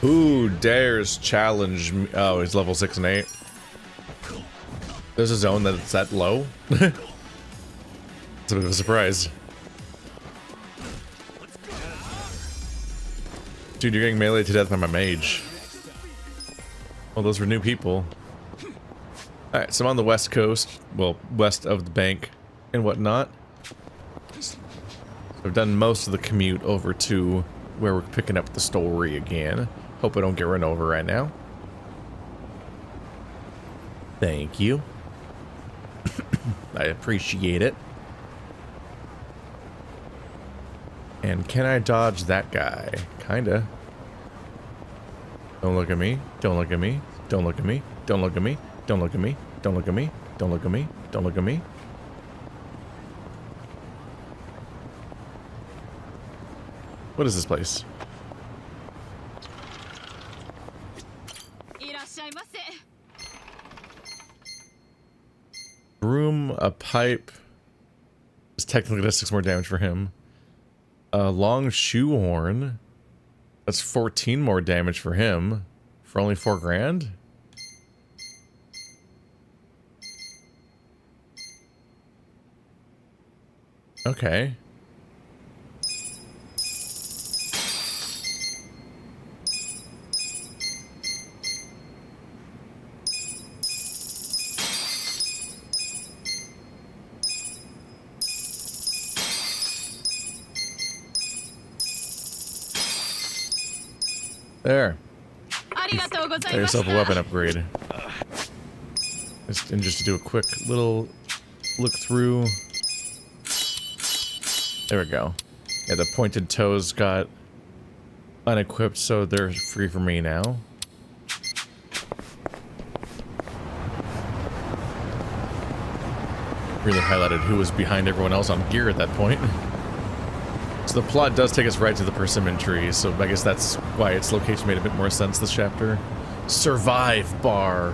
Who dares challenge me? Oh, he's level 6 and 8. There's a zone that's that low? It's a bit of a surprise. Dude, you're getting melee to death by my mage. Well, those were new people. Alright, so I'm on the west coast. Well, west of the bank and whatnot. So I've done most of the commute over to where we're picking up the story again. Hope I don't get run over right now. Thank you. I appreciate it. And can I dodge that guy? Kinda. Don't look at me. Don't look at me. Don't look at me. Don't look at me. Don't look at me. Don't look at me. Don't look at me. Don't look at me. What is this place? Broom, a pipe. This technically does 6 more damage for him. A long shoehorn. That's 14 more damage for him. For only 4 grand? Okay. There. Get yourself a weapon upgrade. And just to do a quick little look through. There we go. Yeah, the pointed toes got unequipped, so they're free for me now. Really highlighted who was behind everyone else on gear at that point. So the plot does take us right to the persimmon tree, so I guess that's why its location made a bit more sense this chapter. Survive bar.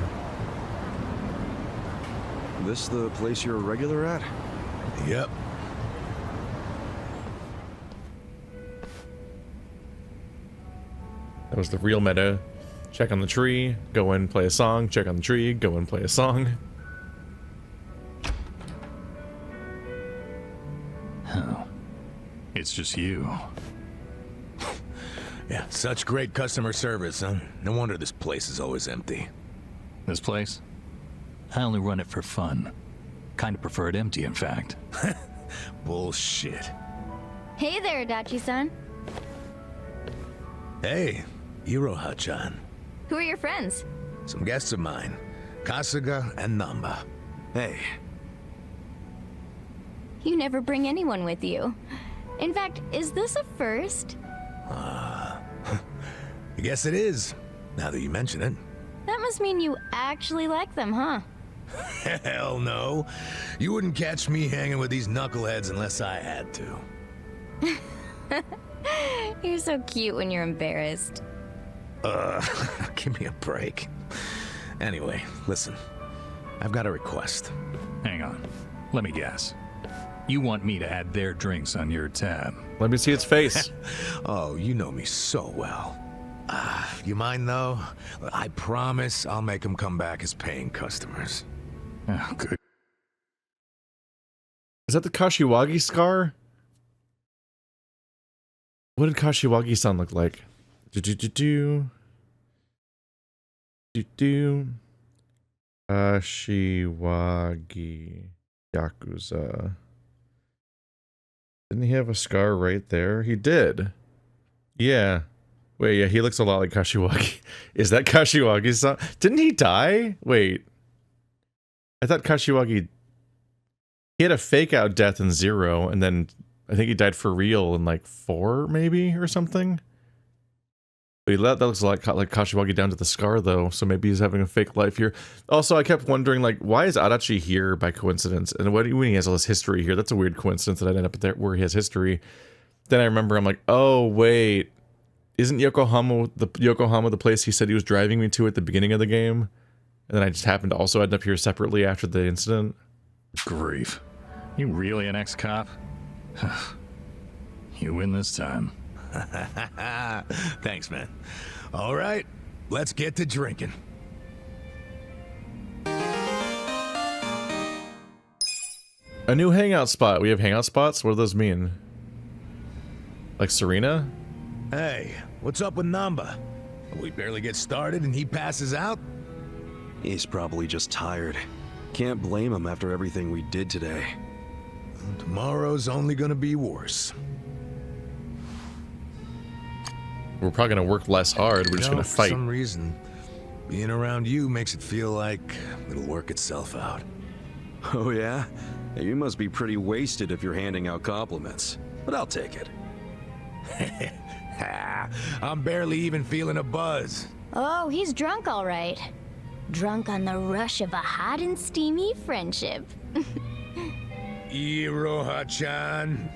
This the place you're a regular at? Yep. That was the real meta. Check on the tree, go in, play a song, check on the tree, go in, play a song. Oh. It's just you. Yeah, such great customer service, huh? No wonder this place is always empty. This place? I only run it for fun. Kind of prefer it empty, in fact. Bullshit. Hey there, Adachi-san. Hey, Iroha-chan. Who are your friends? Some guests of mine. Kasuga and Nanba. Hey. You never bring anyone with you. In fact, is this a first? I guess it is, now that you mention it. That must mean you actually like them, huh? Hell no. You wouldn't catch me hanging with these knuckleheads unless I had to. You're so cute when you're embarrassed. Give me a break. Anyway, listen. I've got a request. Hang on. Let me guess. You want me to add their drinks on your tab? Let me see its face. Oh, you know me so well. You mind though? I promise I'll make them come back as paying customers. Oh, good. Is that the Kashiwagi scar? What did Kashiwagi-san look like? Do-do-do-do. Do-do. Kashiwagi. Yakuza. Didn't he have a scar right there? He did. Yeah. Wait, yeah, he looks a lot like Kashiwagi. Is that Kashiwagi-san? Didn't he die? Wait. I thought Kashiwagi... He had a fake-out death in 0, and then I think he died for real in, like, 4, maybe, or something? But that looks a lot like Kashiwagi down to the scar, though, so maybe he's having a fake life here. Also, I kept wondering, like, why is Adachi here by coincidence? And when he has all this history here, that's a weird coincidence that I'd end up there where he has history. Then I remember, I'm like, oh, wait. Isn't Yokohama the place he said he was driving me to at the beginning of the game? And then I just happened to also end up here separately after the incident. Grief. You really an ex-cop? You win this time. Thanks, man. All right, let's get to drinking. A new hangout spot. We have hangout spots? What do those mean? Like Serena? Hey, what's up with Nanba? We barely get started and he passes out? He's probably just tired. Can't blame him after everything we did today. Tomorrow's only gonna be worse. We're probably gonna work less hard. We're just gonna fight. For some reason, being around you makes it feel like it'll work itself out. Oh yeah? You must be pretty wasted if you're handing out compliments. But I'll take it. I'm barely even feeling a buzz. Oh, he's drunk all right. Drunk on the rush of a hot and steamy friendship. Iroha-chan.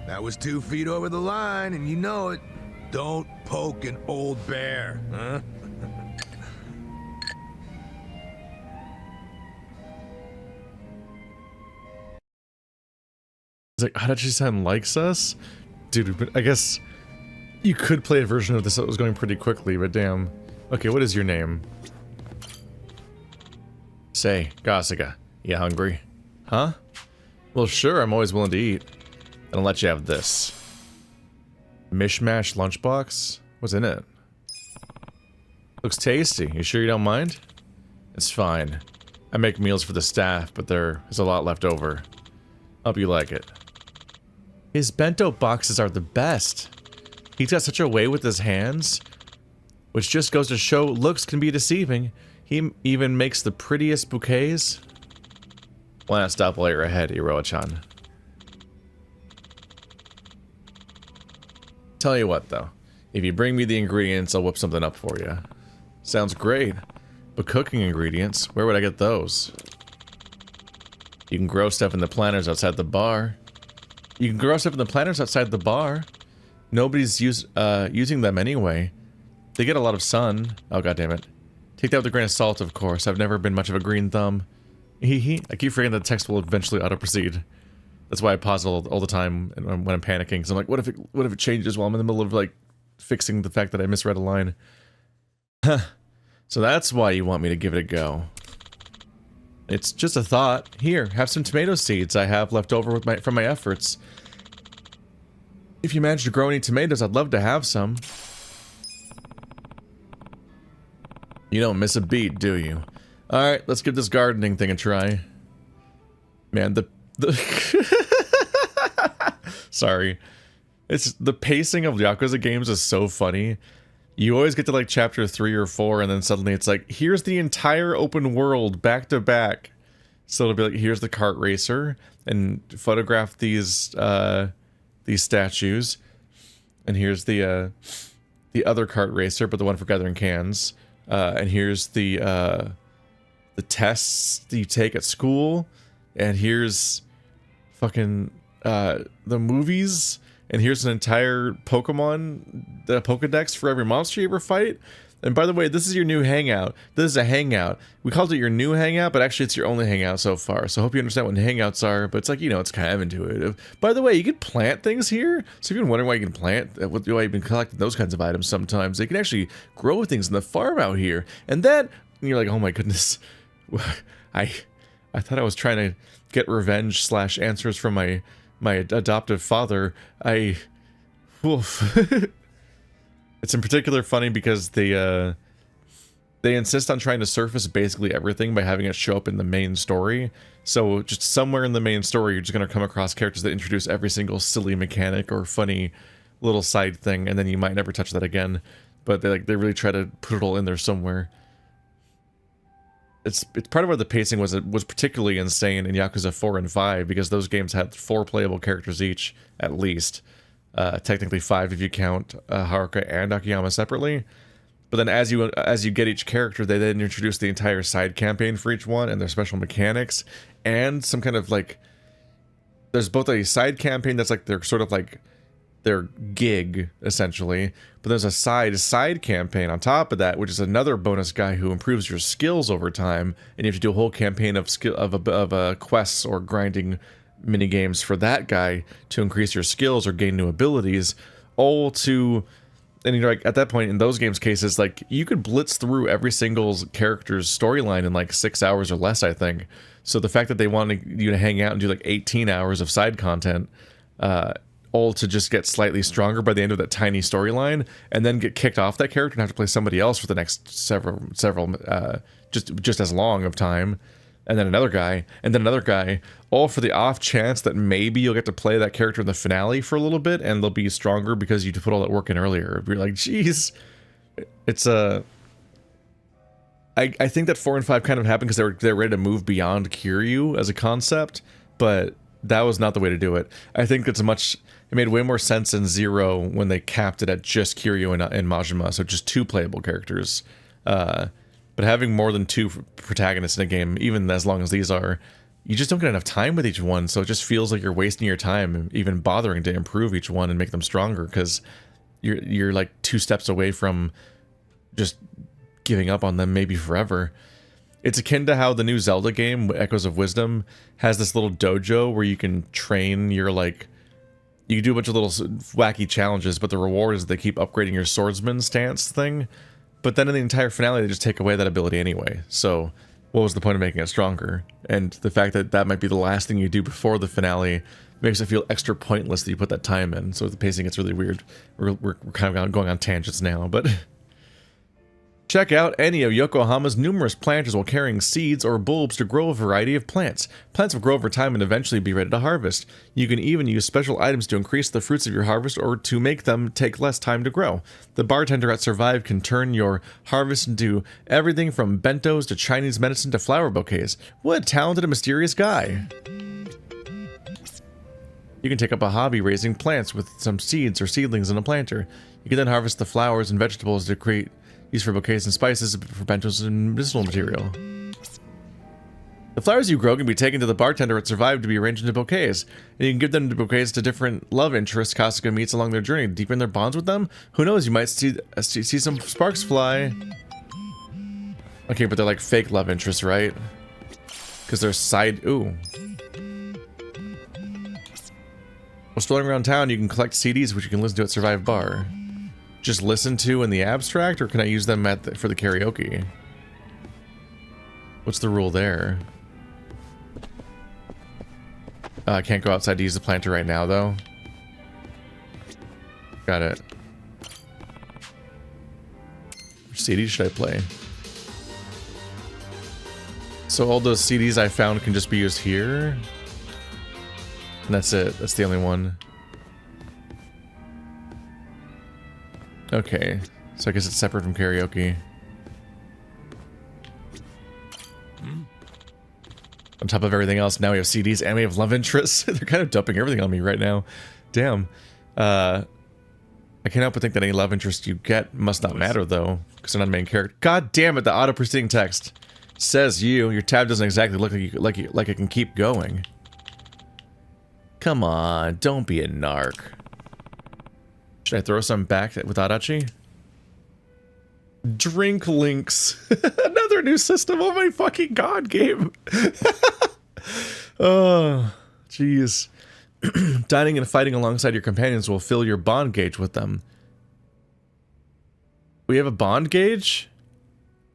That was 2 feet over the line, and you know it. Don't poke an old bear, huh? It's like, Adachi-san likes us? Dude, but I guess you could play a version of this that was going pretty quickly, but damn. Okay, what is your name? Say, Kasuga. You hungry? Huh? Well, sure, I'm always willing to eat. And I'll let you have this. Mishmash lunchbox? What's in it? Looks tasty. You sure you don't mind? It's fine. I make meals for the staff, but there is a lot left over. Hope you like it. His bento boxes are the best. He's got such a way with his hands, which just goes to show looks can be deceiving. He even makes the prettiest bouquets. Why not stop while you're ahead, Iroha-chan? Tell you what, though. If you bring me the ingredients, I'll whip something up for you. Sounds great. But cooking ingredients, where would I get those? You can grow stuff in the planters outside the bar. You can grow stuff in the planters outside the bar. Nobody's using them anyway. They get a lot of sun. Oh, goddammit. Take that with a grain of salt, of course. I've never been much of a green thumb. I keep forgetting that the text will eventually auto-proceed. That's why I pause all the time when I'm panicking. Because I'm like, what if it changes while I'm in the middle of, like, fixing the fact that I misread a line? Huh. So that's why you want me to give it a go. It's just a thought. Here, have some tomato seeds I have left over from my efforts. If you manage to grow any tomatoes, I'd love to have some. You don't miss a beat, do you? Alright, let's give this gardening thing a try. Man, the sorry. It's the pacing of Yakuza games is so funny. You always get to like chapter 3 or 4 and then suddenly it's like, here's the entire open world back to back. So it'll be like, here's the kart racer and photograph these statues. And here's the other kart racer, but the one for gathering cans. And here's the tests that you take at school. And here's fucking the movies. And here's an entire Pokemon, the Pokedex for every monster you ever fight. And by the way, this is your new hangout. This is a hangout. We called it your new hangout, but actually it's your only hangout so far. So I hope you understand what hangouts are, but it's like, you know, it's kind of intuitive. By the way, you can plant things here. So if you've been wondering why you can plant, why you've been collecting those kinds of items sometimes, they can actually grow things in the farm out here. And then you're like, oh my goodness, I thought I was trying to get revenge / answers from my adoptive father. Oof. It's in particular funny because they insist on trying to surface basically everything by having it show up in the main story. So just somewhere in the main story, you're just going to come across characters that introduce every single silly mechanic or funny little side thing, and then you might never touch that again. But they really try to put it all in there somewhere. It's part of why the pacing was particularly insane in Yakuza 4 and 5, because those games had 4 playable characters each, at least. Technically 5 if you count Haruka and Akiyama separately. But then as you get each character, they then introduce the entire side campaign for each one and their special mechanics, and some kind of like, there's both a side campaign that's like their gig essentially, but there's a side campaign on top of that, which is another bonus guy who improves your skills over time, and you have to do a whole campaign of quests or grinding mini games for that guy to increase your skills or gain new abilities, all to and like at that point in those games cases, like you could blitz through every single character's storyline in like 6 hours or less, I think. So the fact that they wanted you to hang out and do like 18 hours of side content, all to just get slightly stronger by the end of that tiny storyline, and then get kicked off that character and have to play somebody else for the next several just as long of time, and then another guy, and then another guy, all for the off chance that maybe you'll get to play that character in the finale for a little bit, and they'll be stronger because you put all that work in earlier. You're like, geez, it's a. I think that 4 and 5 kind of happened because they're ready to move beyond Kiryu as a concept, but that was not the way to do it. I think it made way more sense in 0 when they capped it at just Kiryu and Majima, so just 2 playable characters. But having more than 2 protagonists in a game, even as long as these are, you just don't get enough time with each one, so it just feels like you're wasting your time even bothering to improve each one and make them stronger, because you're like 2 steps away from just giving up on them maybe forever. It's akin to how the new Zelda game, Echoes of Wisdom, has this little dojo where you can train your, like, you do a bunch of little wacky challenges, but the reward is they keep upgrading your swordsman stance thing. But then in the entire finale, they just take away that ability anyway. So what was the point of making it stronger? And the fact that that might be the last thing you do before the finale makes it feel extra pointless that you put that time in. So the pacing gets really weird. We're kind of going on tangents now, but... Check out any of Yokohama's numerous planters while carrying seeds or bulbs to grow a variety of plants. Plants will grow over time and eventually be ready to harvest. You can even use special items to increase the fruits of your harvest or to make them take less time to grow. The bartender at Survive can turn your harvest into everything from bentos to Chinese medicine to flower bouquets. What a talented and mysterious guy. You can take up a hobby raising plants with some seeds or seedlings in a planter. You can then harvest the flowers and vegetables to create use for bouquets and spices, for bentos and medicinal material. The flowers you grow can be taken to the bartender at Survive to be arranged into bouquets, and you can give them to bouquets to different love interests Kasuga meets along their journey to deepen their bonds with them. Who knows, you might see some sparks fly. Okay, but they're like fake love interests, right? Because they're side... Ooh. While strolling around town, you can collect CDs which you can listen to at Survive Bar. Just listen to in the abstract, or can I use them for the karaoke? What's the rule there? I can't go outside to use the planter right now, though. Got it. Which CD should I play? So all those CDs I found can just be used here? And that's it. That's the only one. Okay, so I guess it's separate from karaoke. On top of everything else, now we have CDs and we have love interests. They're kind of dumping everything on me right now. Damn. I can't help but think that any love interest you get must not matter, though, because they're not the main character. God damn it, the auto-proceeding text. Says you. Your tab doesn't exactly look like it can keep going. Come on, don't be a narc. Should I throw some back with Adachi? Drink links. Another new system. Oh my fucking god, game. Oh, jeez. Dining and fighting alongside your companions will fill your bond gauge with them. We have a bond gauge?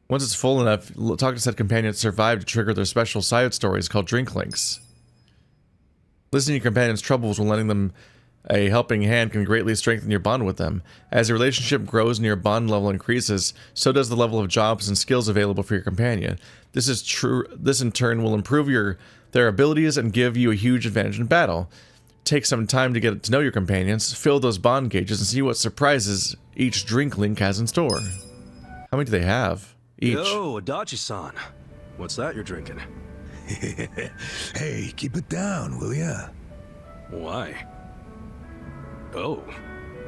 Once it's full enough, talk to said companions Survive to trigger their special side stories called drink links. Listening to your companions' troubles when letting them a helping hand can greatly strengthen your bond with them. As your relationship grows and your bond level increases, so does the level of jobs and skills available for your companion. This is true. This in turn will improve their abilities and give you a huge advantage in battle. Take some time to get to know your companions, fill those bond gauges, and see what surprises each drink link has in store. How many do they have? Each. Yo, Adachi-san. What's that you're drinking? Hey, keep it down, will ya? Why? Oh,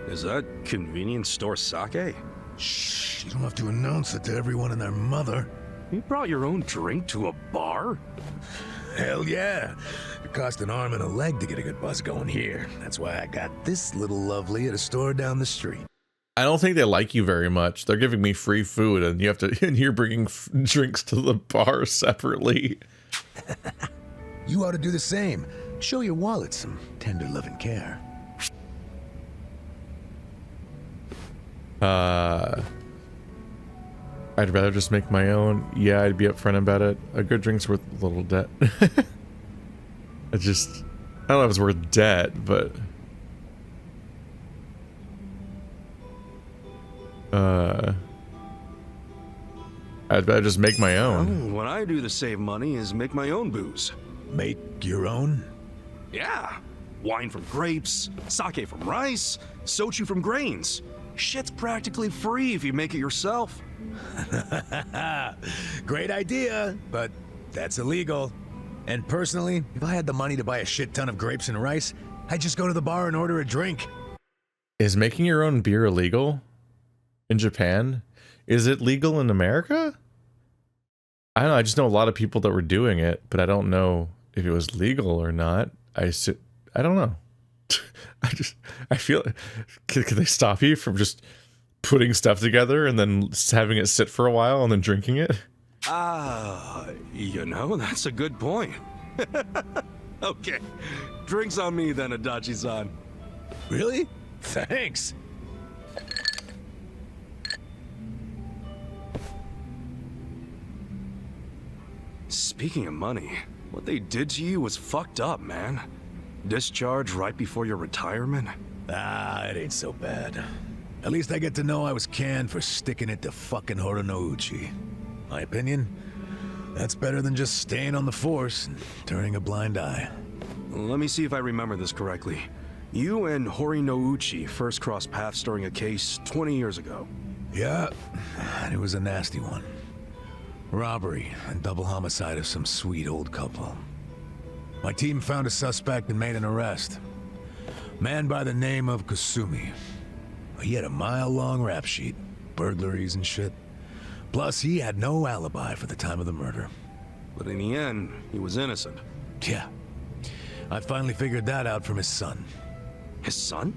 is that convenience store sake? Shh, you don't have to announce it to everyone and their mother. You brought your own drink to a bar? Hell yeah. It cost an arm and a leg to get a good buzz going here. That's why I got this little lovely at a store down the street. I don't think they like you very much. They're giving me free food, and and you're bringing drinks to the bar separately. You ought to do the same. Show your wallet some tender love and care. I'd rather just make my own. Yeah, I'd be upfront about it. A good drink's worth a little debt. I don't know if it's worth debt, but I'd rather just make my own. What I do to save money is make my own booze. Make your own? Yeah. Wine from grapes, sake from rice, soju from grains. Shit's practically free if you make it yourself. Great idea, but that's illegal. And personally, if I had the money to buy a shit ton of grapes and rice, I'd just go to the bar and order a drink. Is making your own beer illegal in Japan? Is it legal in America? I don't know. I just know a lot of people that were doing it, but I don't know if it was legal or not. I don't know. I feel, could they stop you from just putting stuff together and then having it sit for a while and then drinking it? That's a good point. Okay, drinks on me then, Adachi-san. Really? Thanks. Speaking of money, what they did to you was fucked up, man. Discharge right before your retirement? It ain't so bad. At least I get to know I was canned for sticking it to fucking Horonouchi. My opinion, that's better than just staying on the force and turning a blind eye. Let me see if I remember this correctly. You and Horinouchi first crossed paths during a case 20 years ago. Yeah, and it was a nasty one. Robbery and double homicide of some sweet old couple. My team found a suspect and made an arrest. Man by the name of Kasumi. He had a mile-long rap sheet, burglaries and shit. Plus, he had no alibi for the time of the murder. But in the end, he was innocent. Yeah. I finally figured that out from his son. His son?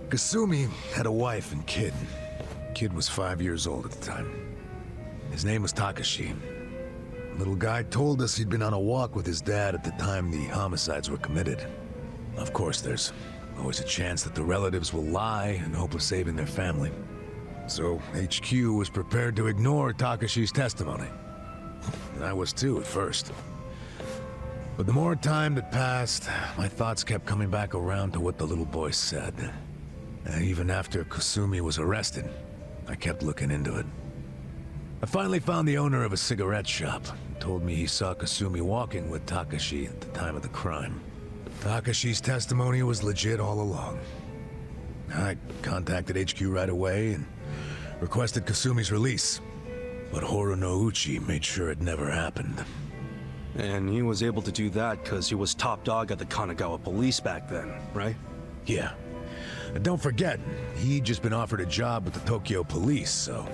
Kasumi had a wife and kid. Kid was 5 years old at the time. His name was Takashi. Little guy told us he'd been on a walk with his dad at the time the homicides were committed. Of course, there's always a chance that the relatives will lie in hope of saving their family. So HQ was prepared to ignore Takashi's testimony. And I was too at first. But the more time that passed, my thoughts kept coming back around to what the little boy said. And even after Kasumi was arrested, I kept looking into it. I finally found the owner of a cigarette shop. He told me he saw Kasumi walking with Takashi at the time of the crime. Takashi's testimony was legit all along. I contacted HQ right away and requested Kasumi's release. But Horonouchi made sure it never happened. And he was able to do that because he was top dog at the Kanagawa police back then, right? Yeah. And don't forget, he'd just been offered a job with the Tokyo police, so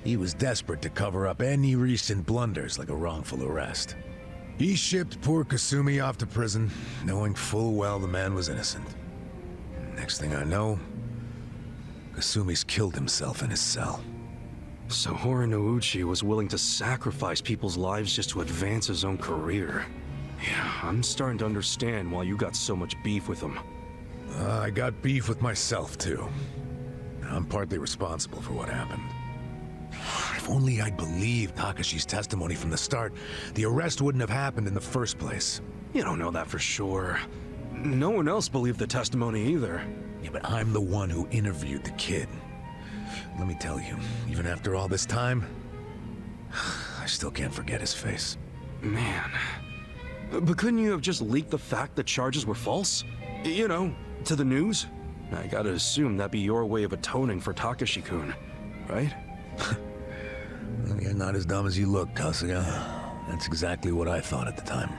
he was desperate to cover up any recent blunders like a wrongful arrest. He shipped poor Kasumi off to prison, knowing full well the man was innocent. Next thing I know, Kasumi's killed himself in his cell. So Horonouchi was willing to sacrifice people's lives just to advance his own career. Yeah, I'm starting to understand why you got so much beef with him. I got beef with myself, too. I'm partly responsible for what happened. If only I'd believed Takashi's testimony from the start, the arrest wouldn't have happened in the first place. You don't know that for sure. No one else believed the testimony either. Yeah, but I'm the one who interviewed the kid. Let me tell you, even after all this time, I still can't forget his face. Man. But couldn't you have just leaked the fact the charges were false? You know, to the news? I gotta assume that'd be your way of atoning for Takashi-kun, right? You're not as dumb as you look, Kasuga. That's exactly what I thought at the time.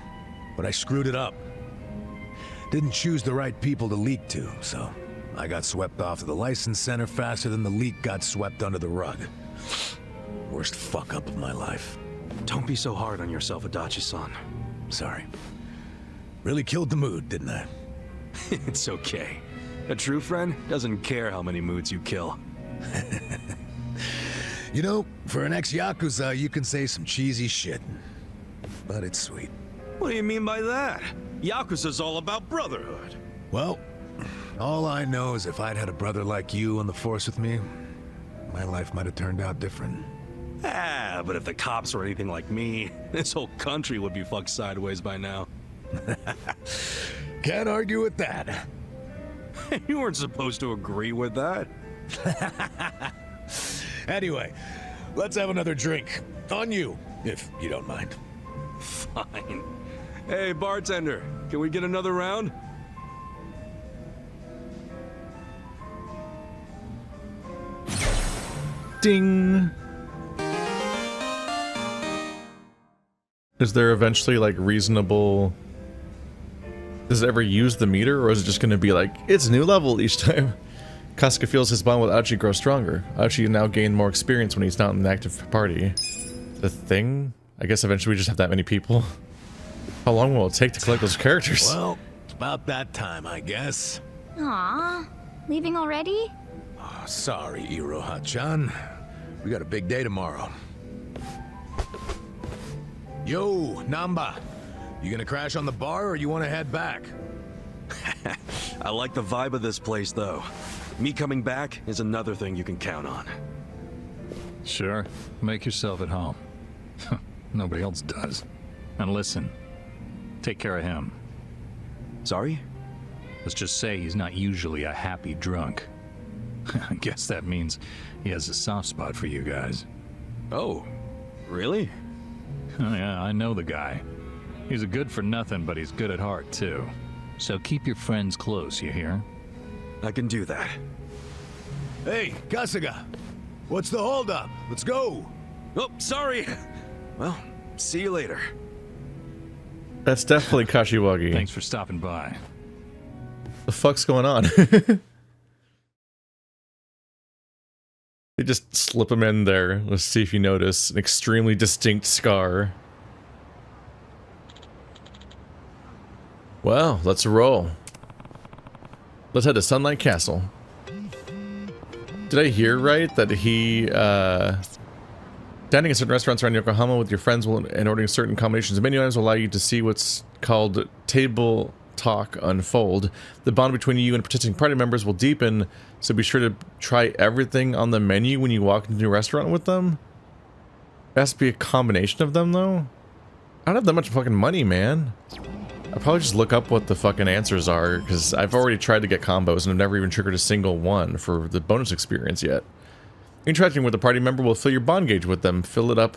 But I screwed it up. Didn't choose the right people to leak to, so I got swept off to the license center faster than the leak got swept under the rug. Worst fuck up of my life. Don't be so hard on yourself, Adachi-san. Sorry. Really killed the mood, didn't I? It's okay. A true friend doesn't care how many moods you kill. You know, for an ex-Yakuza, you can say some cheesy shit. But it's sweet. What do you mean by that? Yakuza's all about brotherhood. Well, all I know is if I'd had a brother like you on the force with me, my life might have turned out different. Ah, but if the cops were anything like me, this whole country would be fucked sideways by now. Can't argue with that. You weren't supposed to agree with that. Anyway, let's have another drink. On you, if you don't mind. Fine. Hey, bartender, can we get another round? Ding. Is there eventually like reasonable... Does it ever use the meter, or is it just going to be like, it's a new level each time? Kasuga feels his bond with Adachi grow stronger. Adachi now gained more experience when he's not in an active party. The thing? I guess eventually we just have that many people. How long will it take to collect those characters? Well, it's about that time, I guess. Aw, leaving already? Oh, sorry, Iroha-chan. We got a big day tomorrow. Yo, Nanba. You gonna crash on the bar, or you want to head back? I like the vibe of this place, though. Me coming back is another thing you can count on. Sure. Make yourself at home. Nobody else does. And listen, take care of him. Sorry? Let's just say he's not usually a happy drunk. I guess that means he has a soft spot for you guys. Oh, really? Oh yeah, I know the guy. He's a good for nothing, but he's good at heart, too. So keep your friends close, you hear? I can do that. Hey, Kasuga. What's the holdup? Let's go. Oh, sorry. Well, see you later. That's definitely Kashiwagi. Thanks for stopping by. The fuck's going on? They just slip him in there. Let's see if you notice. An extremely distinct scar. Well, let's roll. Let's head to Sunlight Castle. Did I hear right that he, dining in certain restaurants around Yokohama with your friends and ordering certain combinations of menu items will allow you to see what's called table talk unfold. The bond between you and participating party members will deepen, so be sure to try everything on the menu when you walk into a restaurant with them. It has to be a combination of them, though. I don't have that much fucking money, man. I'll probably just look up what the fucking answers are, because I've already tried to get combos and I've never even triggered a single one for the bonus experience yet. Interacting with a party member will fill your bond gauge with them. Fill it up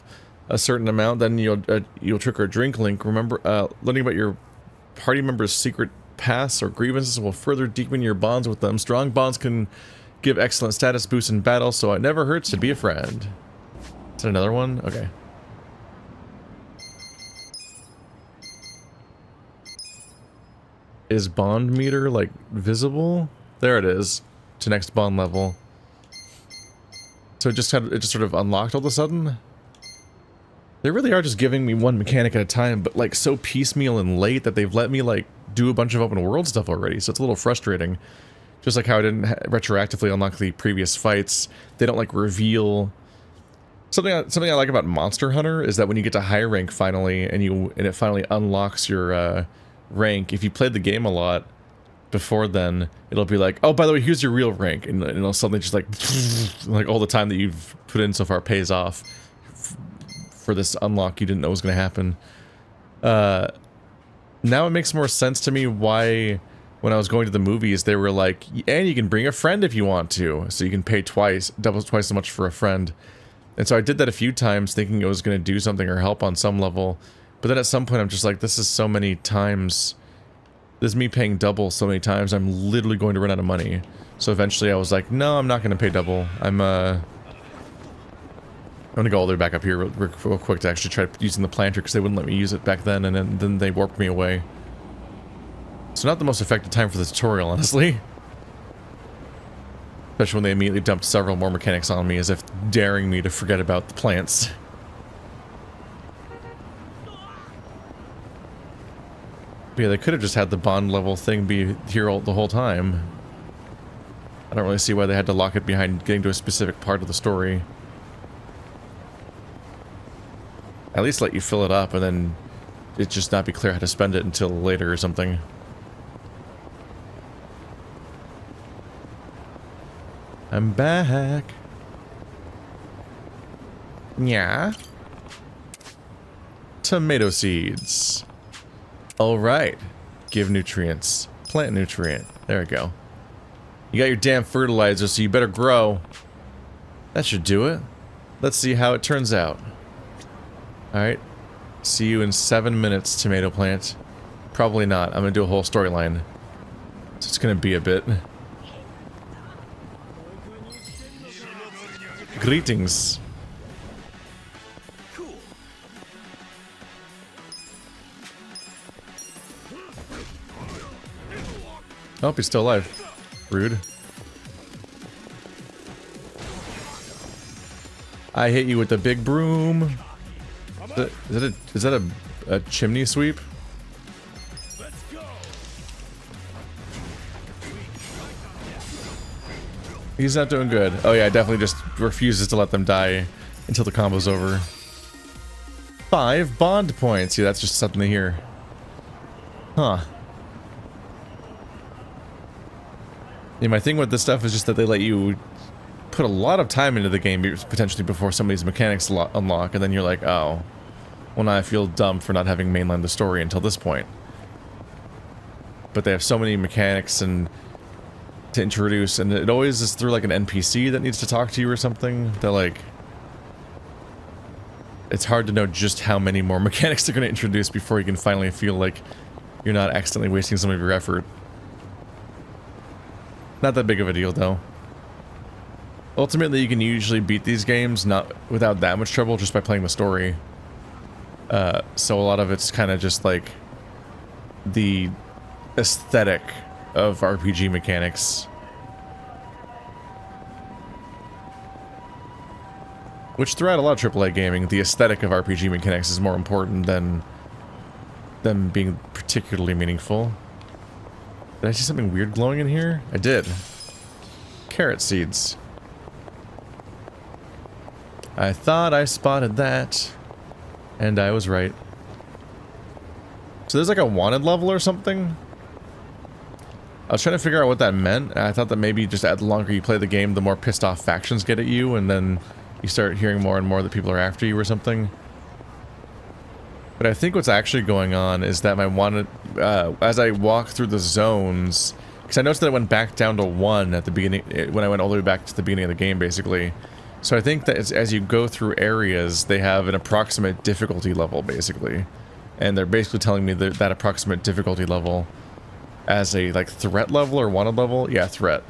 a certain amount, then you'll trigger a drink link. Remember, learning about your party member's secret pasts or grievances will further deepen your bonds with them. Strong bonds can give excellent status boosts in battle, so it never hurts to be a friend. Is that another one? Okay. Is bond meter, like, visible? There it is. To next bond level. So it just sort of unlocked all of a sudden? They really are just giving me one mechanic at a time, but like so piecemeal and late that they've let me like do a bunch of open world stuff already, so it's a little frustrating. Just like how I didn't retroactively unlock the previous fights, they don't like reveal... Something I like about Monster Hunter is that when you get to high rank finally, and it finally unlocks your rank, if you played the game a lot before then, it'll be like, oh, by the way, here's your real rank, and it'll suddenly just like all the time that you've put in so far pays off for this unlock you didn't know was going to happen. Now it makes more sense to me why when I was going to the movies they were like, and you can bring a friend if you want to, so you can pay twice as much for a friend. And so I did that a few times thinking it was going to do something or help on some level, but then at some point I'm just like, this is so many times, this is me paying double so many times, I'm literally going to run out of money. So eventually I was like, no, I'm not going to pay double. I'm going to go all the way back up here real quick to actually try using the planter, because they wouldn't let me use it back then, and then they warped me away. So not the most effective time for the tutorial, honestly. Especially when they immediately dumped several more mechanics on me, as if daring me to forget about the plants. But yeah, they could have just had the bond level thing be here the whole time. I don't really see why they had to lock it behind getting to a specific part of the story. At least let you fill it up, and then it just not be clear how to spend it until later or something. I'm back. Yeah. Tomato seeds. All right. Give nutrients. Plant nutrient. There we go. You got your damn fertilizer, so you better grow. That should do it. Let's see how it turns out. Alright. See you in 7 minutes, tomato plant. Probably not. I'm gonna do a whole storyline. So it's gonna be a bit. Greetings. Oh, he's still alive. Rude. I hit you with the big broom. Is that a chimney sweep? He's not doing good. Oh yeah, definitely just refuses to let them die until the combo's over. 5 bond points. Yeah, that's just something to hear. Huh. Yeah, my thing with this stuff is just that they let you put a lot of time into the game potentially before some of these mechanics unlock, and then you're like, oh, well now I feel dumb for not having mainlined the story until this point. But they have so many mechanics and to introduce, and it always is through like an NPC that needs to talk to you or something. That like, it's hard to know just how many more mechanics they're going to introduce before you can finally feel like you're not accidentally wasting some of your effort. Not that big of a deal though. Ultimately, you can usually beat these games not without that much trouble just by playing the story. So a lot of it's kind of just like the aesthetic of RPG mechanics. Which throughout a lot of AAA gaming, the aesthetic of RPG mechanics is more important than them being particularly meaningful. Did I see something weird glowing in here? I did. Carrot seeds. I thought I spotted that, and I was right. So there's like a wanted level or something? I was trying to figure out what that meant, and I thought that maybe just the longer you play the game, the more pissed off factions get at you, and then you start hearing more and more that people are after you or something. But I think what's actually going on is that my wanted, as I walk through the zones, because I noticed that it went back down to 1 at the beginning, when I went all the way back to the beginning of the game, basically. So I think that as you go through areas, they have an approximate difficulty level, basically. And they're basically telling me that approximate difficulty level as a, like, threat level or wanted level? Yeah, threat.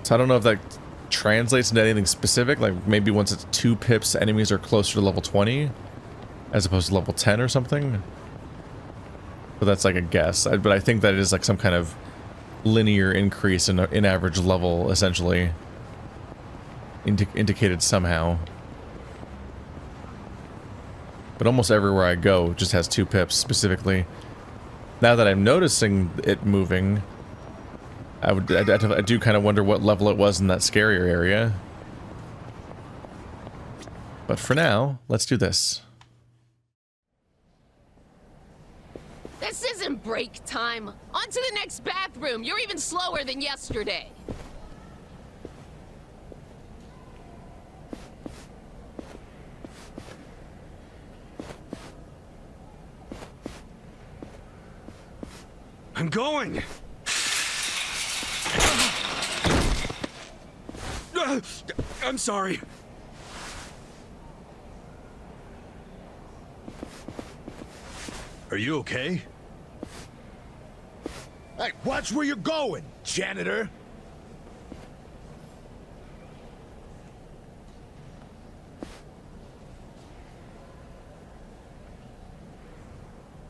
So I don't know if that translates into anything specific, like maybe once it's 2 pips, enemies are closer to level 20, as opposed to level 10 or something. But that's like a guess. But I think that it is like some kind of linear increase in average level, essentially. Indicated somehow. But almost everywhere I go just has 2 pips, specifically. Now that I'm noticing it moving, I do kind of wonder what level it was in that scarier area. But for now, let's do this. This isn't break time. On to the next bathroom. You're even slower than yesterday. I'm going! I'm sorry. Are you okay? Hey, watch where you're going, janitor!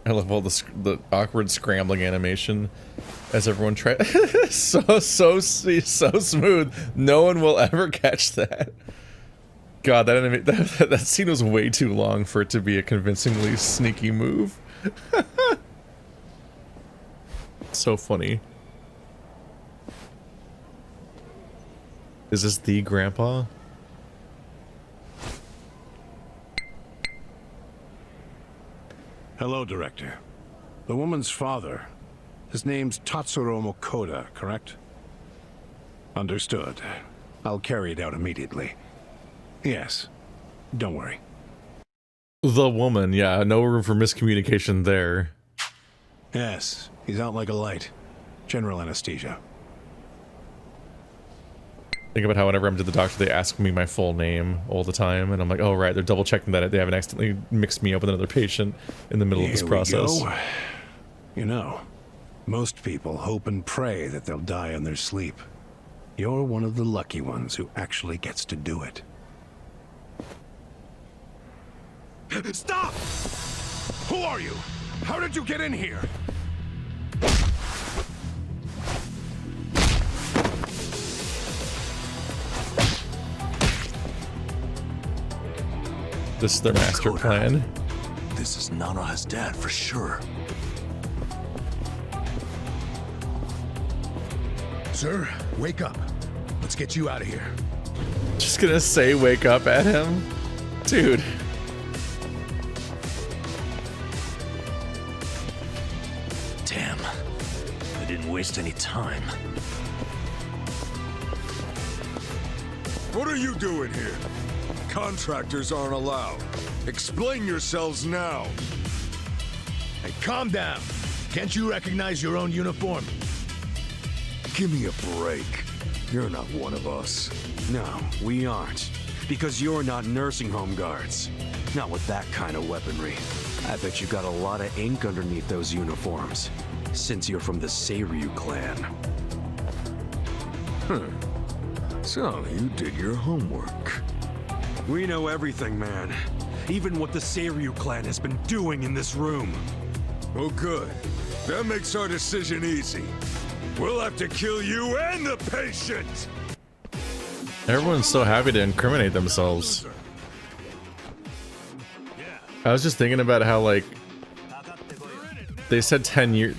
I love all the awkward scrambling animation as everyone tries. so smooth. No one will ever catch that. God, that scene was way too long for it to be a convincingly sneaky move. So funny. Is this the grandpa? Hello, Director. The woman's father. His name's Tatsuro Mokoda, correct? Understood. I'll carry it out immediately. Yes. Don't worry. The woman, yeah, no room for miscommunication there. Yes, he's out like a light. General anesthesia. Think about how whenever I'm to the doctor, they ask me my full name all the time, and I'm like, oh right, they're double checking that they haven't accidentally mixed me up with another patient in the middle of this process. Go. You know, most people hope and pray that they'll die in their sleep. You're one of the lucky ones who actually gets to do it. Stop! Who are you? How did you get in here? This is their master plan. This is Nanoha's dad for sure. Sir, wake up. Let's get you out of here. Just gonna say wake up at him? Dude. Damn. I didn't waste any time. What are you doing here? Contractors aren't allowed. Explain yourselves now. Hey, calm down. Can't you recognize your own uniform? Give me a break. You're not one of us. No, we aren't. Because you're not nursing home guards. Not with that kind of weaponry. I bet you got a lot of ink underneath those uniforms. Since you're from the Seiryu clan. So, you did your homework. We know everything, man. Even what the Seiryu clan has been doing in this room. Oh, good. That makes our decision easy. We'll have to kill you and the patient! Everyone's so happy to incriminate themselves. I was just thinking about how, like, they said 10 years.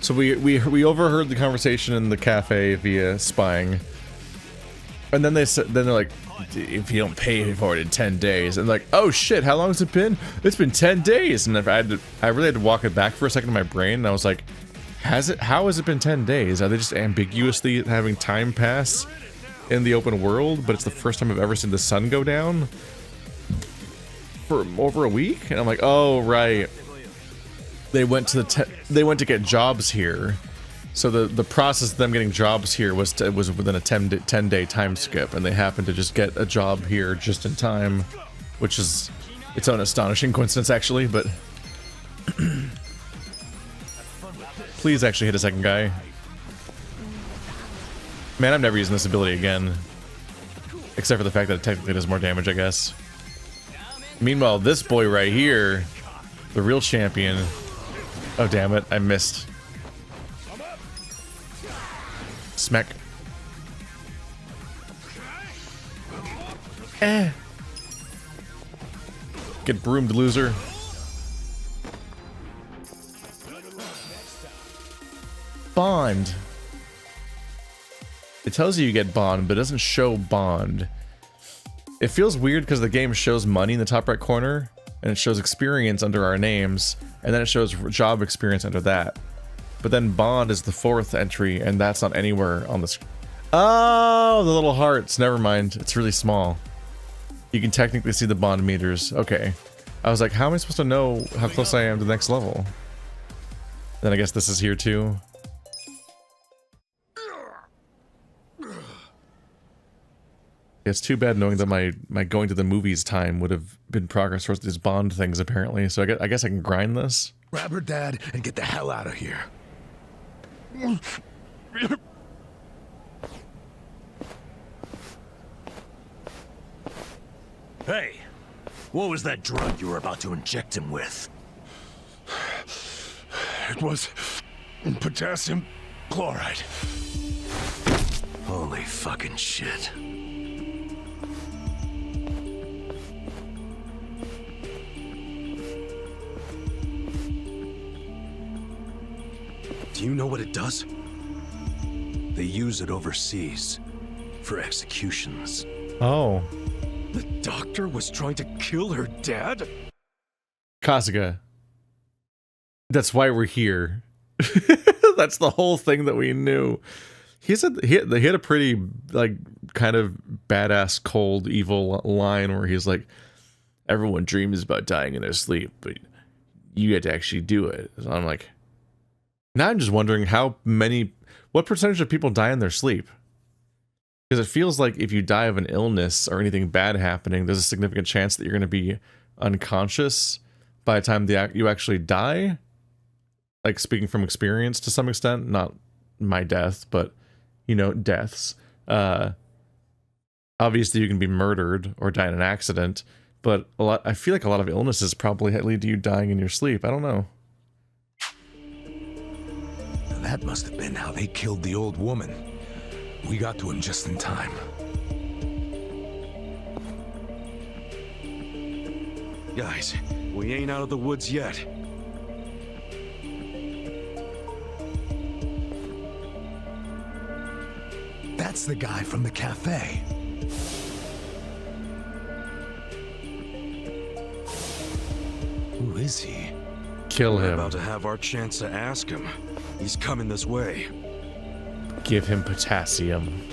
So we overheard the conversation in the cafe via spying. And then they're like, if you don't pay for it in 10 days, and like, oh shit, how long has it been? It's been 10 days. And I really had to walk it back for a second in my brain, and I was like, how has it been 10 days? Are they just ambiguously having time pass in the open world? But it's the first time I've ever seen the sun go down for over a week, and I'm like, oh right, they went to get jobs here. So the process of them getting jobs here was within a 10-day time skip, and they happened to just get a job here just in time, which is its own astonishing coincidence actually, but please actually hit a second guy. Man, I'm never using this ability again. Except for the fact that it technically does more damage, I guess. Meanwhile, this boy right here, the real champion. Oh damn it, I missed. Smack. Get broomed, loser. Bond. It tells you get bond, but it doesn't show bond. It feels weird because the game shows money in the top right corner, and it shows experience under our names, and then it shows job experience under that. But then bond is the fourth entry, and that's not anywhere on the screen. Oh, the little hearts. Never mind. It's really small. You can technically see the bond meters. Okay. I was like, how am I supposed to know how close I am to the next level? Then I guess this is here too. It's too bad knowing that my going to the movies time would have been progress towards these bond things apparently. So I guess I can grind this. Grab her dad and get the hell out of here. Hey, what was that drug you were about to inject him with? It was potassium chloride. Holy fucking shit. Do you know what it does? They use it overseas for executions. Oh. The doctor was trying to kill her dad? Kasuga. That's why we're here. That's the whole thing that we knew. he had a pretty like kind of badass, cold, evil line where he's like, everyone dreams about dying in their sleep, but you get to actually do it. So I'm like, now I'm just wondering what percentage of people die in their sleep? Because it feels like if you die of an illness or anything bad happening, there's a significant chance that you're going to be unconscious by the time you actually die. Like, speaking from experience to some extent, not my death, but, you know, deaths. Obviously you can be murdered or die in an accident, but I feel like a lot of illnesses probably lead to you dying in your sleep. I don't know. That must have been how they killed the old woman. We got to him just in time. Guys, we ain't out of the woods yet. That's the guy from the cafe. Who is he? Kill We're him. about to have our chance to ask him. He's coming this way. Give him potassium.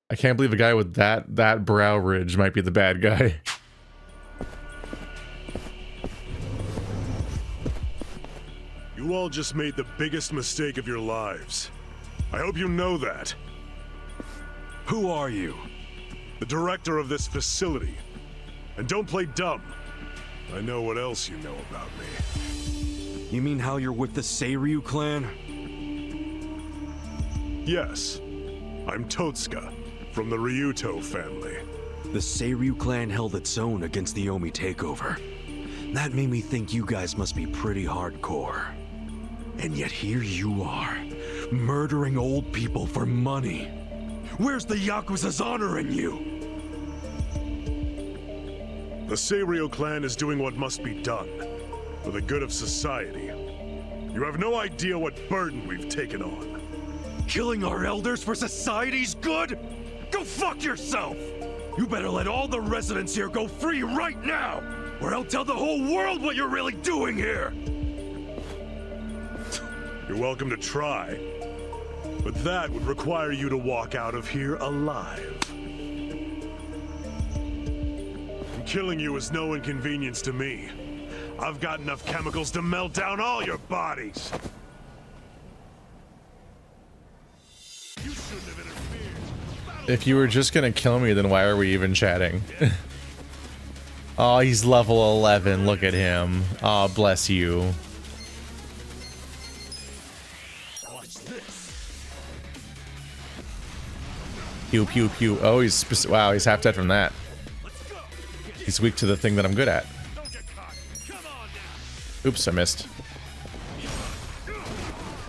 I can't believe a guy with that brow ridge might be the bad guy. You all just made the biggest mistake of your lives. I hope you know that. Who are you? The director of this facility. And don't play dumb. I know what else you know about me. You mean how you're with the Seiryu clan? Yes. I'm Totsuka, from the Ryuto family. The Seiryu clan held its own against the Omi takeover. That made me think you guys must be pretty hardcore. And yet here you are, murdering old people for money. Where's the Yakuza's honor in you? The Seiryu clan is doing what must be done, for the good of society. You have no idea what burden we've taken on. Killing our elders for society's good? Go fuck yourself! You better let all the residents here go free right now, or I'll tell the whole world what you're really doing here! You're welcome to try, but that would require you to walk out of here alive. And killing you is no inconvenience to me. I've got enough chemicals to melt down all your bodies. You shouldn't have interfered. If you were just gonna kill me, then why are we even chatting? Oh, he's level 11. Look at him. Oh, bless you. Pew pew pew. Oh, wow, he's half dead from that. He's weak to the thing that I'm good at. Oops, I missed.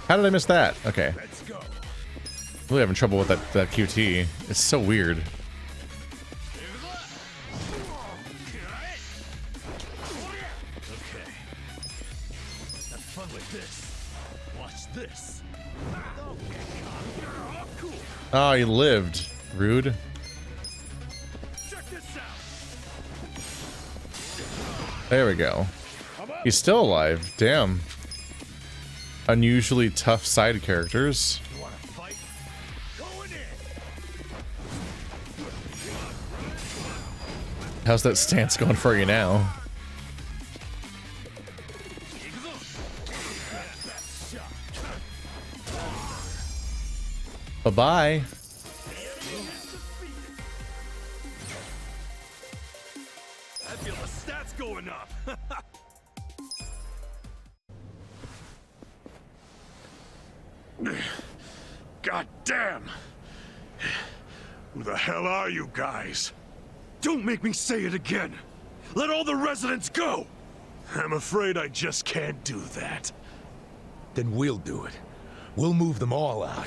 How did I miss that? Okay. Really having trouble with that QT. It's so weird. Have fun with this. Watch this. Oh, he lived. Rude. Check this out. There we go. He's still alive. Damn. Unusually tough side characters. You wanna fight? Going in. How's that stance going for you now? Bye-bye. I feel the stats going up. God damn! Who the hell are you guys? Don't make me say it again. Let all the residents go. I'm afraid I just can't do that. Then we'll do it. We'll move them all out.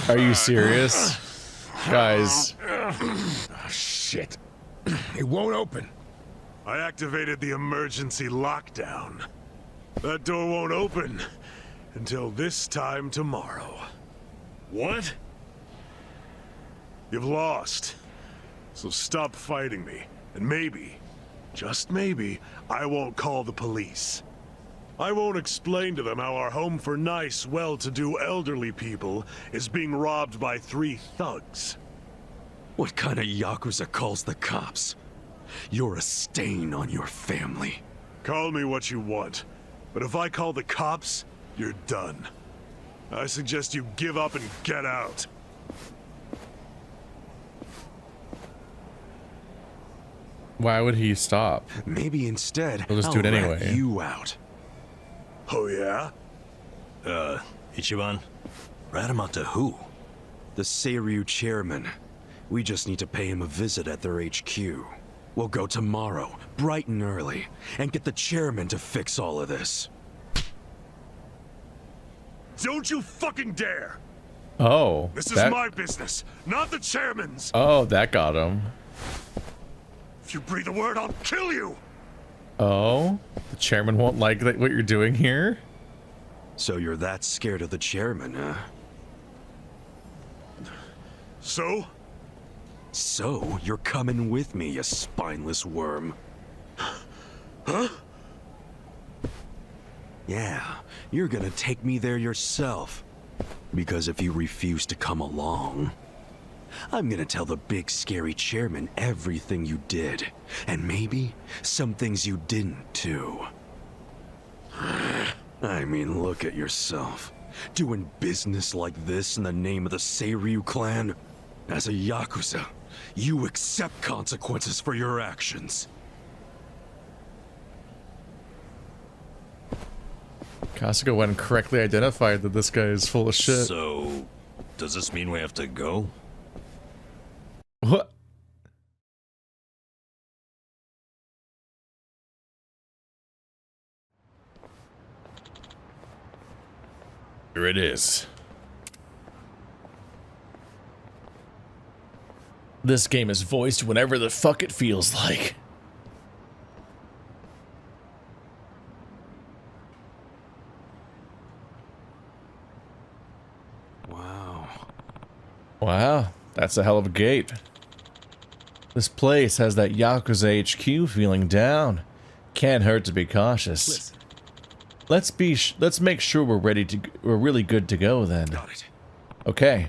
Are you serious? Guys. Oh, shit. It won't open. I activated the emergency lockdown. That door won't open until this time tomorrow. What? You've lost. So stop fighting me, and maybe, just maybe, I won't call the police. I won't explain to them how our home for nice, well-to-do elderly people is being robbed by 3 thugs. What kind of Yakuza calls the cops? You're a stain on your family. Call me what you want, but if I call the cops, you're done. I suggest you give up and get out. Why would he stop? Maybe instead, He'll just do it I'll anyway. rat you out. Oh yeah? Ichiban? Rat him out to who? The Seiryu chairman. We just need to pay him a visit at their HQ. We'll go tomorrow, bright and early, and get the chairman to fix all of this. Don't you fucking dare! Oh. This is that- my business, not the chairman's! Oh, that got him. If you breathe a word, I'll kill you! Oh? The chairman won't like what you're doing here? So you're that scared of the chairman, huh? So? So, you're coming with me, you spineless worm. Huh? Yeah, you're gonna take me there yourself. Because if you refuse to come along, I'm gonna tell the big scary chairman everything you did. And maybe some things you didn't, too. I mean, look at yourself. Doing business like this in the name of the Seiryu clan? As a Yakuza, you accept consequences for your actions. Kasuga went and correctly identified that this guy is full of shit. So, does this mean we have to go? What? Here it is. This game is voiced whenever the fuck it feels like. Wow. Wow, that's a hell of a gate. This place has that Yakuza HQ feeling down. Can't hurt to be cautious. Listen. Let's make sure we're really good to go then. Got it. Okay.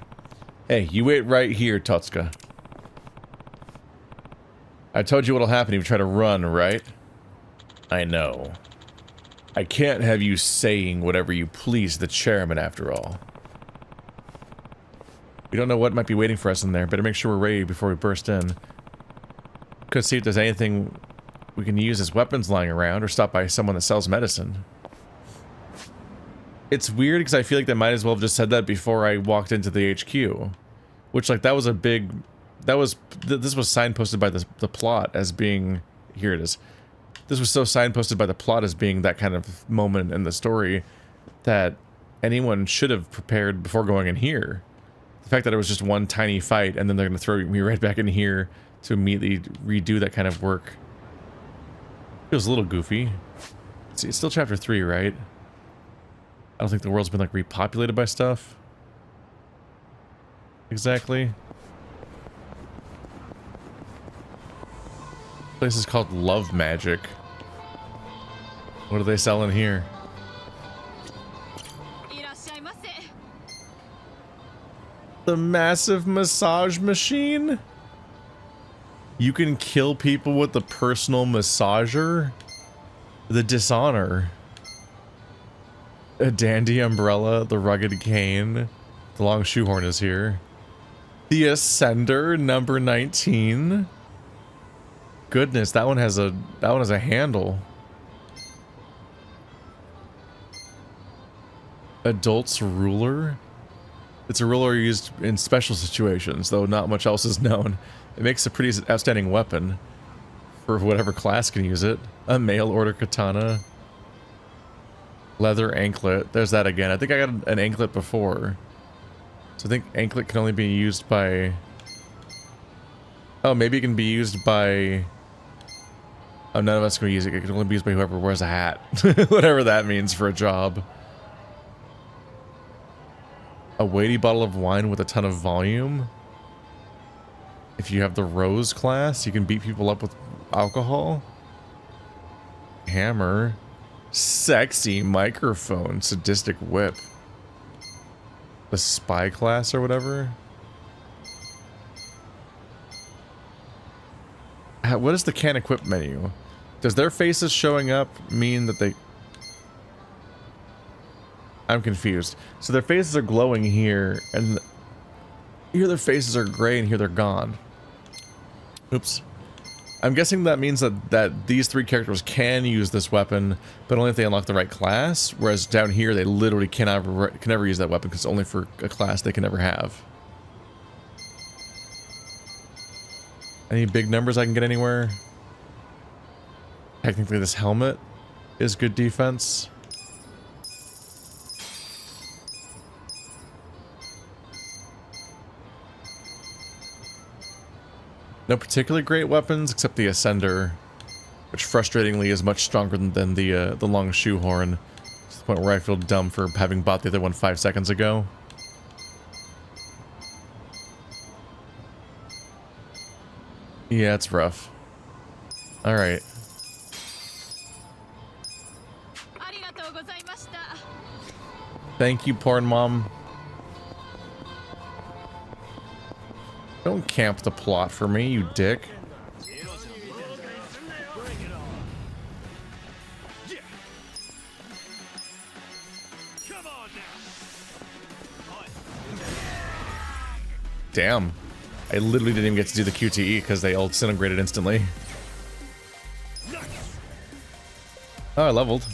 Hey, you wait right here, Totsuka. I told you what'll happen if you try to run, right? I know. I can't have you saying whatever you please to the chairman after all. We don't know what might be waiting for us in there. Better make sure we're ready before we burst in. Could see if there's anything we can use as weapons lying around or stop by someone that sells medicine. It's weird because I feel like they might as well have just said that before I walked into the HQ. Which, like, that was a big... this was signposted by the plot as being... Here it is. This was so signposted by the plot as being that kind of moment in the story that anyone should have prepared before going in here. The fact that it was just one tiny fight and then they're going to throw me right back in here to immediately redo that kind of work. Feels a little goofy. See, it's still chapter 3, right? I don't think the world's been, like, repopulated by stuff. Exactly. Place is called Love Magic. What are they selling here? The massive massage machine? You can kill people with the personal massager? The dishonor. A dandy umbrella, the rugged cane. The long shoehorn is here. The Ascender, number 19. Goodness, that one has a handle. Adult's ruler. It's a ruler used in special situations, though not much else is known. It makes a pretty outstanding weapon for whatever class can use it. A mail order katana. Leather anklet. There's that again. I think I got an anklet before. So I think anklet can only be used by... Oh, maybe it can be used by... Oh, none of us can use it. It can only be used by whoever wears a hat. Whatever that means for a job. A weighty bottle of wine with a ton of volume. If you have the Rose class, you can beat people up with alcohol. Hammer. Sexy microphone. Sadistic whip. The spy class or whatever. What is the can equip menu? Does their faces showing up mean that they... I'm confused. So their faces are glowing here, and here their faces are gray, and here they're gone. Oops. I'm guessing that means that these three characters can use this weapon, but only if they unlock the right class, whereas down here they literally can never use that weapon because it's only for a class they can never have. Any big numbers I can get anywhere? Technically this helmet is good defense. No particularly great weapons except the Ascender, which frustratingly is much stronger than the long shoehorn, to the point where I feel dumb for having bought the other one 5 seconds ago. Yeah, it's rough. All right. Thank you, porn mom. Don't camp the plot for me, you dick. Damn. I literally didn't even get to do the QTE because they all disintegrated instantly. Oh, I leveled.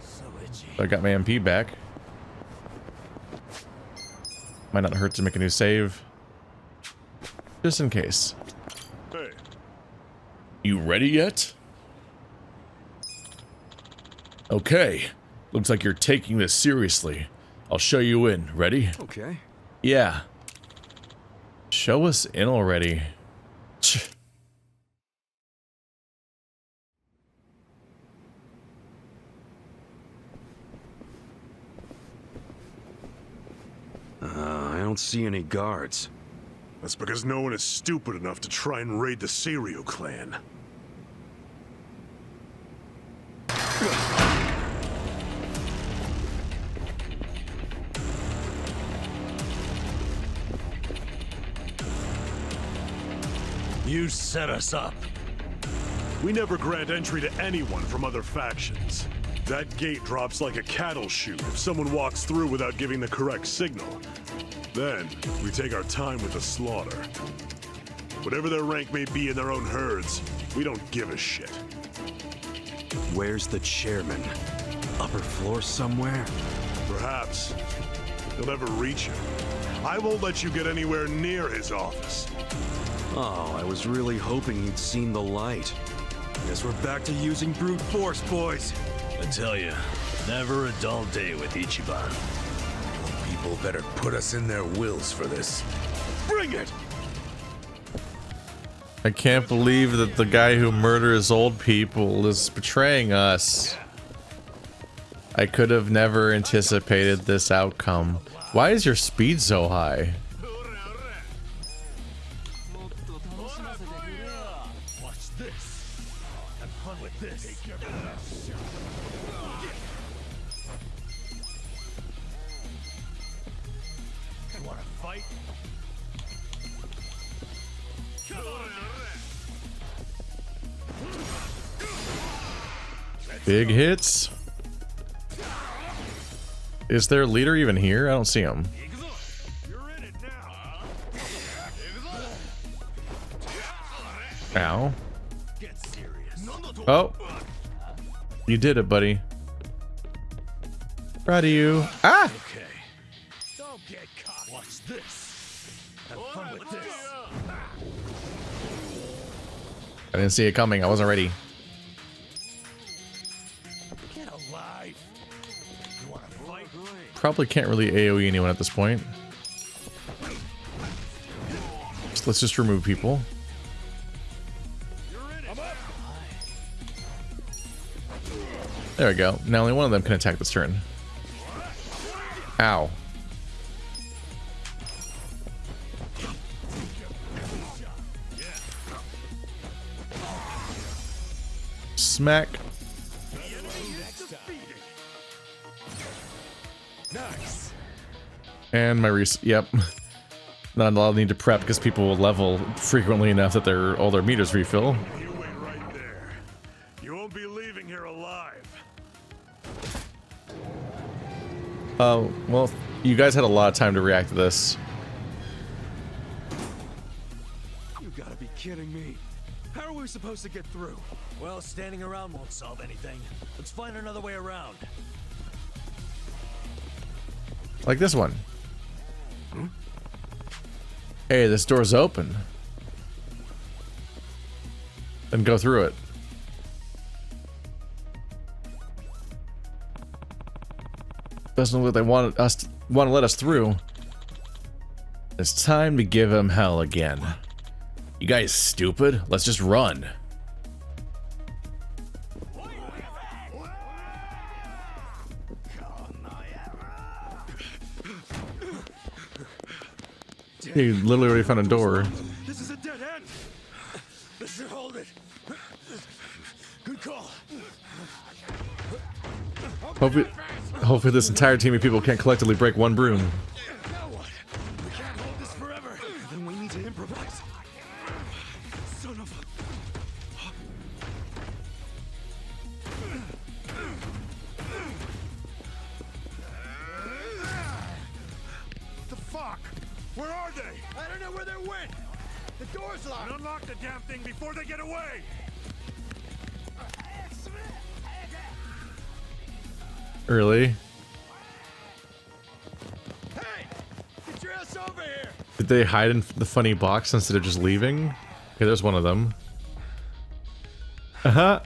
So I got my MP back. Might not hurt to make a new save. Just in case. Hey. You ready yet? Okay. Looks like you're taking this seriously. I'll show you in. Ready? Okay. Yeah. Show us in already. I don't see any guards. That's because no one is stupid enough to try and raid the Seiryu clan. You set us up. We never grant entry to anyone from other factions. That gate drops like a cattle chute if someone walks through without giving the correct signal. Then, we take our time with the slaughter. Whatever their rank may be in their own herds, we don't give a shit. Where's the chairman? Upper floor somewhere? Perhaps. You'll never reach him. I won't let you get anywhere near his office. Oh, I was really hoping you'd seen the light. Guess we're back to using brute force, boys. I tell you, never a dull day with Ichiban. People better put us in their wills for this. Bring it! I can't believe that the guy who murders old people is betraying us. I could have never anticipated this outcome. Why is your speed so high? Watch this. Have fun with this. You wanna fight? Big hits. Is their leader even here? I don't see him. Ow. Oh. You did it, buddy. Proud of you. Ah! Okay. Don't get caught. Watch this. Have fun with this. I didn't see it coming. I wasn't ready. Get alive. You wanna fight? Probably can't really AoE anyone at this point. So let's just remove people. There we go. Now only one of them can attack this turn. Ow. Smack. Nice. And my yep. Not a lot of need to prep because people will level frequently enough that all their meters refill. You wait right there. You won't be leaving here alive. Oh, well, you guys had a lot of time to react to this. You gotta be kidding me. How are we supposed to get through? Well, standing around won't solve anything. Let's find another way around. Like this one. Hey, this door's open. And go through it. Doesn't look like they want to let us through. It's time to give him hell again. You guys stupid? Let's just run. He literally already found a door. This is a dead end. This should hold it. Good call. Hopefully this entire team of people can't collectively break one broom. Now what? We can't hold this forever. Then we need to improvise. Son of a... The fuck? Where are they? I don't know where they went. The door's locked. Unlock the damn thing before they get away. Really? Hey! Get your ass over here! Did they hide in the funny box instead of just leaving? Okay, there's one of them. Uh-huh.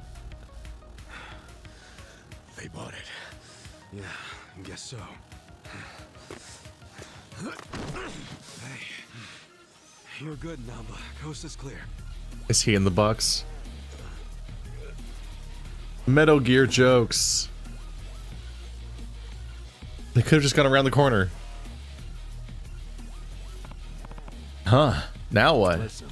They bought it. Yeah, I guess so. Hey. You're good, Nanba. Coast is clear. Is he in the box? Metal Gear jokes. They could have just gone around the corner. Huh. Now what? Listen.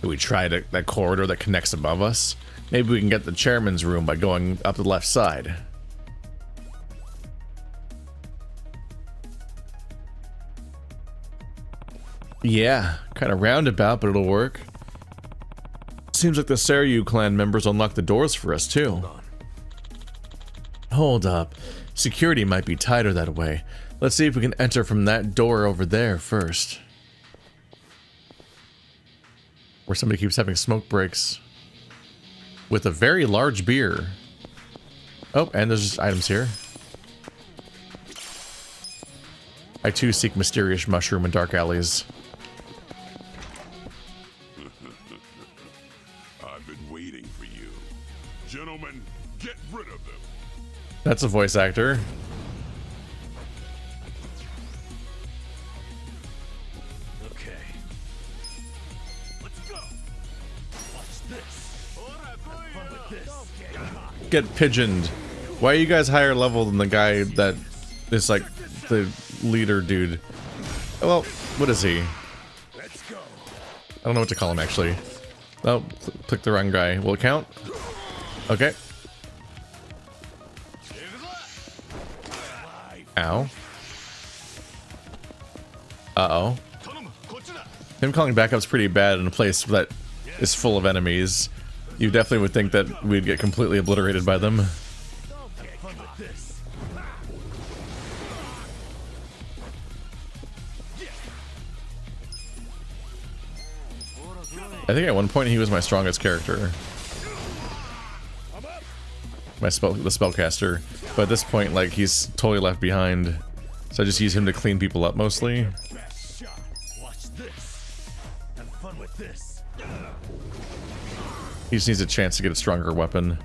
Do we try that corridor that connects above us? Maybe we can get the chairman's room by going up the left side. Yeah, kind of roundabout, but it'll work. Seems like the Seiryu clan members unlocked the doors for us too. Hold up. Security might be tighter that way. Let's see if we can enter from that door over there first. Where somebody keeps having smoke breaks. With a very large beer. Oh, and there's just items here. I too seek mysterious mushroom in dark alleys. I've been waiting for you. Gentlemen, get rid of them. That's a voice actor. Okay. Let's go. Watch this. Have fun with this. Get pigeoned. Why are you guys higher level than the guy that is like the leader dude? Well, what is he? Let's go. I don't know what to call him actually. Oh, click the wrong guy. Will it count? Okay. Ow. Uh-oh. Him calling backup's pretty bad in a place that is full of enemies. You definitely would think that we'd get completely obliterated by them. I think at one point he was my strongest character. The spellcaster. But at this point, like, he's totally left behind. So I just use him to clean people up mostly. Watch this. Have fun with this. He just needs a chance to get a stronger weapon.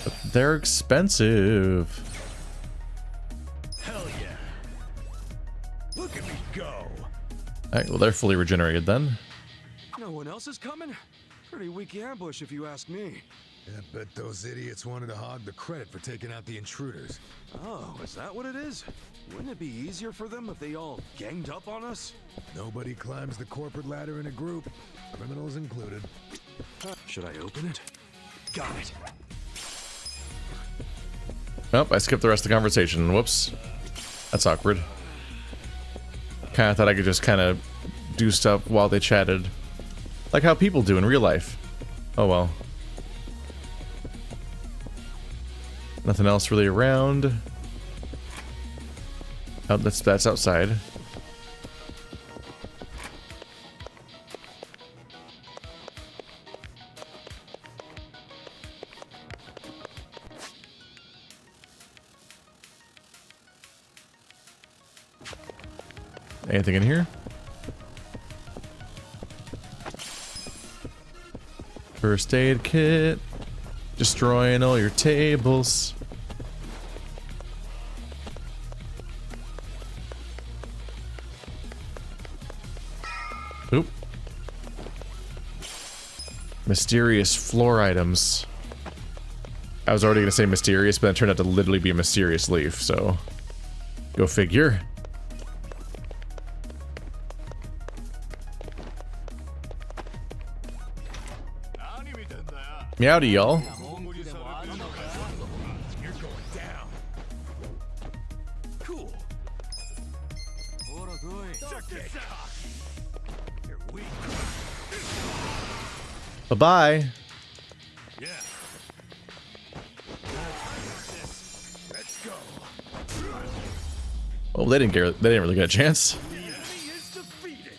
But they're expensive. Hell yeah. Look at me go. Alright, well they're fully regenerated then. No one else is coming? Pretty weak ambush if you ask me. I bet those idiots wanted to hog the credit for taking out the intruders. Oh, is that what it is? Wouldn't it be easier for them if they all ganged up on us? Nobody climbs the corporate ladder in a group, criminals included. Should I open it? Got it. Nope, I skipped the rest of the conversation. Whoops. That's awkward. Kinda thought I could just kinda do stuff while they chatted. Like how people do in real life. Oh well. Nothing else really around. Oh, that's outside. Anything in here? First aid kit. Destroying all your tables. Oop. Mysterious floor items. I was already gonna say mysterious, but it turned out to literally be a mysterious leaf, so go figure. Meowdy, y'all. You're going down. Cool. You're weak. Bye-bye. Yeah. Let's go. Oh, they didn't really get a chance. The enemy is defeated.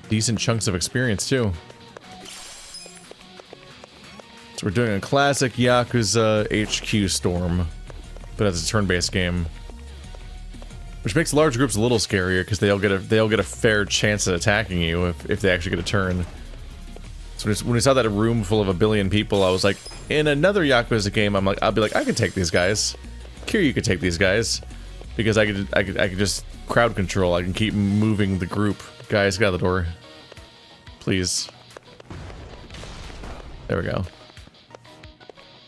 Decent chunks of experience too. So we're doing a classic Yakuza HQ storm, but as a turn-based game, which makes large groups a little scarier because they'll get a fair chance at attacking you if they actually get a turn. So when we saw that a room full of 1 billion people, I was like, in another Yakuza game, I'll be like, I can take these guys. Kiryu could take these guys because I could just crowd control. I can keep moving the group. Guys, get out of the door, please. There we go.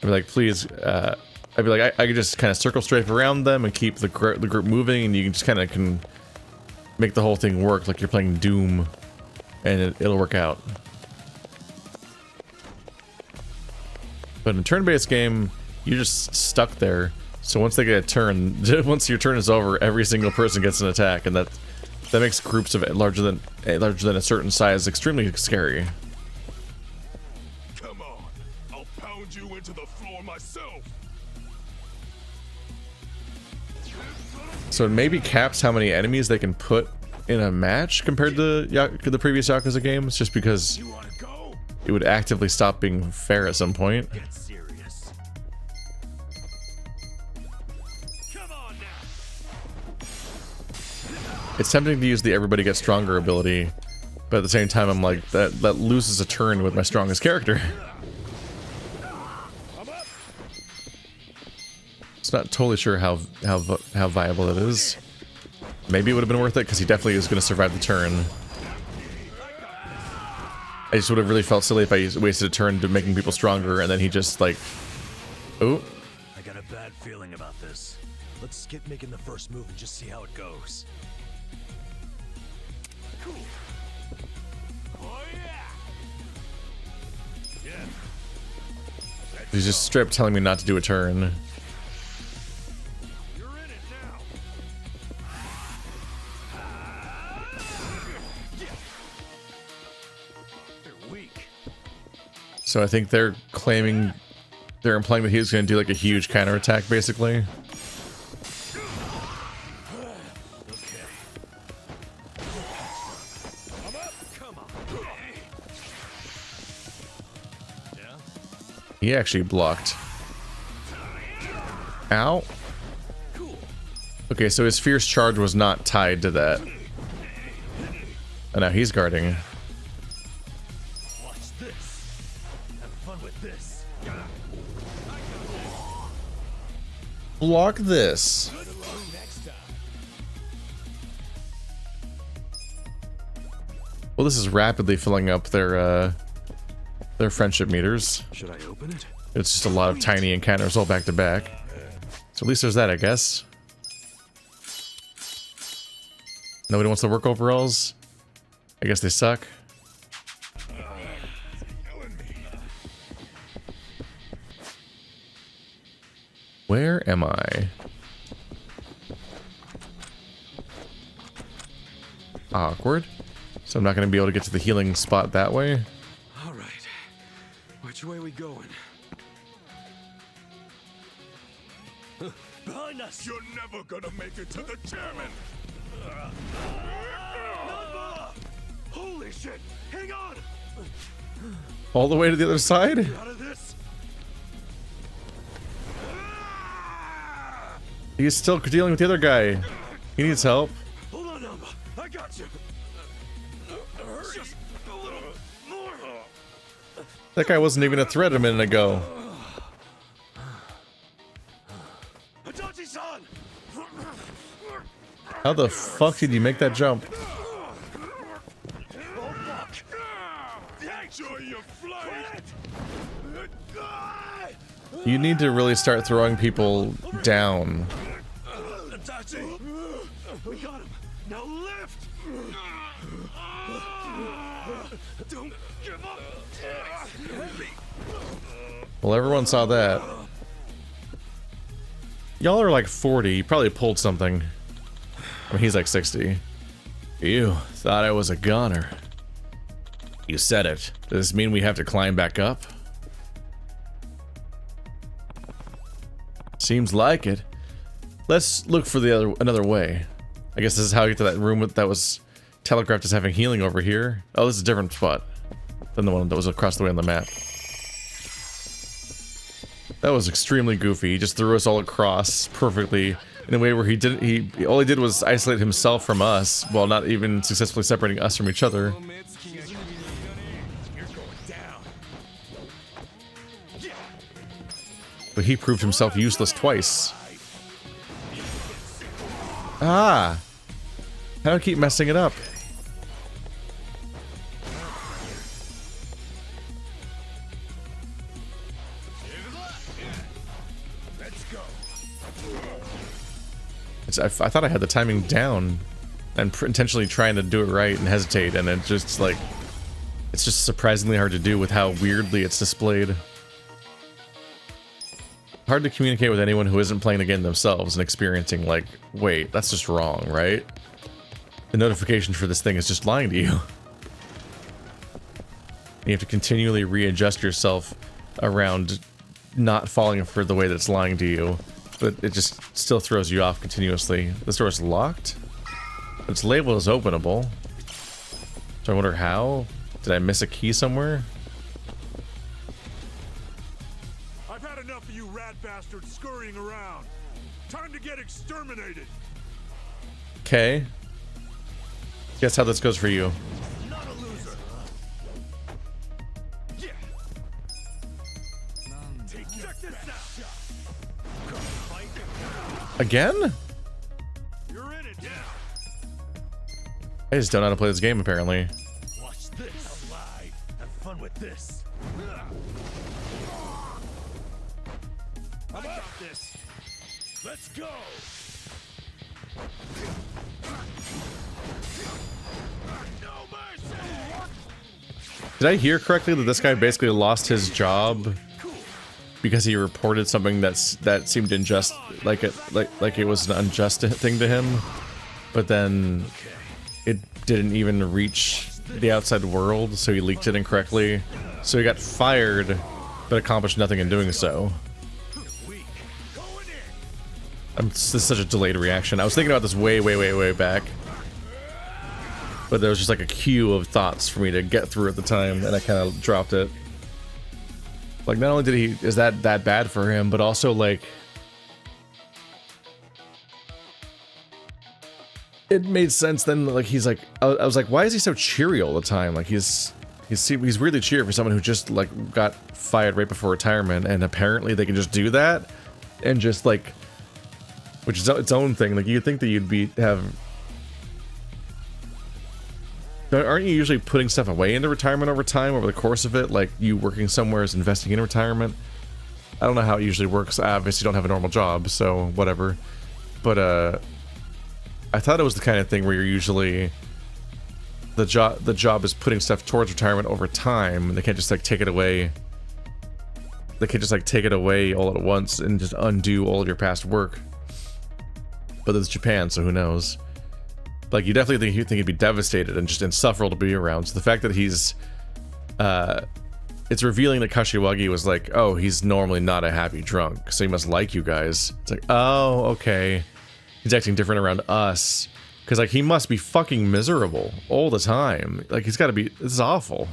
I'd be like, please, I'd be like, I could just kind of circle strafe around them and keep the group moving, and you can just kind of can make the whole thing work like you're playing Doom, and it'll work out. But in a turn-based game, you're just stuck there. So once they get a turn, once your turn is over, every single person gets an attack, and that makes groups of larger than a certain size extremely scary. You into the floor myself. So it maybe caps how many enemies they can put in a match compared to the previous Yakuza games, just because it would actively stop being fair at some point. Get serious. Come on now. It's tempting to use the everybody gets stronger ability, but at the same time I'm like, that loses a turn with my strongest character. Not totally sure how viable it is. Maybe it would have been worth it because he definitely is going to survive the turn. I just would have really felt silly if I wasted a turn to making people stronger and then he just like, oh. I got a bad feeling about this. Let's skip making the first move and just see how it goes. Cool. Oh yeah. He's just straight up telling me not to do a turn. So I think they're implying that he was going to do like a huge counterattack, basically. He actually blocked. Ow. Okay, so his fierce charge was not tied to that. And now he's guarding. Block this. Well, this is rapidly filling up their friendship meters. Should I open it? It's just a lot of tiny encounters all back to back. So at least there's that, I guess. Nobody wants to work overalls? I guess they suck. Where am I? Awkward. So I'm not going to be able to get to the healing spot that way. All right. Which way we going? Behind us! You're never gonna make it to the chairman! Nanba! Holy shit! Hang on! All the way to the other side? Get out of this! He's still dealing with the other guy. He needs help. Hold on, Nanba. I got you. Just a little more. That guy wasn't even a threat a minute ago. Adachi-san! How the fuck did you make that jump? Oh, fuck! Enjoy your flight! You need to really start throwing people down. Adachi! We got him! Now lift! Don't give up! Well, everyone saw that. Y'all are like 40. You probably pulled something. I mean, he's like 60. You thought I was a goner. You said it. Does this mean we have to climb back up? Seems like it. Let's look for the another way. I guess this is how you get to that room that was telegraphed as having healing over here. Oh, this is a different spot than the one that was across the way on the map. That was extremely goofy. He just threw us all across perfectly in a way where he all he did was isolate himself from us while not even successfully separating us from each other. But he proved himself useless twice. Ah! How do I keep messing it up? I thought I had the timing down. I'm intentionally trying to do it right and hesitate, and it just like... It's just surprisingly hard to do with how weirdly it's displayed. Hard to communicate with anyone who isn't playing the game themselves and experiencing like, wait, that's just wrong, right? The notification for this thing is just lying to you. You have to continually readjust yourself around not falling for the way that it's lying to you. But it just still throws you off continuously. This door is locked. Its label is openable. So I wonder how? Did I miss a key somewhere? I've had enough of you rat bastards scurrying around. Time to get exterminated. Okay. Guess how this goes for you. Not a loser. Yeah. Check this out. Again? You're in it now. I just don't know how to play this game apparently. Watch this. Alive. Have fun with this. I got this. Let's go. No mercy. Did I hear correctly that this guy basically lost his job because he reported something that seemed unjust, like it was an unjust thing to him, but then it didn't even reach the outside world, so he leaked it incorrectly. So he got fired, but accomplished nothing in doing so. This is such a delayed reaction. I was thinking about this way back, but there was just like a queue of thoughts for me to get through at the time, and I kind of dropped it. Like, not only is that bad for him, but also like it made sense then. Like he's like, I was like, why is he so cheery all the time? Like he's really cheery for someone who just like got fired right before retirement, and apparently they can just do that and just like, which is its own thing. Like you'd think that you'd have. Aren't you usually putting stuff away into retirement over time, over the course of it? Like, you working somewhere is investing in retirement? I don't know how it usually works. I obviously don't have a normal job, so whatever. But, I thought it was the kind of thing where you're usually... The job is putting stuff towards retirement over time, and they can't just, like, take it away They could just like take it away all at once and just undo all of your past work. But it's Japan, so who knows? Like, you definitely think he'd be devastated and just insufferable to be around. So the fact that he's, it's revealing that Kashiwagi was like, oh, he's normally not a happy drunk, so he must like you guys. It's like, oh, okay. He's acting different around us. Because, like, he must be fucking miserable all the time. Like, he's gotta be, this is awful.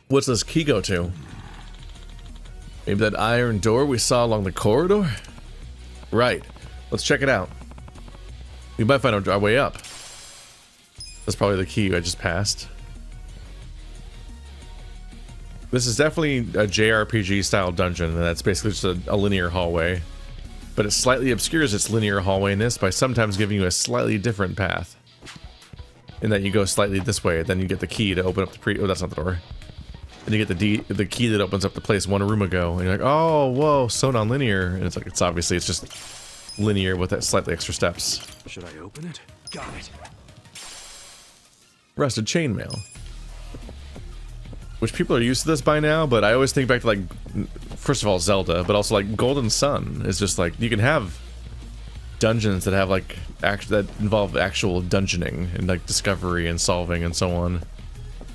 What's this key go to? Maybe that iron door we saw along the corridor? Right. Let's check it out. We might find our way up. That's probably the key I just passed. This is definitely a JRPG style dungeon, and that's basically just a linear hallway. But it slightly obscures its linear hallwayness by sometimes giving you a slightly different path. In that you go slightly this way, then you get the key to open up the oh, that's not the door. And you get the key that opens up the place one room ago, and you're like, oh, whoa, so non-linear. And it's like, it's obviously, it's just linear with that slightly extra steps. Should I open it? Got it. Rusted chainmail. Which people are used to this by now, but I always think back to, like, first of all, Zelda, but also, like, Golden Sun is just, like, you can have dungeons that have, like, that involve actual dungeoning and, like, discovery and solving and so on.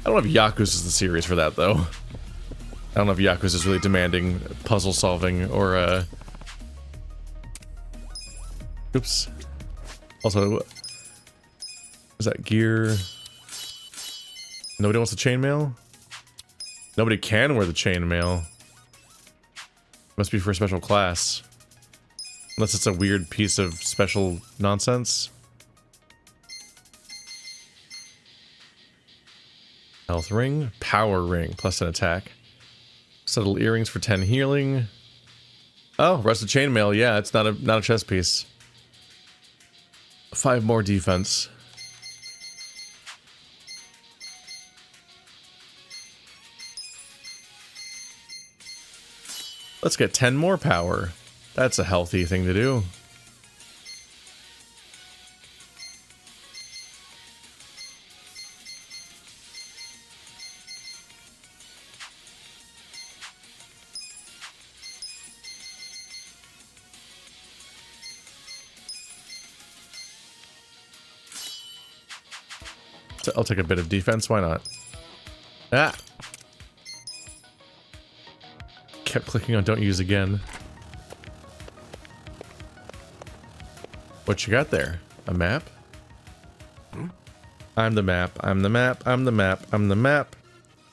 I don't know if Yakuza is the series for that, though. I don't know if Yakuza is really demanding puzzle solving or, oops. Also, is that gear? Nobody wants the chainmail? Nobody can wear the chainmail. Must be for a special class. Unless it's a weird piece of special nonsense. Health ring, power ring, plus an attack. Subtle earrings for 10 healing. Oh, rusted chainmail. Yeah, it's not a chest piece. 5 more defense. Let's get 10 more power. That's a healthy thing to do. So I'll take a bit of defense, why not? Ah! Kept clicking on don't use again. What you got there? A map? I'm the map, I'm the map, I'm the map, I'm the map.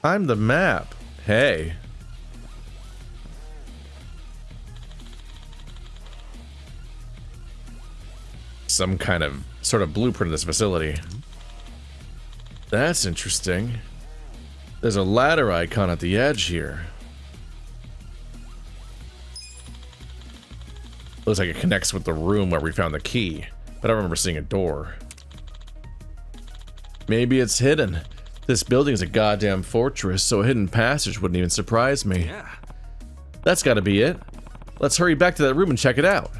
I'm the map. Hey. Some kind of sort of blueprint of this facility. That's interesting. There's a ladder icon at the edge here. Looks like it connects with the room where we found the key, but I remember seeing a door. Maybe it's hidden. This building is a goddamn fortress, so a hidden passage wouldn't even surprise me. Yeah. That's gotta be it. Let's hurry back to that room and check it out.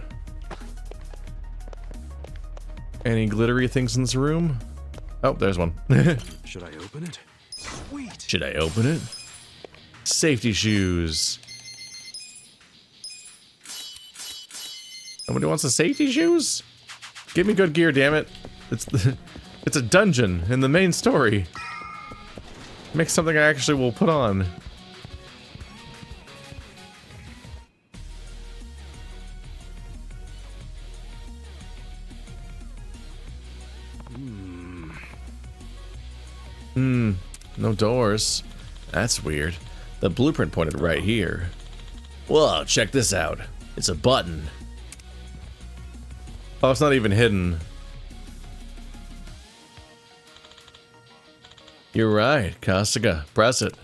Any glittery things in this room? Oh, there's one. Should I open it? Sweet. Should I open it? Safety shoes. Nobody wants the safety shoes? Give me good gear, damn it. It's a dungeon in the main story. Make something I actually will put on. No doors. That's weird. The blueprint pointed right here. Whoa, check this out. It's a button. Oh, it's not even hidden. You're right, Kasuga. Press it.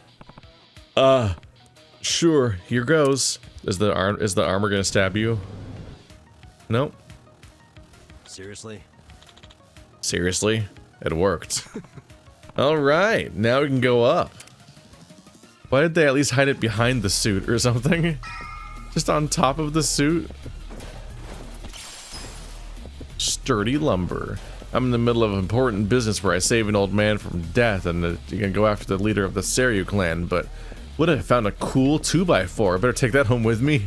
Sure. Here goes. Is the armor gonna stab you? Nope. Seriously? Seriously? It worked. Alright, now we can go up. Why did they at least hide it behind the suit or something? Just on top of the suit. Sturdy lumber. I'm in the middle of an important business where I save an old man from death, and you're gonna go after the leader of the Seiryu clan, but what if I found a cool 2x4? I better take that home with me.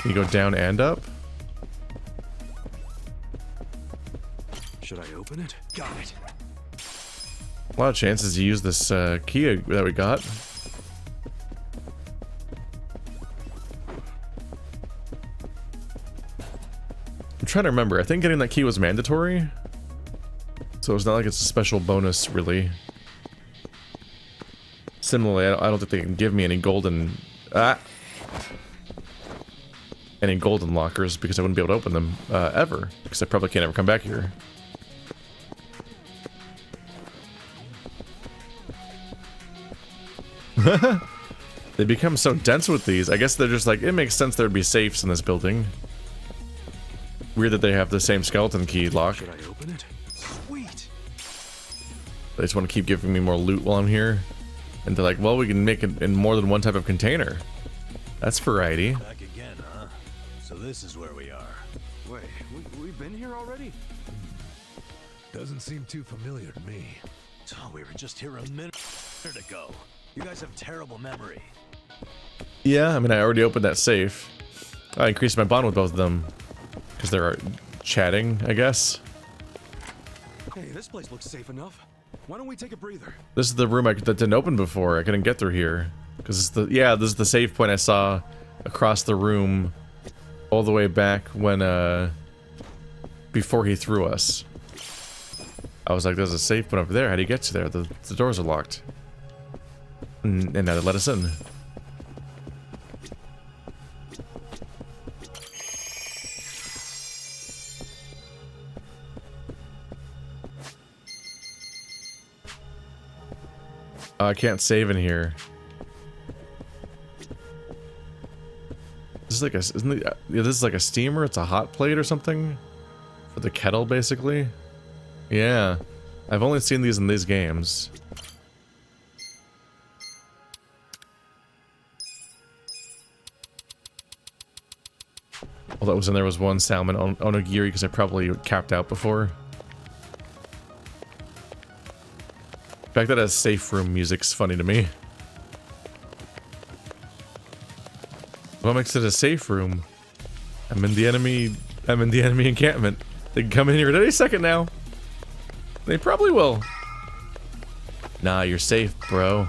Can you go down and up? Should I open it? Got it. A lot of chances to use this key that we got. I'm trying to remember. I think getting that key was mandatory. So it's not like it's a special bonus, really. Similarly, I don't think they can give me any golden... any golden lockers because I wouldn't be able to open them ever. Because I probably can't ever come back here. They become so dense with these. I guess they're just like, it makes sense there'd be safes in this building. Weird that they have the same skeleton key lock. Should I open it? Sweet. They just want to keep giving me more loot while I'm here. And they're like, well, we can make it in more than one type of container. That's variety. Back again, huh? So this is where we are. Wait, we've been here already? Doesn't seem too familiar to me. Oh, we were just here a minute ago. You guys have terrible memory. Yeah, I mean, I already opened that safe. I increased my bond with both of them. Because they're chatting, I guess. Hey, this place looks safe enough. Why don't we take a breather? This is the room that didn't open before. I couldn't get through here. Because this is the save point I saw across the room all the way back when, before he threw us. I was like, there's a safe point over there. How do you get to there? The doors are locked. And now they let us in. I can't save in here. This is like this is like a steamer. It's a hot plate or something for the kettle, basically. Yeah, I've only seen these in these games. All that was in there was one salmon onigiri because I probably capped out before. The fact that it has safe room music's funny to me. What makes it a safe room? I'm in the enemy encampment. They can come in here at any second now. They probably will. Nah, you're safe, bro.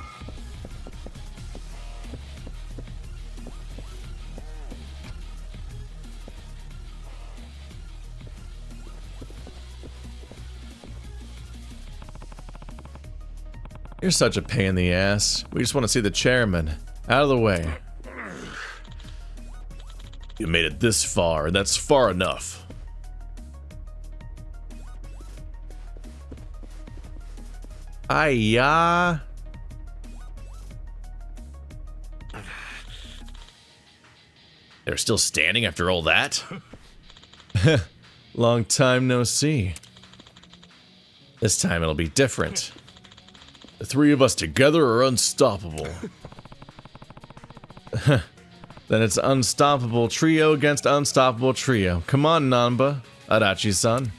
You're such a pain in the ass. We just want to see the chairman. Out of the way. You made it this far, and that's far enough. Aiyah. They're still standing after all that? Long time no see. This time it'll be different. The three of us together are unstoppable. Then it's unstoppable trio against unstoppable trio. Come on, Nanba, Adachi-san.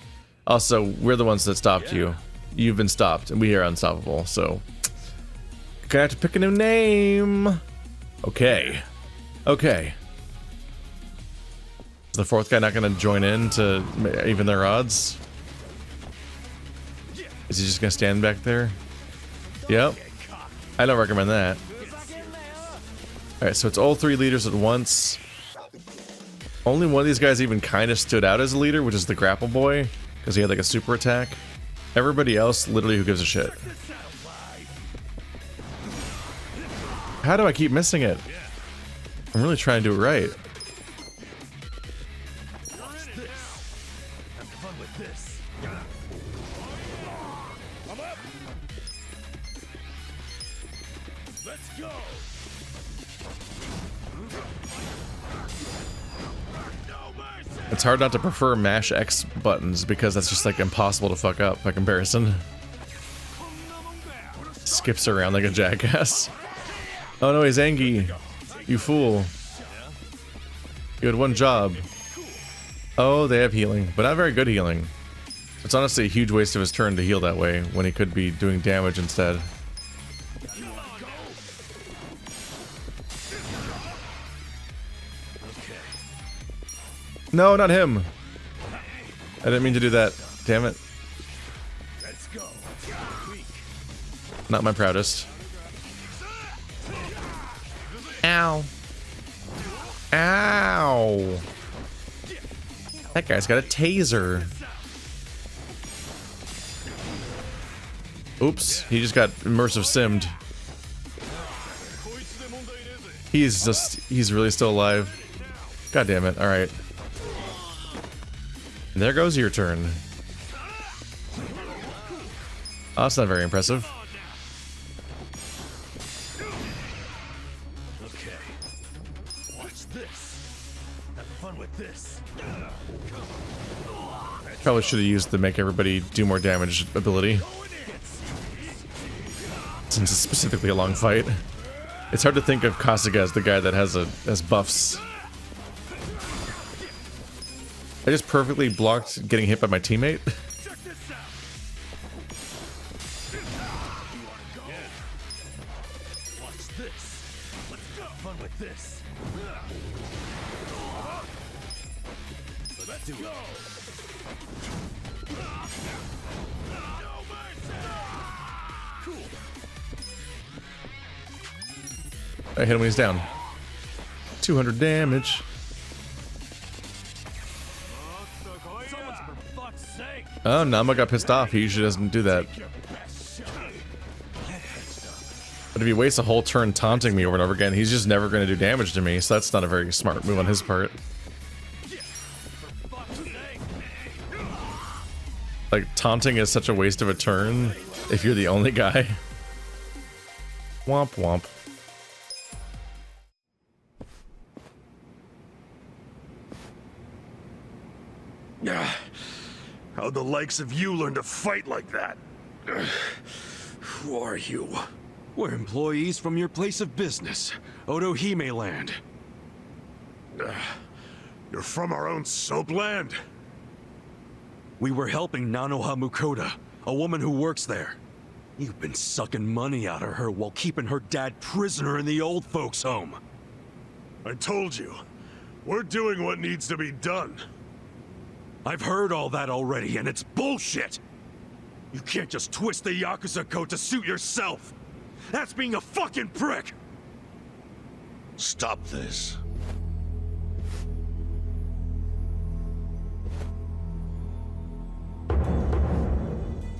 Also, we're the ones that stopped you. You've been stopped, and we are unstoppable, so... You're gonna have to pick a new name. Okay. Okay. Is the fourth guy not gonna join in to even their odds? Is he just gonna stand back there? Yep. I don't recommend that. Alright, so it's all three leaders at once. Only one of these guys even kind of stood out as a leader, which is the grapple boy, because he had like a super attack. Everybody else, literally, who gives a shit? How do I keep missing it? I'm really trying to do it right. It's hard not to prefer mash X buttons because that's just like impossible to fuck up by comparison. Skips around like a jackass. Oh no, he's Angie. You fool. You had one job. Oh, they have healing, but not very good healing. It's honestly a huge waste of his turn to heal that way when he could be doing damage instead. No, not him. I didn't mean to do that. Damn it. Not my proudest. Ow. Ow. That guy's got a taser. Oops, he just got immersive simmed. He's really still alive. God damn it, alright. There goes your turn. Oh, that's not very impressive. Okay. Watch this. Have fun with this. Probably should have used the make everybody do more damage ability. Since it's specifically a long fight. It's hard to think of Kasuga as the guy that has buffs. I just perfectly blocked getting hit by my teammate. I hit him when he's down. 200 damage. Oh, Nanba got pissed off. He usually doesn't do that. But if he wastes a whole turn taunting me over and over again, he's just never going to do damage to me, so that's not a very smart move on his part. Like, taunting is such a waste of a turn if you're the only guy. Womp womp. How'd the likes of you learn to fight like that? Who are you? We're employees from your place of business, Otohime Land. You're from our own soap land? We were helping Nanoha Mukoda, a woman who works there. You've been sucking money out of her while keeping her dad prisoner in the old folks' home. I told you, we're doing what needs to be done. I've heard all that already, and it's bullshit! You can't just twist the Yakuza code to suit yourself! That's being a fucking prick! Stop this.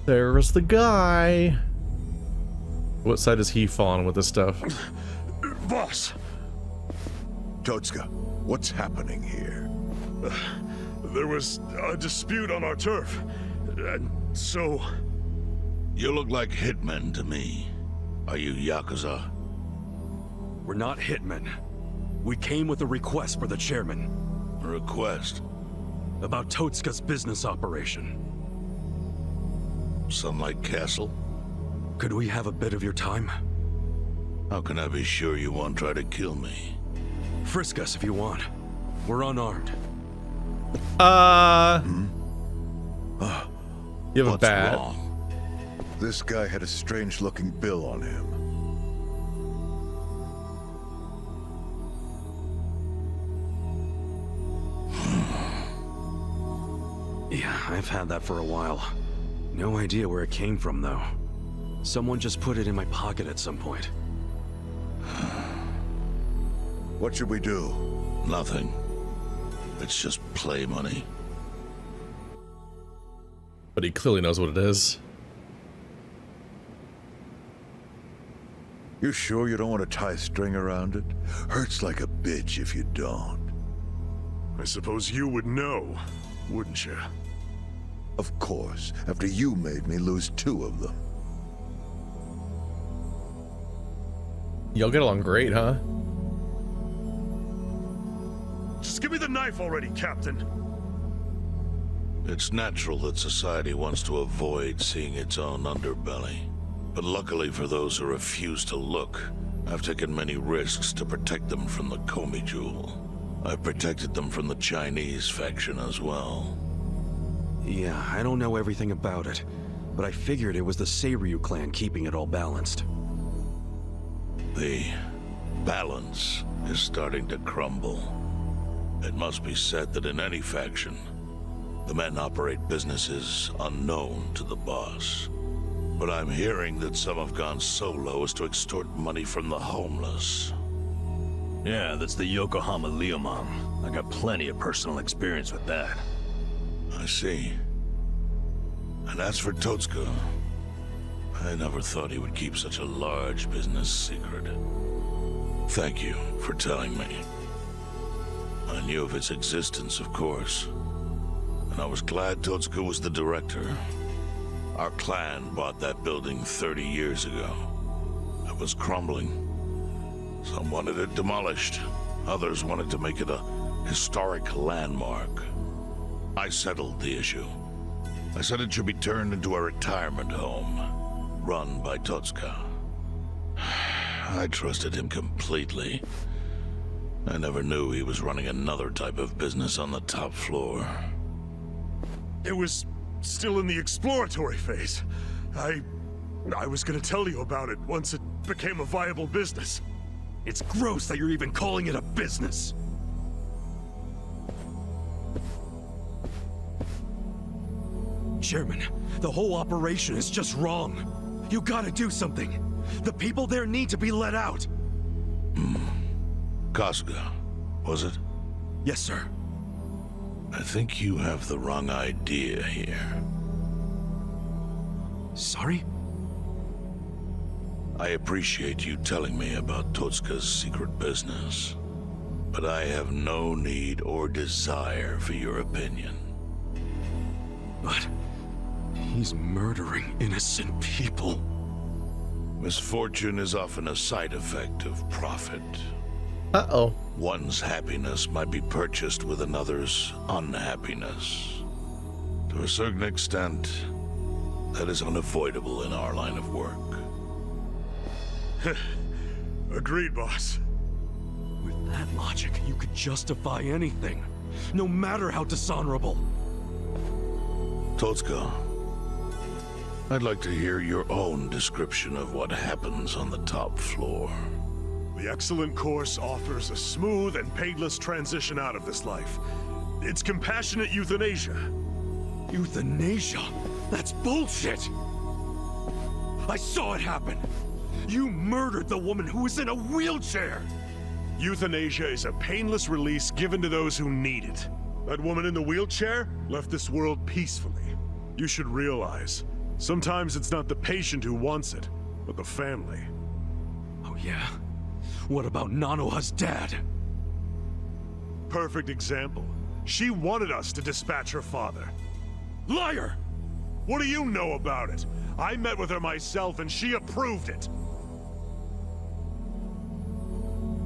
There's the guy. What side is he fall on with this stuff? Boss! Totsuka, what's happening here? There was a dispute on our turf, and so... You look like hitmen to me. Are you Yakuza? We're not hitmen. We came with a request for the chairman. A request? About Totsuka's business operation. Sunlight Castle? Could we have a bit of your time? How can I be sure you won't try to kill me? Frisk us if you want. We're unarmed. You have a What's bat. wrong? This guy had a strange-looking bill on him. Yeah, I've had that for a while. No idea where it came from, though. Someone just put it in my pocket at some point. What should we do? Nothing. It's just play money. But he clearly knows what it is. You sure you don't want to tie a string around it? Hurts like a bitch if you don't. I suppose you would know, wouldn't you? Of course, after you made me lose 2 of them. Y'all get along great, huh? Just give me the knife already, Captain. It's natural that society wants to avoid seeing its own underbelly. But luckily for those who refuse to look, I've taken many risks to protect them from the Komi Jewel. I've protected them from the Chinese faction as well. Yeah, I don't know everything about it, but I figured it was the Seiryu clan keeping it all balanced. The balance is starting to crumble. It must be said that in any faction, the men operate businesses unknown to the boss. But I'm hearing that some have gone so low as to extort money from the homeless. Yeah, that's the Yokohama Liumang. I got plenty of personal experience with that. I see. And as for Totsuka, I never thought he would keep such a large business secret. Thank you for telling me. I knew of its existence, of course. And I was glad Totsuka was the director. Our clan bought that building 30 years ago. It was crumbling. Some wanted it demolished. Others wanted to make it a historic landmark. I settled the issue. I said it should be turned into a retirement home, run by Totsuka. I trusted him completely. I never knew he was running another type of business on the top floor. It was still in the exploratory phase. I was gonna tell you about it once it became a viable business. It's gross that you're even calling it a business. Chairman, the whole operation is just wrong. You gotta do something. The people there need to be let out. Kasuga, was it? Yes, sir. I think you have the wrong idea here. Sorry? I appreciate you telling me about Totsuka's secret business, but I have no need or desire for your opinion. But he's murdering innocent people. Misfortune is often a side effect of profit. Uh-oh. One's happiness might be purchased with another's unhappiness. To a certain extent, that is unavoidable in our line of work. Agreed, boss. With that logic, you could justify anything, no matter how dishonorable. Totsuka, I'd like to hear your own description of what happens on the top floor. The excellent course offers a smooth and painless transition out of this life. It's compassionate euthanasia. Euthanasia? That's bullshit! I saw it happen! You murdered the woman who was in a wheelchair! Euthanasia is a painless release given to those who need it. That woman in the wheelchair left this world peacefully. You should realize, sometimes it's not the patient who wants it, but the family. Oh yeah? What about Nanoha's dad? Perfect example. She wanted us to dispatch her father. Liar! What do you know about it? I met with her myself and she approved it.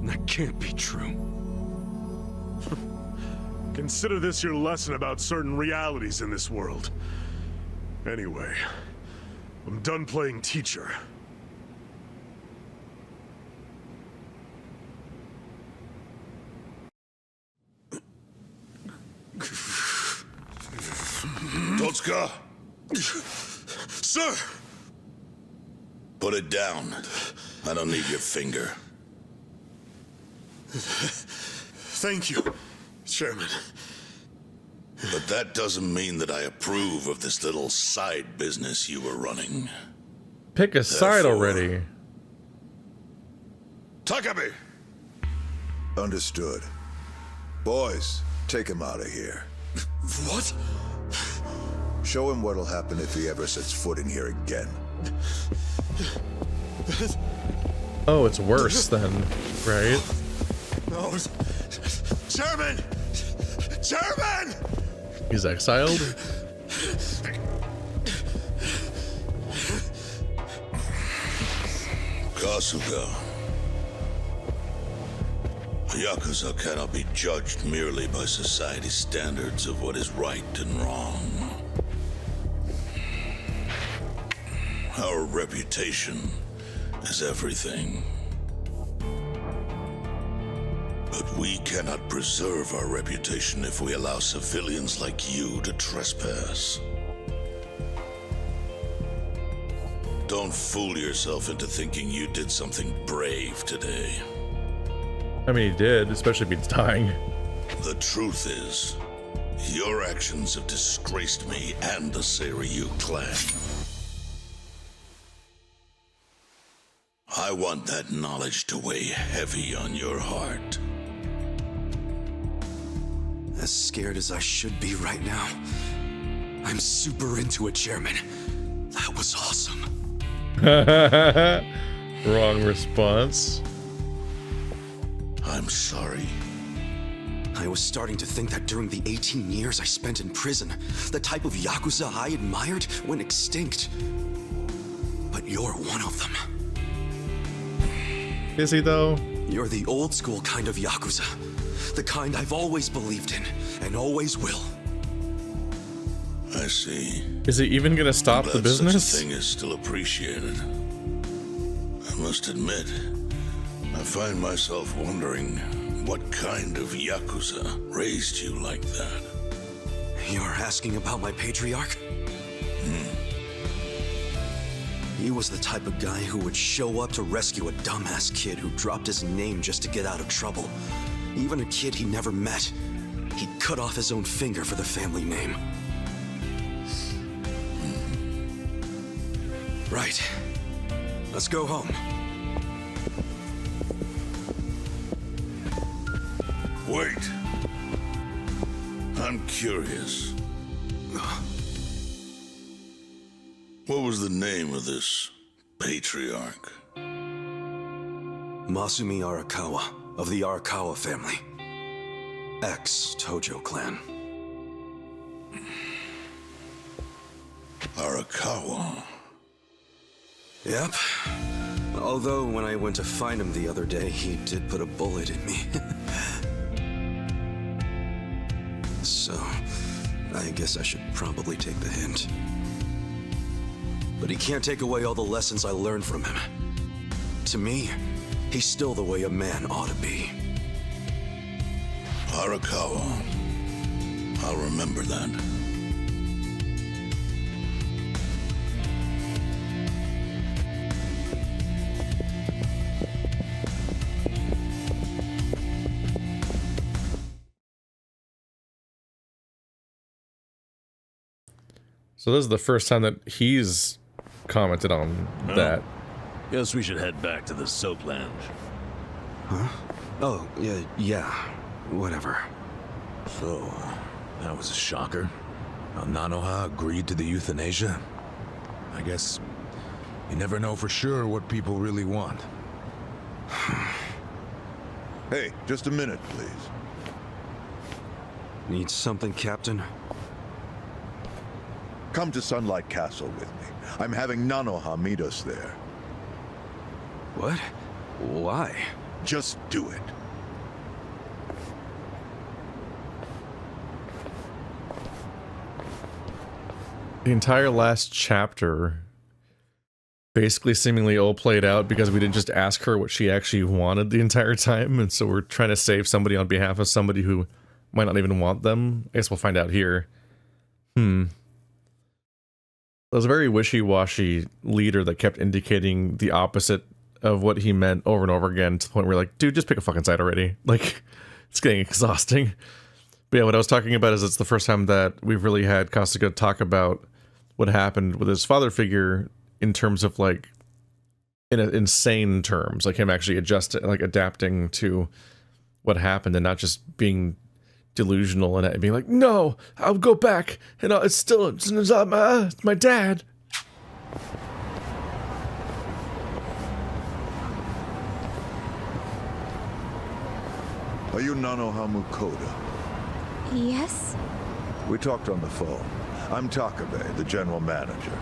That can't be true. Consider this your lesson about certain realities in this world. Anyway, I'm done playing teacher. Totsuka! Sir! Put it down. I don't need your finger. Thank you, Chairman. But that doesn't mean that I approve of this little side business you were running. Pick a side Therefore- already. Takabe! Understood. Boys, take him out of here. What? Show him what'll happen if he ever sets foot in here again. Oh, it's worse then, right? No, Chairman! Chairman! He's exiled? Kasuga. A Yakuza cannot be judged merely by society's standards of what is right and wrong. Our reputation is everything. But we cannot preserve our reputation if we allow civilians like you to trespass. Don't fool yourself into thinking you did something brave today. I mean, he did, especially if he's dying. The truth is, your actions have disgraced me and the Seiryu clan. I want that knowledge to weigh heavy on your heart. As scared as I should be right now, I'm super into it, Chairman. That was awesome. Wrong response. I'm sorry. I was starting to think that during the 18 years I spent in prison, the type of Yakuza I admired went extinct. But you're one of them. Is he, though? You're the old school kind of Yakuza. The kind I've always believed in, and always will. I see. Is he even gonna stop the business? Such a thing is still appreciated. I must admit, I find myself wondering what kind of Yakuza raised you like that. You're asking about my patriarch? He was the type of guy who would show up to rescue a dumbass kid who dropped his name just to get out of trouble. Even a kid he never met. He'd cut off his own finger for the family name. Right. Let's go home. Wait. I'm curious. What was the name of this patriarch? Masumi Arakawa, of the Arakawa family. Ex-Tojo clan. Arakawa. Yep. Although when I went to find him the other day, he did put a bullet in me. So, I guess I should probably take the hint. But he can't take away all the lessons I learned from him. To me, he's still the way a man ought to be. Arakawa. I'll remember that. So this is the first time that he's commented on that. Guess we should head back to the soap lounge. Huh? Oh, yeah, whatever. So, that was a shocker. How Nanoha agreed to the euthanasia? I guess you never know for sure what people really want. Hey, just a minute, please. Need something, Captain? Come to Sunlight Castle with me. I'm having Nanoha meet us there. What? Why? Just do it. The entire last chapter basically seemingly all played out because we didn't just ask her what she actually wanted the entire time, and so we're trying to save somebody on behalf of somebody who might not even want them. I guess we'll find out here. There was a very wishy-washy leader that kept indicating the opposite of what he meant over and over again, to the point where we're like, dude, just pick a fucking side already. Like, it's getting exhausting. But yeah, what I was talking about is it's the first time that we've really had Kasuga talk about what happened with his father figure in terms of, like, in insane terms, like him actually adapting to what happened and not just being delusional and being like, no, I'll go back and it's my dad. Are you Nanoha Mukoda? Yes? We talked on the phone. I'm Takabe, the general manager.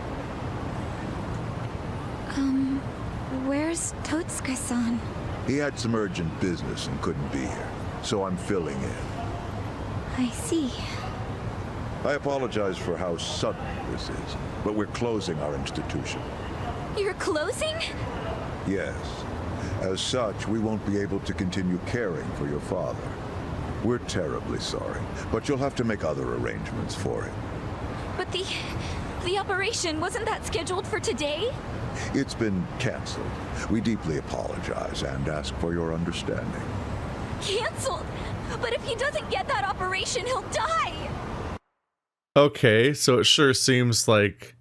Where's Totsuka-san? He had some urgent business and couldn't be here, so I'm filling in. I see. I apologize for how sudden this is, but we're closing our institution. You're closing? Yes. As such, we won't be able to continue caring for your father. We're terribly sorry, but you'll have to make other arrangements for him. But the operation, wasn't that scheduled for today? It's been canceled. We deeply apologize and ask for your understanding. Canceled? But if he doesn't get that operation, he'll die! Okay, so it sure seems like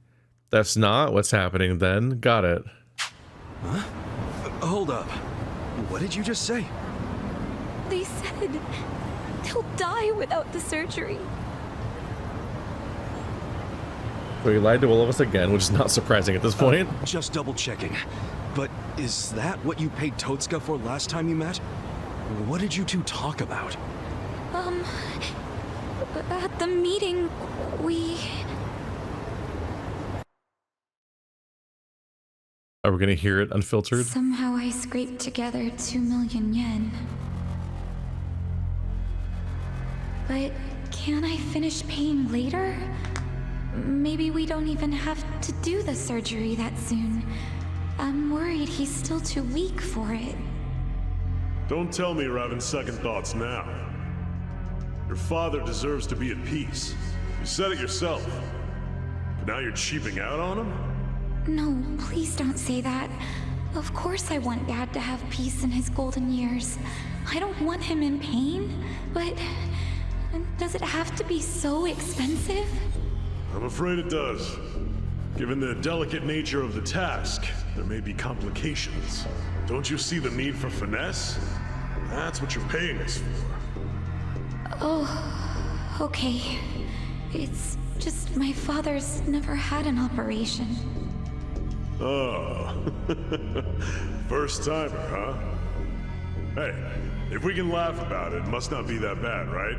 that's not what's happening then. Got it. Huh? Hold up. What did you just say? They said he'll die without the surgery. So he lied to all of us again, which is not surprising at this point. Just double checking. But is that what you paid Totsuka for last time you met? What did you two talk about? At the meeting, we... Are we gonna hear it unfiltered? Somehow I scraped together 2 million yen. But can't I finish paying later? Maybe we don't even have to do the surgery that soon. I'm worried he's still too weak for it. Don't tell me you're having second thoughts now. Your father deserves to be at peace. You said it yourself. But now you're cheaping out on him? No, please don't say that. Of course I want Dad to have peace in his golden years. I don't want him in pain, but does it have to be so expensive? I'm afraid it does. Given the delicate nature of the task, there may be complications. Don't you see the need for finesse? That's what you're paying us for. Oh, okay. It's just my father's never had an operation. Oh, first timer, huh? Hey, if we can laugh about it, it must not be that bad, right?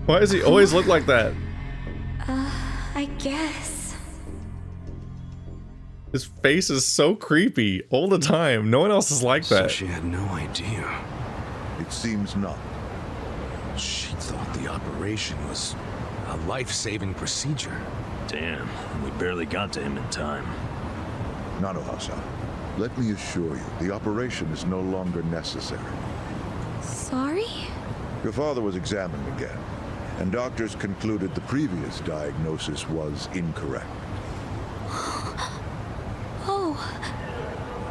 Why does he always look like that? I guess. His face is so creepy all the time. No one else is like that. So she had no idea. It seems not. She thought the operation was a life-saving procedure. Damn, we barely got to him in time. Nanoha-san, let me assure you, the operation is no longer necessary. Sorry? Your father was examined again, and doctors concluded the previous diagnosis was incorrect. Oh,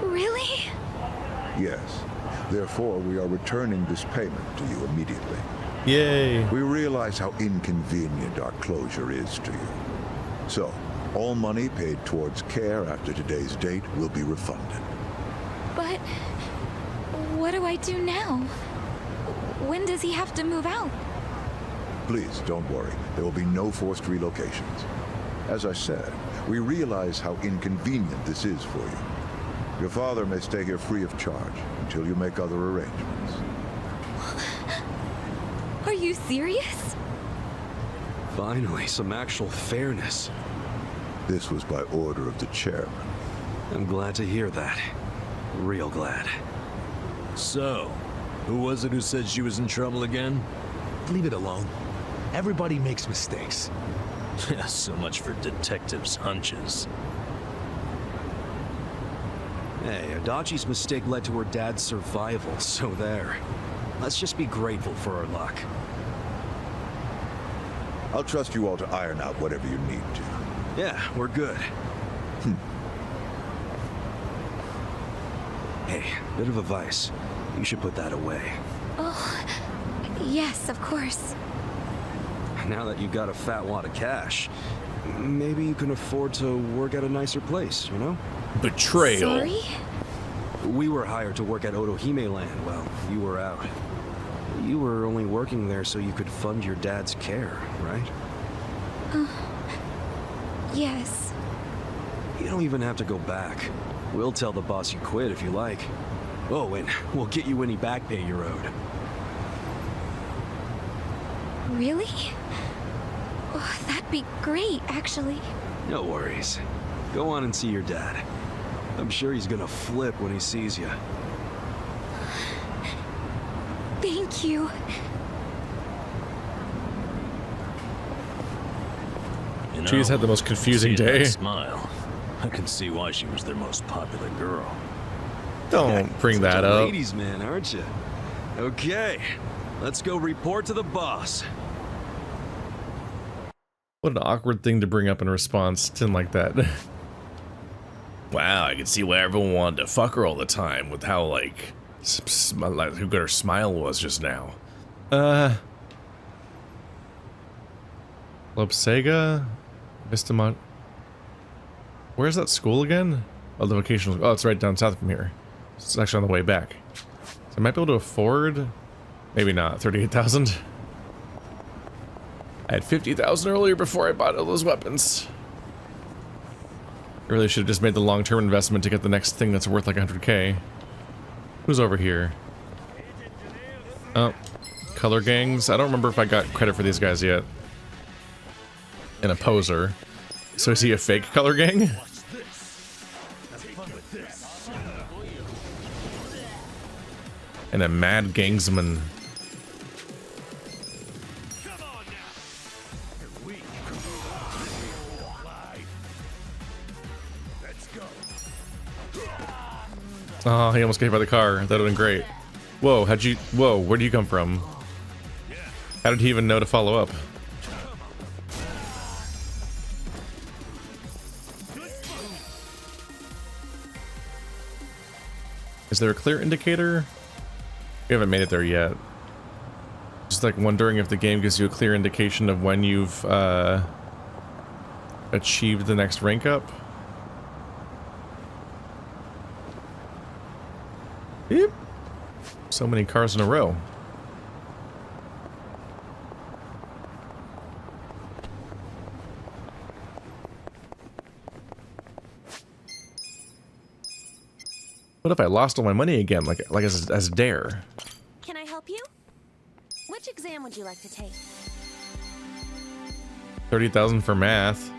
really? Yes. Therefore, we are returning this payment to you immediately. Yay. We realize how inconvenient our closure is to you. So, all money paid towards care after today's date will be refunded. But what do I do now? When does he have to move out? Please, don't worry. There will be no forced relocations. As I said, we realize how inconvenient this is for you. Your father may stay here free of charge until you make other arrangements. Are you serious? Finally, some actual fairness. This was by order of the chairman. I'm glad to hear that. Real glad. So, who was it who said she was in trouble again? Leave it alone. Everybody makes mistakes. So much for detectives' hunches. Hey, Adachi's mistake led to her dad's survival, so there. Let's just be grateful for our luck. I'll trust you all to iron out whatever you need to. Yeah, we're good. Hey, bit of advice. You should put that away. Oh, yes, of course. Now that you've got a fat wad of cash, maybe you can afford to work at a nicer place, you know? Betrayal. Sorry? We were hired to work at Otohime Land while you were out. You were only working there so you could fund your dad's care, right? Yes. You don't even have to go back. We'll tell the boss you quit if you like. Oh, and we'll get you any back pay you're owed. Really? Oh, that'd be great, actually. No worries. Go on and see your dad. I'm sure he's gonna flip when he sees you. Thank you. You know, She's had the most confusing seeing that day. Smile. I can see why she was their most popular girl. Don't bring that Such a up. ladies' man, aren't you? Okay, let's go report to the boss. What an awkward thing to bring up in response. Didn't like that. Wow, I can see why everyone wanted to fuck her all the time with how, like, who good her smile was just now. Lopsega? Vistamont. Where's that school again? Oh, the vocational. Oh, it's right down south from here. It's actually on the way back. So I might be able to afford. Maybe not. 38,000. I had 50,000 earlier before I bought all those weapons. I really should have just made the long-term investment to get the next thing that's worth like 100k. Who's over here? Oh, color gangs. I don't remember if I got credit for these guys yet. And a poser. So is he a fake color gang? And a mad gangsman. Oh, he almost got hit by the car. That would have been great. Whoa, whoa, where do you come from? How did he even know to follow up? Is there a clear indicator? We haven't made it there yet. Just like wondering if the game gives you a clear indication of when you've achieved the next rank up. Yep. So many cars in a row. What if I lost all my money again, like as a dare? Can I help you? Which exam would you like to take? 30,000 for math.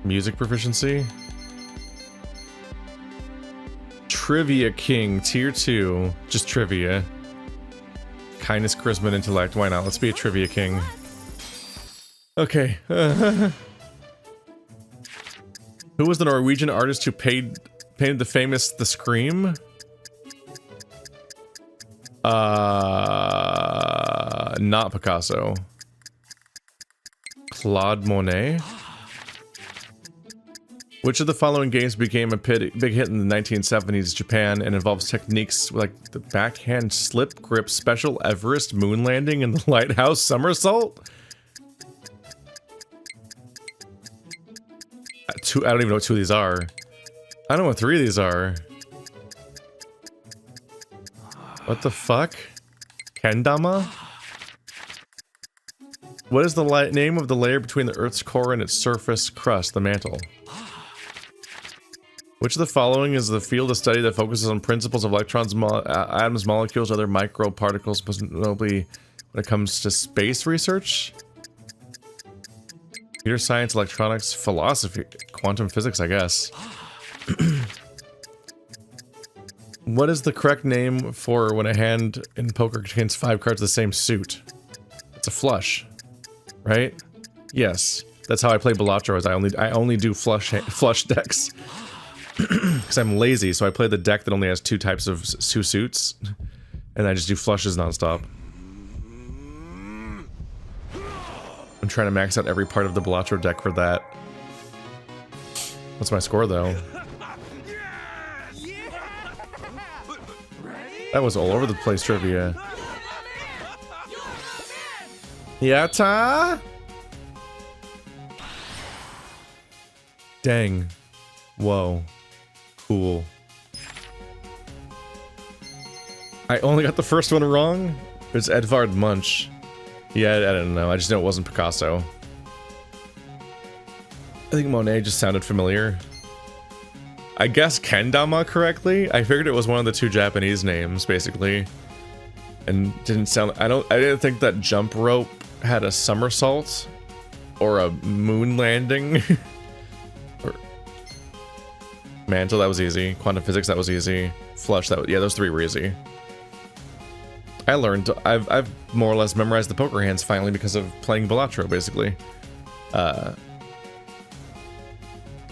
Music proficiency. Trivia King, tier 2. Just trivia. Kindness, charisma, and intellect. Why not? Let's be a trivia king. Okay. Who was the Norwegian artist who painted the famous The Scream? Not Picasso. Claude Monet? Which of the following games became a big hit in the 1970s Japan and involves techniques like the backhand slip grip, special Everest moon landing, and the lighthouse somersault? I don't even know what 2 of these are. I don't know what 3 of these are. What the fuck? Kendama? What is the name of the layer between the Earth's core and its surface crust, the mantle? Which of the following is the field of study that focuses on principles of electrons, atoms, molecules, other microparticles, presumably when it comes to space research? Computer science, electronics, philosophy, quantum physics, I guess. What is the correct name for when a hand in poker contains 5 cards of the same suit? It's a flush, right? Yes, that's how I play Ballard. I only do flush decks. Because I'm lazy, so I play the deck that only has 2 types of 2 suits, and I just do flushes nonstop. I'm trying to max out every part of the Ballard deck for that. What's my score, though? That was all over the place trivia. Yatta! Dang. Whoa. Cool. I only got the first one wrong? It's Edvard Munch. Yeah, I don't know. I just know it wasn't Picasso. I think Monet just sounded familiar. I guessed Kendama correctly. I figured it was one of the 2 Japanese names, basically. And didn't sound... I didn't think that jump rope had a somersault. Or a moon landing. Or... Mantle, that was easy. Quantum physics, that was easy. Flush, that was... Yeah, those 3 were easy. I learned... I've more or less memorized the poker hands finally because of playing Ballard, basically.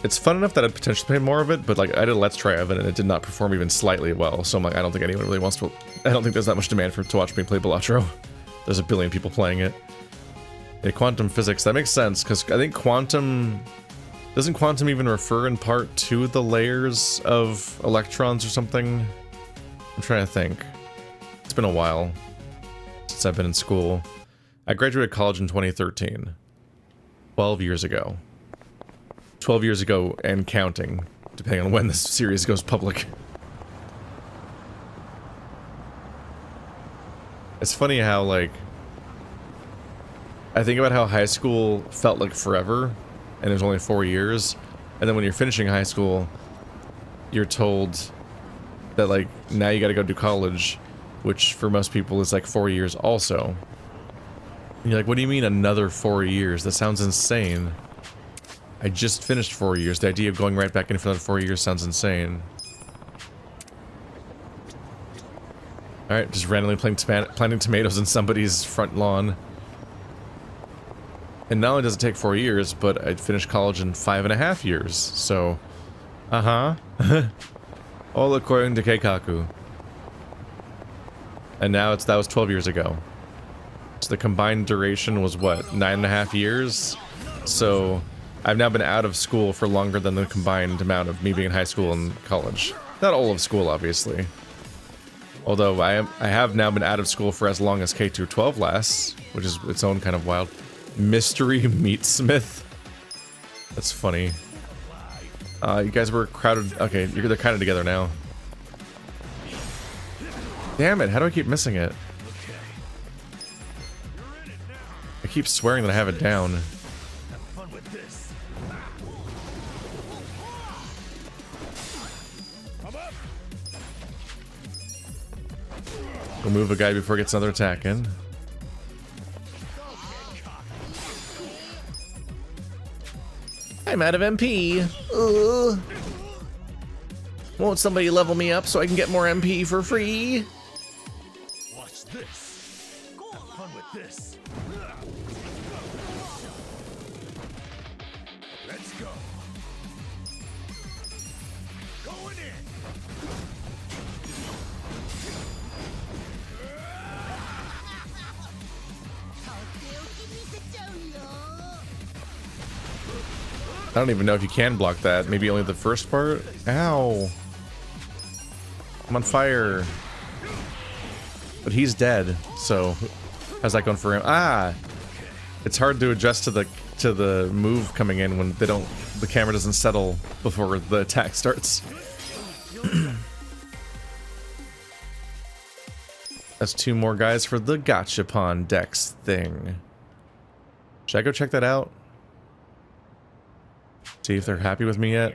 It's fun enough that I'd potentially play more of it, but like I did a Let's Try of it and it did not perform even slightly well. So I'm like, I don't think anyone really wants to. I don't think there's that much demand to watch me play Balatro. There's a billion people playing it. Yeah, quantum physics, that makes sense because I think quantum doesn't quantum even refer in part to the layers of electrons or something. I'm trying to think. It's been a while since I've been in school. I graduated college in 2013. 12 years ago. 12 years ago and counting, depending on when this series goes public. It's funny how, like, I think about how high school felt like forever, and it was only 4 years, and then when you're finishing high school, you're told that, like, now you gotta go do college, which for most people is like 4 years also. And you're like, what do you mean another 4 years? That sounds insane. I just finished 4 years. The idea of going right back in for another 4 years sounds insane. Alright, just randomly planting tomatoes in somebody's front lawn. And not only does it take 4 years, but I'd finished college in 5.5 years, so... All according to Keikaku. And now that was 12 years ago. So the combined duration was what, 9.5 years? So... I've now been out of school for longer than the combined amount of me being in high school and college. Not all of school, obviously. Although I have now been out of school for as long as K-12 lasts, which is its own kind of wild. Mystery Meatsmith. That's funny. You guys were crowded. Okay, they're kind of together now. Damn it, how do I keep missing it? I keep swearing that I have it down. Remove a guy before he gets another attack in. I'm out of MP. Ugh. Won't somebody level me up so I can get more MP for free? Watch this. Have fun with this. Let's go. Going in. I don't even know if you can block that. Maybe only the first part? Ow. I'm on fire. But he's dead, so how's that going for him? Ah! It's hard to adjust to the move coming in when the camera doesn't settle before the attack starts. That's 2 more guys for the Gachapon Dex thing. Should I go check that out? See if they're happy with me yet.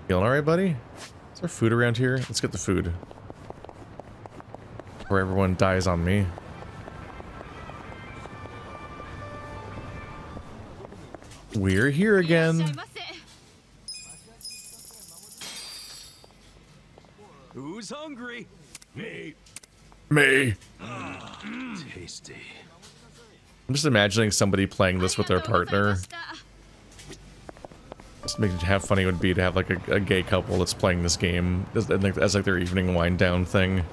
Feeling alright, buddy? Is there food around here? Let's get the food. Before everyone dies on me. We're here again. Who's hungry? Me. Me. Tasty. I'm just imagining somebody playing this with their partner. Just making how funny it would be to have like a gay couple that's playing this game as like their evening wind down thing,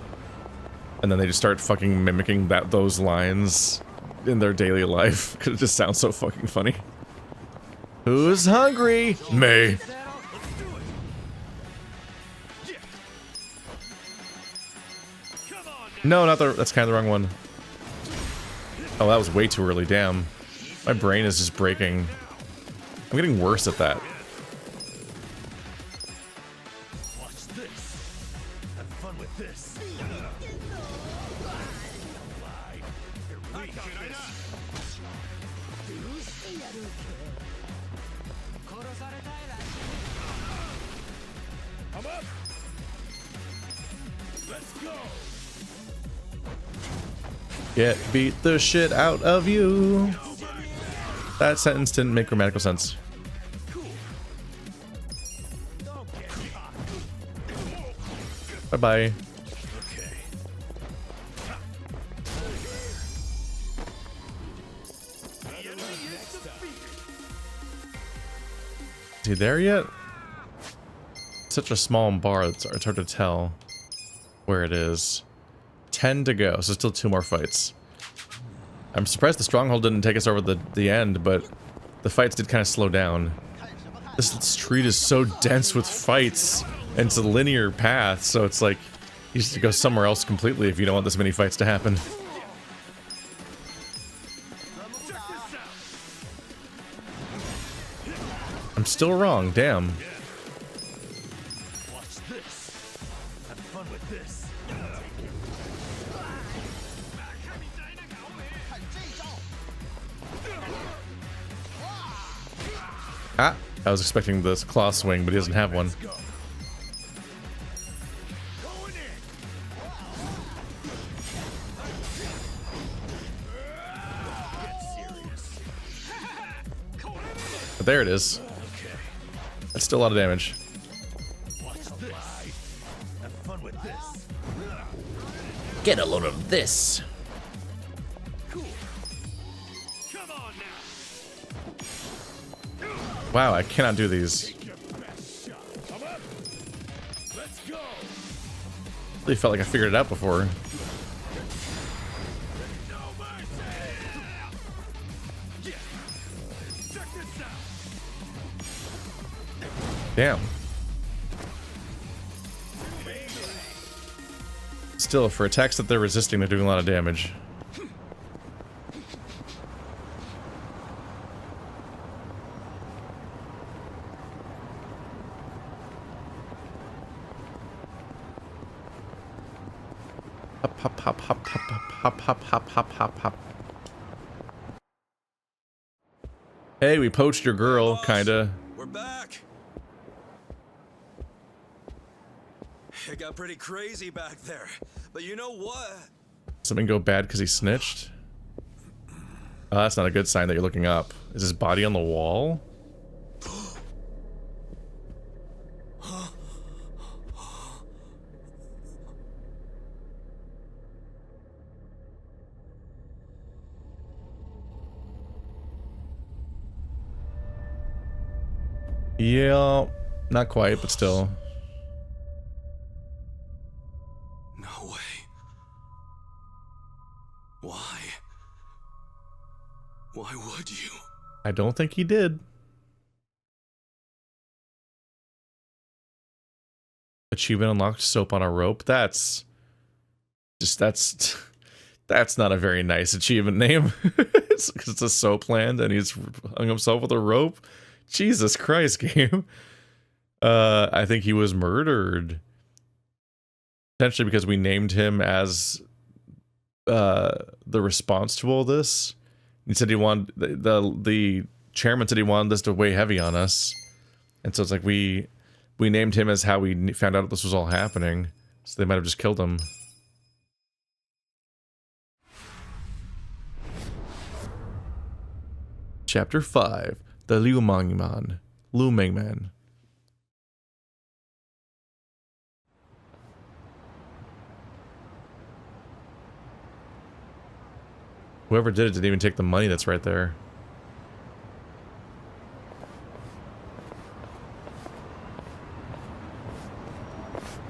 and then they just start fucking mimicking those lines in their daily life because it just sounds so fucking funny. Who's hungry? Me. No, not that's kind of the wrong one. Oh, that was way too early. Damn, my brain is just breaking. I'm getting worse at that. Get beat the shit out of you. That sentence didn't make grammatical sense. Bye-bye. Is he there yet? Such a small bar, it's hard to tell where it is. 10 to go, so still 2 more fights. I'm surprised the stronghold didn't take us over the end, but the fights did kind of slow down. This street is so dense with fights, and it's a linear path, so it's like you just go somewhere else completely if you don't want this many fights to happen. I'm still wrong, damn. Ah, I was expecting this claw swing, but he doesn't have one. But there it is. That's still a lot of damage. Get a load of this. Wow, I cannot do these. Really felt like I figured it out before. Damn. Still, for attacks that they're resisting, they're doing a lot of damage. Hop, hop, hop, hop, hop, hop, hop, hop, hop, hop, hop. Hey, we poached your girl, kinda. We're back. It got pretty crazy back there, but you know what? Something go bad because he snitched? Oh, that's not a good sign that you're looking up. Is his body on the wall? Yeah, not quite, but still. No way. Why? Why would you? I don't think he did. Achievement unlocked, soap on a rope. That's not a very nice achievement name. It's a soap land and he's hung himself with a rope. Jesus Christ, game. I think he was murdered. Potentially because we named him as the response to all this. He said he wanted the chairman said he wanted this to weigh heavy on us, and so it's like we named him as how we found out this was all happening. So they might have just killed him. Chapter 5: The Liu Mangman. Whoever did it didn't even take the money that's right there.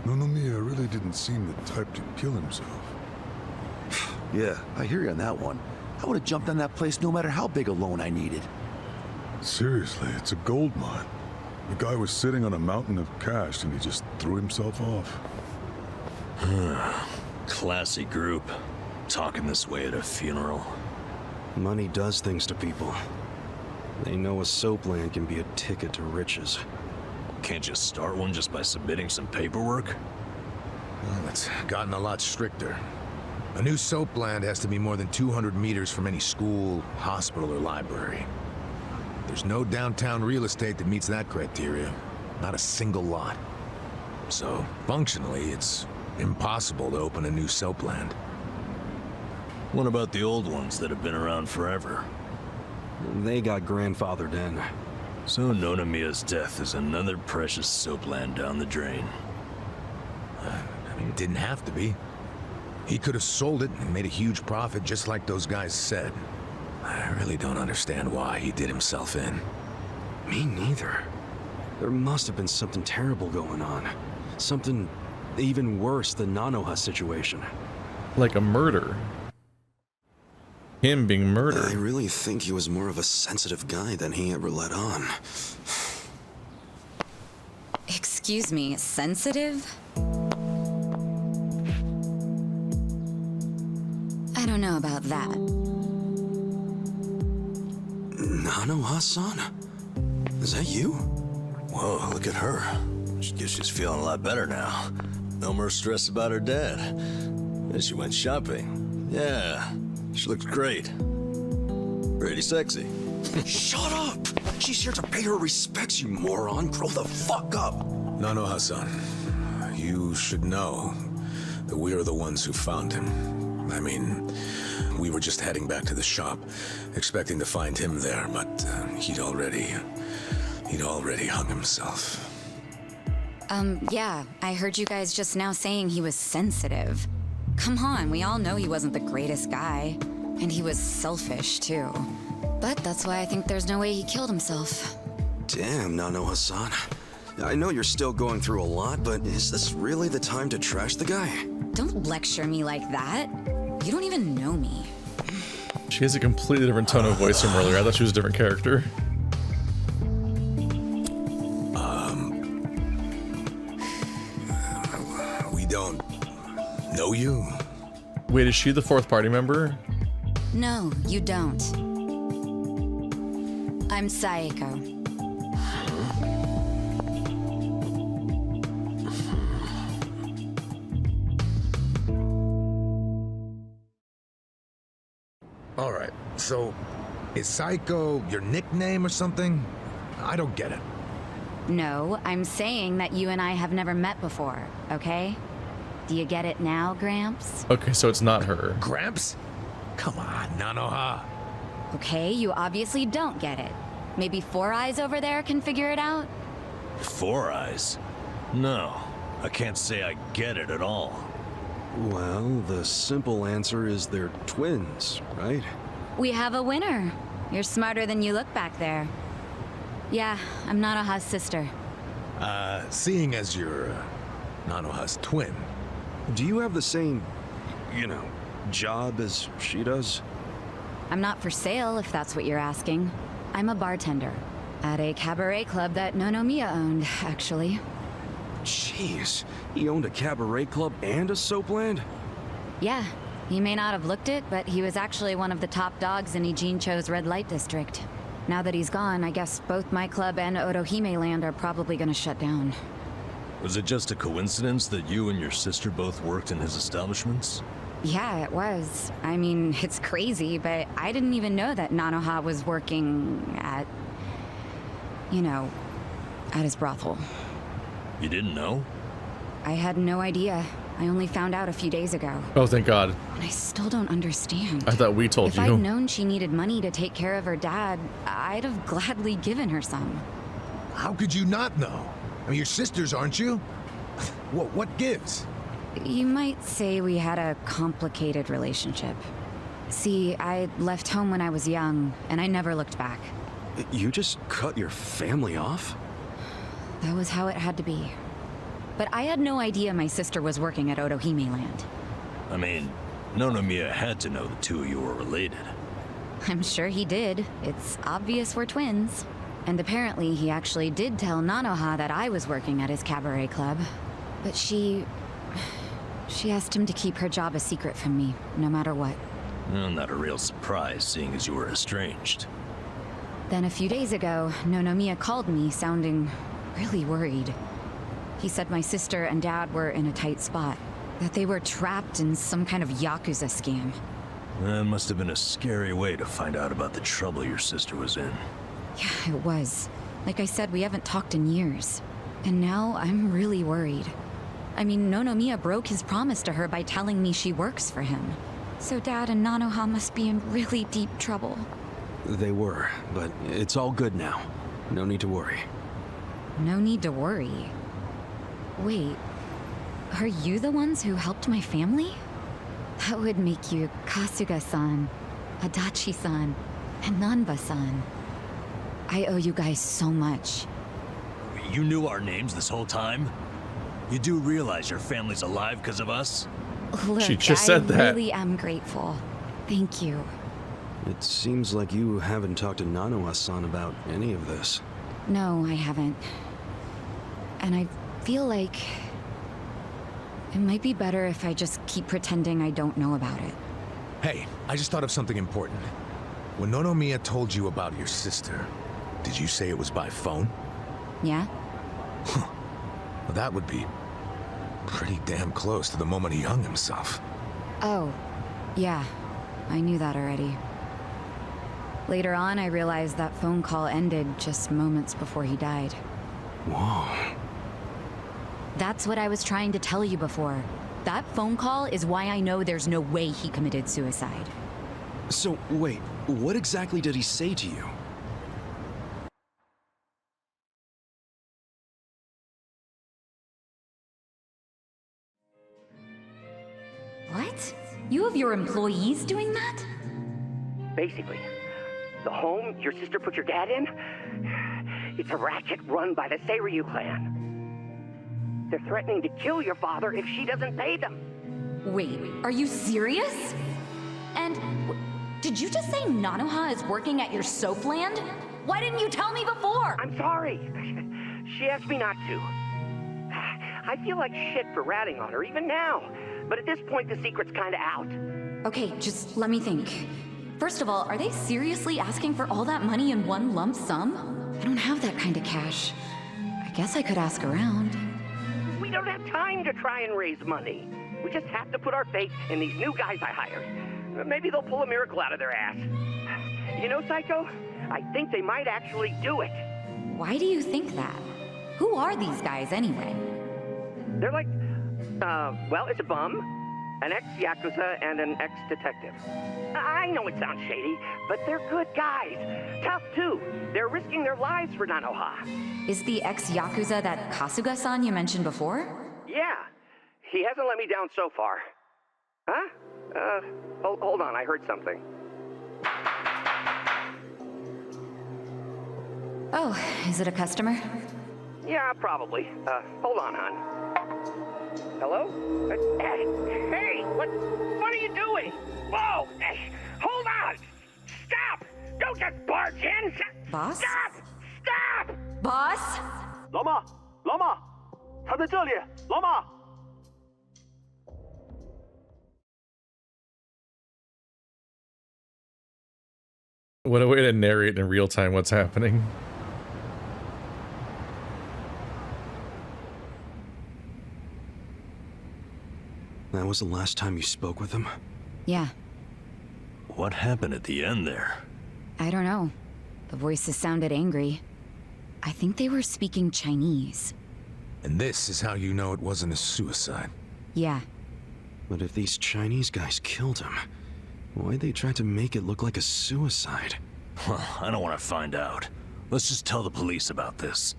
Nonomiya really didn't seem the type to kill himself. Yeah, I hear you on that one. I would have jumped on that place no matter how big a loan I needed. Seriously, it's a gold mine. The guy was sitting on a mountain of cash and he just threw himself off. Classy group. Talking this way at a funeral. Money does things to people. They know a soap land can be a ticket to riches. Can't you start one just by submitting some paperwork? Well, it's gotten a lot stricter. A new soap land has to be more than 200 meters from any school, hospital, or library. There's no downtown real estate that meets that criteria. Not a single lot. So, functionally, it's impossible to open a new soap land. What about the old ones that have been around forever? They got grandfathered in. So Nonomiya's death is another precious soap land down the drain. I mean, it didn't have to be. He could have sold it and made a huge profit just like those guys said. I really don't understand why he did himself in. Me neither. There must have been something terrible going on. Something even worse than Nanoha's situation. Like a murder. Him being murdered. I really think he was more of a sensitive guy than he ever let on. Excuse me, sensitive? I don't know about that. Nanoha-san? Is that you? Whoa, look at her. She guess she's feeling a lot better now. No more stress about her dad. And she went shopping. Yeah, she looks great. Pretty sexy. Shut up! She's here to pay her respects, you moron. Grow the fuck up. Nanoha-san, you should know that we are the ones who found him. I mean, we were just heading back to the shop, expecting to find him there, but he'd already hung himself. Yeah, I heard you guys just now saying he was sensitive. Come on, we all know he wasn't the greatest guy. And he was selfish, too. But that's why I think there's no way he killed himself. Damn, Nanoha-san. I know you're still going through a lot, but is this really the time to trash the guy? Don't lecture me like that. You don't even know me. She has a completely different tone of voice from earlier. I thought she was a different character. We don't know you? Wait, is she the fourth party member? No, you don't. I'm Saeko. All right, so is Saeko your nickname or something? I don't get it. No, I'm saying that you and I have never met before, okay? Do you get it now, Gramps? Okay, so it's not her. Gramps? Come on, Nanoha. Okay, you obviously don't get it. Maybe Four Eyes over there can figure it out? Four Eyes? No, I can't say I get it at all. Well, the simple answer is they're twins, right? We have a winner. You're smarter than you look back there. Yeah, I'm Nanoha's sister. Seeing as you're Nanoha's twin. Do you have the same, job as she does? I'm not for sale, if that's what you're asking. I'm a bartender at a cabaret club that Nonomiya owned, actually. Jeez, he owned a cabaret club and a soap land? Yeah, he may not have looked it, but he was actually one of the top dogs in Ijincho's red light district. Now that he's gone, I guess both my club and Otohime land are probably gonna shut down. Was it just a coincidence that you and your sister both worked in his establishments? Yeah, it was. I mean, it's crazy, but I didn't even know that Nanoha was working at, at his brothel. You didn't know? I had no idea. I only found out a few days ago. Oh, thank God. And I still don't understand. I thought we told if you. If I'd known she needed money to take care of her dad, I'd have gladly given her some. How could you not know? I mean, you're sisters, aren't you? What gives? You might say we had a complicated relationship. See, I left home when I was young, and I never looked back. You just cut your family off? That was how it had to be. But I had no idea my sister was working at Otohime land. I mean, Nonomiya had to know the two of you were related. I'm sure he did. It's obvious we're twins. And apparently he actually did tell Nanoha that I was working at his cabaret club. But she asked him to keep her job a secret from me, no matter what. Well, not a real surprise, seeing as you were estranged. Then a few days ago, Nonomiya called me, sounding really worried. He said my sister and dad were in a tight spot, that they were trapped in some kind of Yakuza scam. That must have been a scary way to find out about the trouble your sister was in. Yeah, it was. Like I said, we haven't talked in years. And now I'm really worried. I mean, Nonomiya broke his promise to her by telling me she works for him. So Dad and Nanoha must be in really deep trouble. They were, but it's all good now. No need to worry. No need to worry? Wait, are you the ones who helped my family? That would make you Kasuga-san, Adachi-san, and Nanba-san. I owe you guys so much. You knew our names this whole time? You do realize your family's alive because of us? Look, She just said that. I really am grateful. Thank you. It seems like you haven't talked to Nanoha-san about any of this. No, I haven't. And I feel like it might be better if I just keep pretending I don't know about it. Hey, I just thought of something important. When Nonomiya told you about your sister, did you say it was by phone? Yeah? Well, that would be pretty damn close to the moment he hung himself. Oh, yeah. I knew that already. Later on, I realized that phone call ended just moments before he died. Whoa. That's what I was trying to tell you before. That phone call is why I know there's no way he committed suicide. So, wait, what exactly did he say to you? What? You have your employees doing that? Basically, the home your sister put your dad in, it's a racket run by the Seiryu clan. They're threatening to kill your father if she doesn't pay them. Wait, are you serious? And did you just say Nanoha is working at your soap land? Why didn't you tell me before? I'm sorry. She asked me not to. I feel like shit for ratting on her even now. But at this point, the secret's kinda out. Okay, just let me think. First of all, are they seriously asking for all that money in one lump sum? I don't have that kind of cash. I guess I could ask around. We don't have time to try and raise money. We just have to put our faith in these new guys I hired. Maybe they'll pull a miracle out of their ass. You know, Saeko? I think they might actually do it. Why do you think that? Who are these guys anyway? They're like, well, it's a bum, an ex-Yakuza, and an ex-detective. I know it sounds shady, but they're good guys. Tough, too. They're risking their lives for Nanoha. Is the ex-Yakuza that Kasuga-san you mentioned before? Yeah. He hasn't let me down so far. Huh? Hold on, I heard something. Oh, is it a customer? Yeah, probably. Hold on, hon. Hello? Hey, what are you doing? Whoa! Hold on! Stop! Don't just barge in! Boss? Stop! Stop! Boss? 老妈，老妈，他在这里，老妈。 What a way to narrate in real time what's happening. That was the last time you spoke with him? Yeah. What happened at the end there? I don't know. The voices sounded angry. I think they were speaking Chinese. And this is how you know it wasn't a suicide. Yeah. But if these Chinese guys killed him, why'd they try to make it look like a suicide? Well, I don't want to find out. Let's just tell the police about this.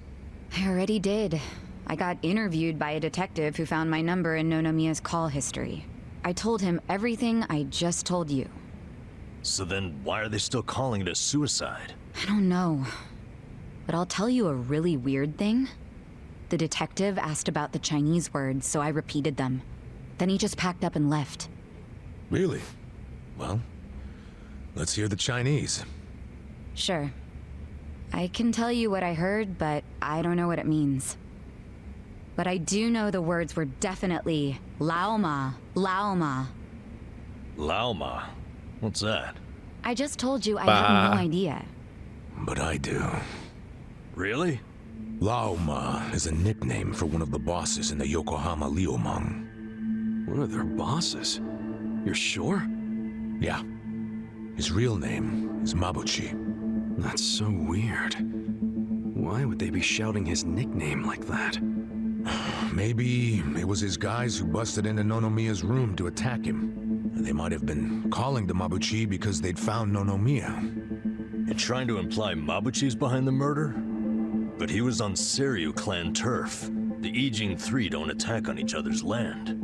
I already did. I got interviewed by a detective who found my number in Nonomiya's call history. I told him everything I just told you. So then why are they still calling it a suicide? I don't know. But I'll tell you a really weird thing. The detective asked about the Chinese words, so I repeated them. Then he just packed up and left. Really? Well, let's hear the Chinese. Sure. I can tell you what I heard, but I don't know what it means. But I do know the words were definitely Laoma, Laoma. Laoma? What's that? I just told you I have no idea. But I do. Really? Laoma is a nickname for one of the bosses in the Yokohama Liumang. One of their bosses? You're sure? Yeah. His real name is Mabuchi. That's so weird. Why would they be shouting his nickname like that? Maybe it was his guys who busted into Nonomiya's room to attack him. They might have been calling the Mabuchi because they'd found Nonomiya. You're trying to imply Mabuchi's behind the murder? But he was on Seiryu clan turf. The Ijing Three don't attack on each other's land.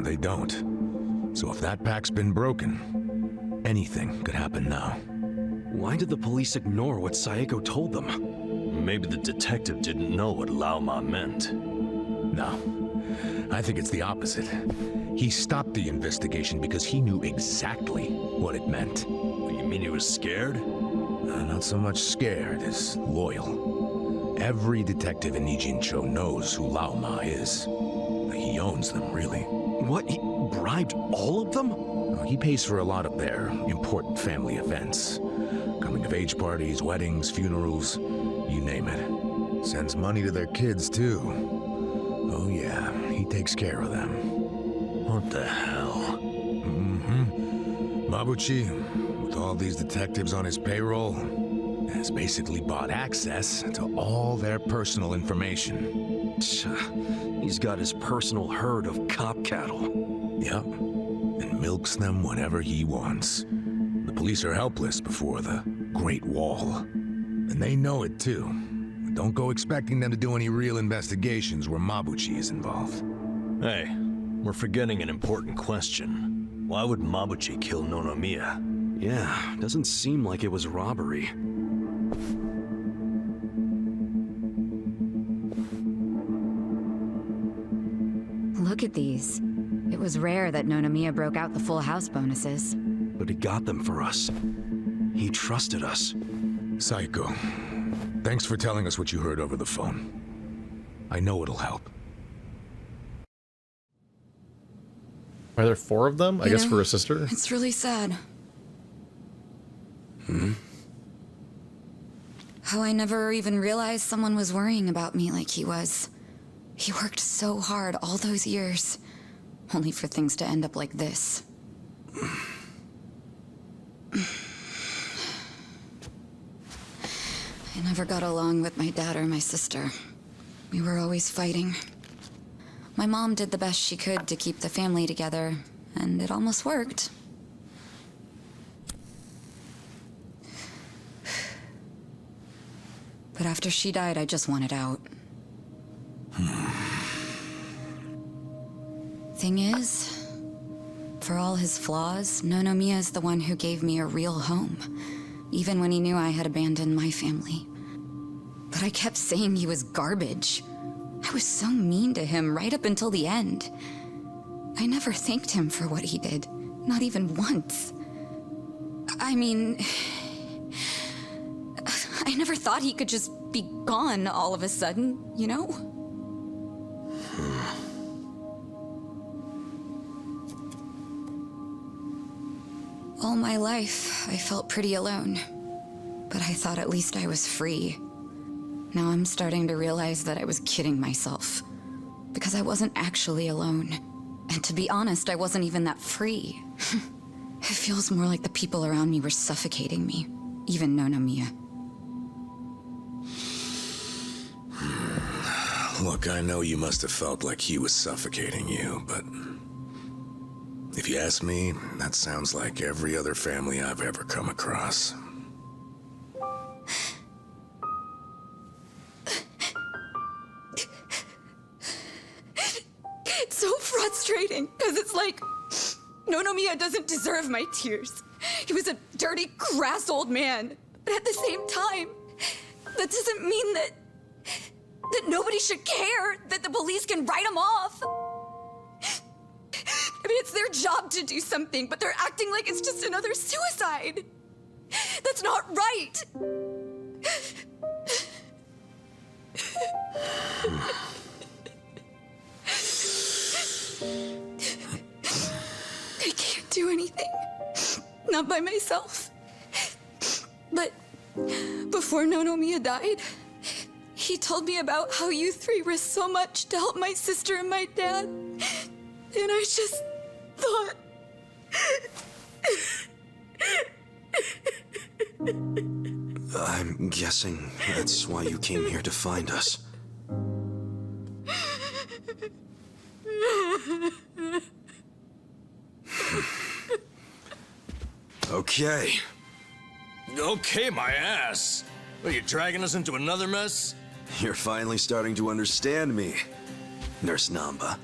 They don't. So if that pack's been broken, anything could happen now. Why did the police ignore what Saeko told them? Maybe the detective didn't know what Lao Ma meant. No. I think it's the opposite. He stopped the investigation because he knew exactly what it meant. You mean he was scared? Not so much scared as loyal. Every detective in Nijincho knows who Lao Ma is. He owns them, really. What? He bribed all of them? He pays for a lot of their important family events. Coming-of-age parties, weddings, funerals, you name it. Sends money to their kids, too. Oh yeah, he takes care of them. What the hell? Mabuchi, with all these detectives on his payroll, has basically bought access to all their personal information. He's got his personal herd of cop cattle. Yep, and milks them whenever he wants. The police are helpless before the Great Wall. And they know it too. But don't go expecting them to do any real investigations where Mabuchi is involved. Hey, we're forgetting an important question. Why would Mabuchi kill Nonomiya? Yeah, doesn't seem like it was robbery. Look at these. It was rare that Nonomiya broke out the full house bonuses. But he got them for us. He trusted us. Saeko, thanks for telling us what you heard over the phone. I know it'll help. Are there 4 of them? I guess for a sister? It's really sad. How I never even realized someone was worrying about me like he was. He worked so hard all those years, only for things to end up like this. I never got along with my dad or my sister. We were always fighting. My mom did the best she could to keep the family together, and it almost worked. But after she died, I just wanted out. Thing is, for all his flaws, Nonomiya is the one who gave me a real home, even when he knew I had abandoned my family. But I kept saying he was garbage. I was so mean to him right up until the end. I never thanked him for what he did, not even once. I mean, I never thought he could just be gone all of a sudden, you know? All my life, I felt pretty alone. But I thought at least I was free. Now I'm starting to realize that I was kidding myself. Because I wasn't actually alone. And to be honest, I wasn't even that free. It feels more like the people around me were suffocating me. Even Nonomiya. Look, I know you must have felt like he was suffocating you, but... if you ask me, that sounds like every other family I've ever come across. It's so frustrating, because it's like... Nonomiya doesn't deserve my tears. He was a dirty, crass old man. But at the same time, that doesn't mean that nobody should care, that the police can write him off. I mean, it's their job to do something, but they're acting like it's just another suicide. That's not right. I can't do anything. Not by myself. But before Nonomiya died, he told me about how you 3 risked so much to help my sister and my dad. And I just thought... I'm guessing that's why you came here to find us. Okay. Okay, my ass. Are you dragging us into another mess? You're finally starting to understand me, Nurse Nanba.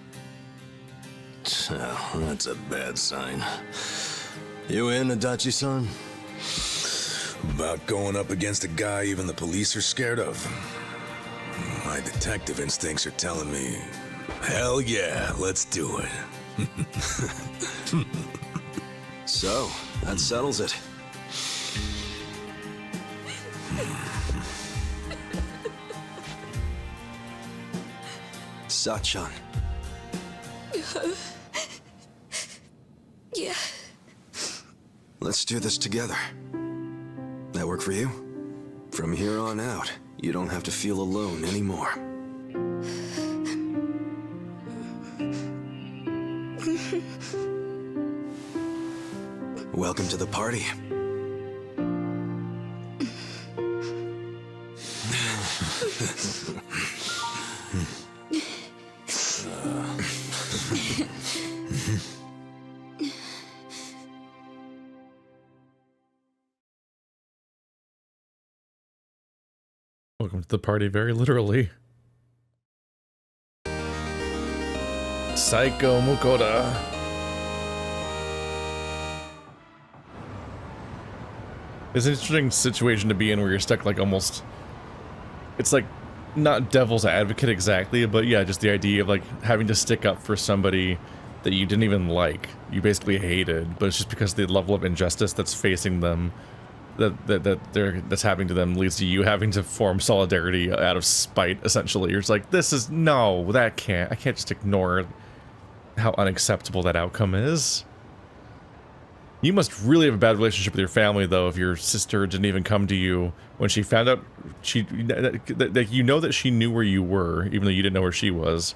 That's a bad sign. You in, Adachi-san? About going up against a guy even the police are scared of. My detective instincts are telling me, hell yeah, let's do it. So, that settles it. Sachan. Yeah. Let's do this together. That work for you? From here on out, you don't have to feel alone anymore. Welcome to the party. Welcome to the party, very literally. Saeko Mukoda. It's an interesting situation to be in where you're stuck like almost... It's like, not devil's advocate exactly, but yeah, just the idea of like having to stick up for somebody that you didn't even like. You basically hated, but it's just because the level of injustice that's facing them, that's happening to them, leads to you having to form solidarity out of spite, essentially. You're just like, this is... No, I can't just ignore how unacceptable that outcome is. You must really have a bad relationship with your family, though, if your sister didn't even come to you when she found out that you know that she knew where you were, even though you didn't know where she was,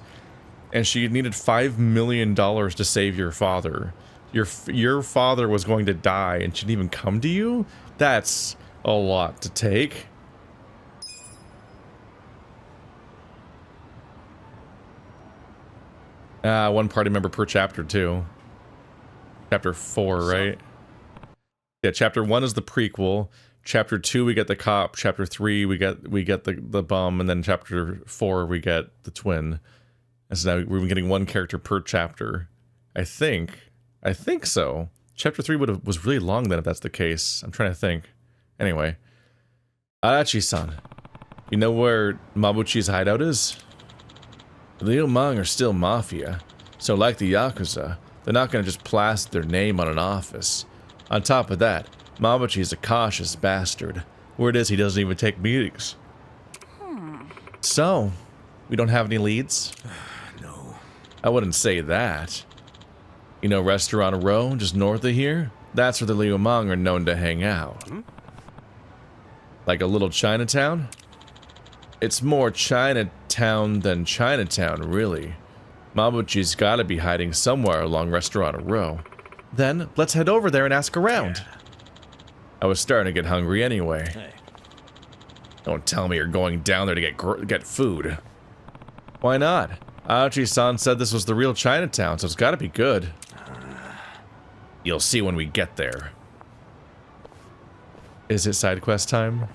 and she needed $5 million to save your father. Your father was going to die, and she didn't even come to you? That's a lot to take. One party member per chapter, too. Chapter 4, right? Yeah, chapter 1 is the prequel. Chapter 2 we get the cop. Chapter 3 we get the bum, and then chapter 4 we get the twin. And so now we're getting one character per chapter. I think so. Chapter 3 was really long then, if that's the case. I'm trying to think. Anyway. Adachi-san. You know where Mabuchi's hideout is? The Liumang are still mafia. So like the Yakuza, they're not going to just plaster their name on an office. On top of that, Mabuchi's a cautious bastard. Word is he doesn't even take meetings. So, we don't have any leads? No. I wouldn't say that. You know Restaurant Row, just north of here? That's where the Liumang are known to hang out. Like a little Chinatown? It's more Chinatown than Chinatown, really. Mabuchi's gotta be hiding somewhere along Restaurant Row. Then, let's head over there and ask around. Yeah. I was starting to get hungry anyway. Hey. Don't tell me you're going down there to get food. Why not? Adachi-san said this was the real Chinatown, so it's gotta be good. You'll see when we get there. Is it side quest time?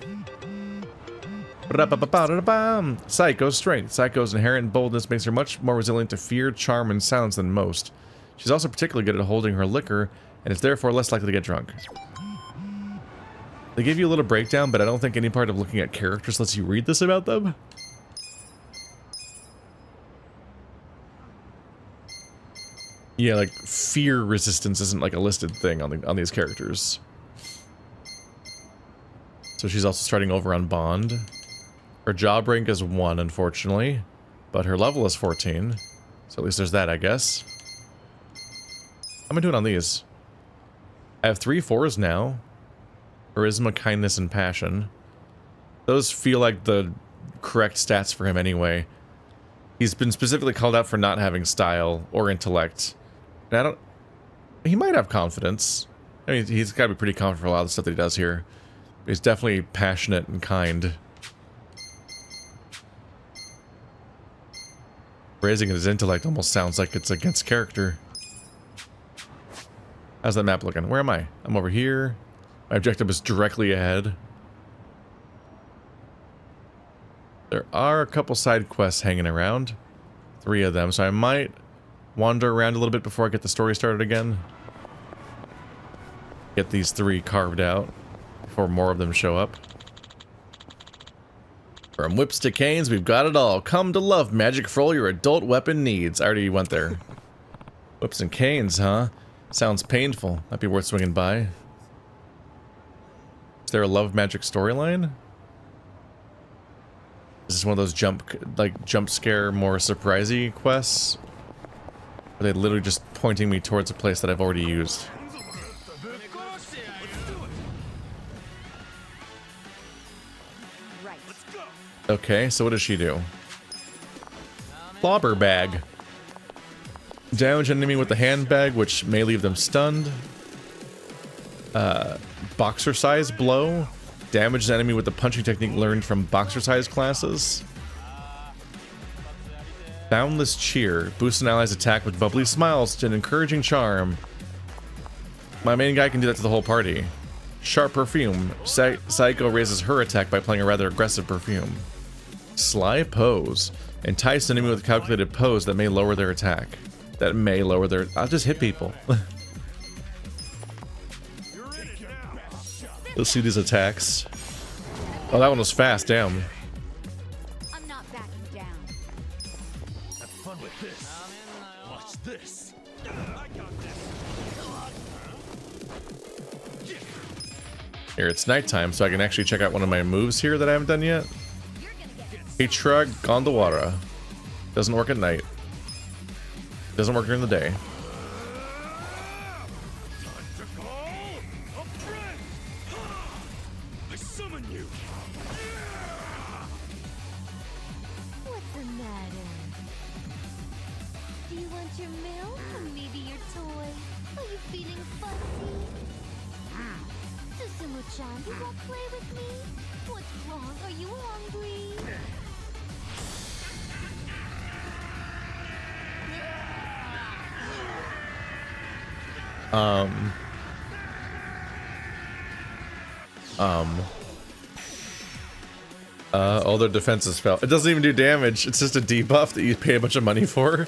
Saeko's strength. Saeko's inherent boldness makes her much more resilient to fear, charm, and silence than most. She's also particularly good at holding her liquor, and is therefore less likely to get drunk. They give you a little breakdown, but I don't think any part of looking at characters lets you read this about them. Yeah, like, fear resistance isn't like a listed thing on these characters. So she's also starting over on Bond. Her job rank is 1, unfortunately, but her level is 14. So at least there's that, I guess. How am I doing on these? I have 3 4s now. Charisma, kindness, and passion. Those feel like the correct stats for him anyway. He's been specifically called out for not having style or intellect. And I don't... He might have confidence. I mean, he's got to be pretty confident for a lot of the stuff that he does here. He's definitely passionate and kind. Raising his intellect almost sounds like it's against character. How's that map looking? Where am I? I'm over here. My objective is directly ahead. There are a couple side quests hanging around. 3 of them, so I might wander around a little bit before I get the story started again. Get these 3 carved out. before more of them show up. From whips to canes, we've got it all. Come to love magic for all your adult weapon needs. I already went there. Whips and canes, huh? Sounds painful. Might be worth swinging by. Is there a love magic storyline? Is this one of those jump scare, more surprisey quests? Are they literally just pointing me towards a place that I've already used? Okay, so what does she do? Clobber bag. Damage an enemy with the handbag, which may leave them stunned. Boxer size blow. Damage an enemy with the punching technique learned from boxer size classes. Boundless cheer. Boost an ally's attack with bubbly smiles to an encouraging charm. My main guy can do that to the whole party. Sharp perfume. Saeko raises her attack by playing a rather aggressive perfume. Sly pose. Entice an enemy with a calculated pose that may lower their attack. I'll just hit people. Let's see these attacks. Oh, that one was fast, damn. I'm not backing down. Have fun with this. Watch this. I got this. Here, it's nighttime, so I can actually check out one of my moves here that I haven't done yet. Petra Gondawara. Doesn't work at night. Doesn't work during the day. I summon you. What's the matter? Do you want your milk or maybe your toy? Are you feeling fussy? Susumu-chan, you won't play with me? What's wrong? Are you hungry? All their defenses fell. It doesn't even do damage. It's just a debuff that you pay a bunch of money for.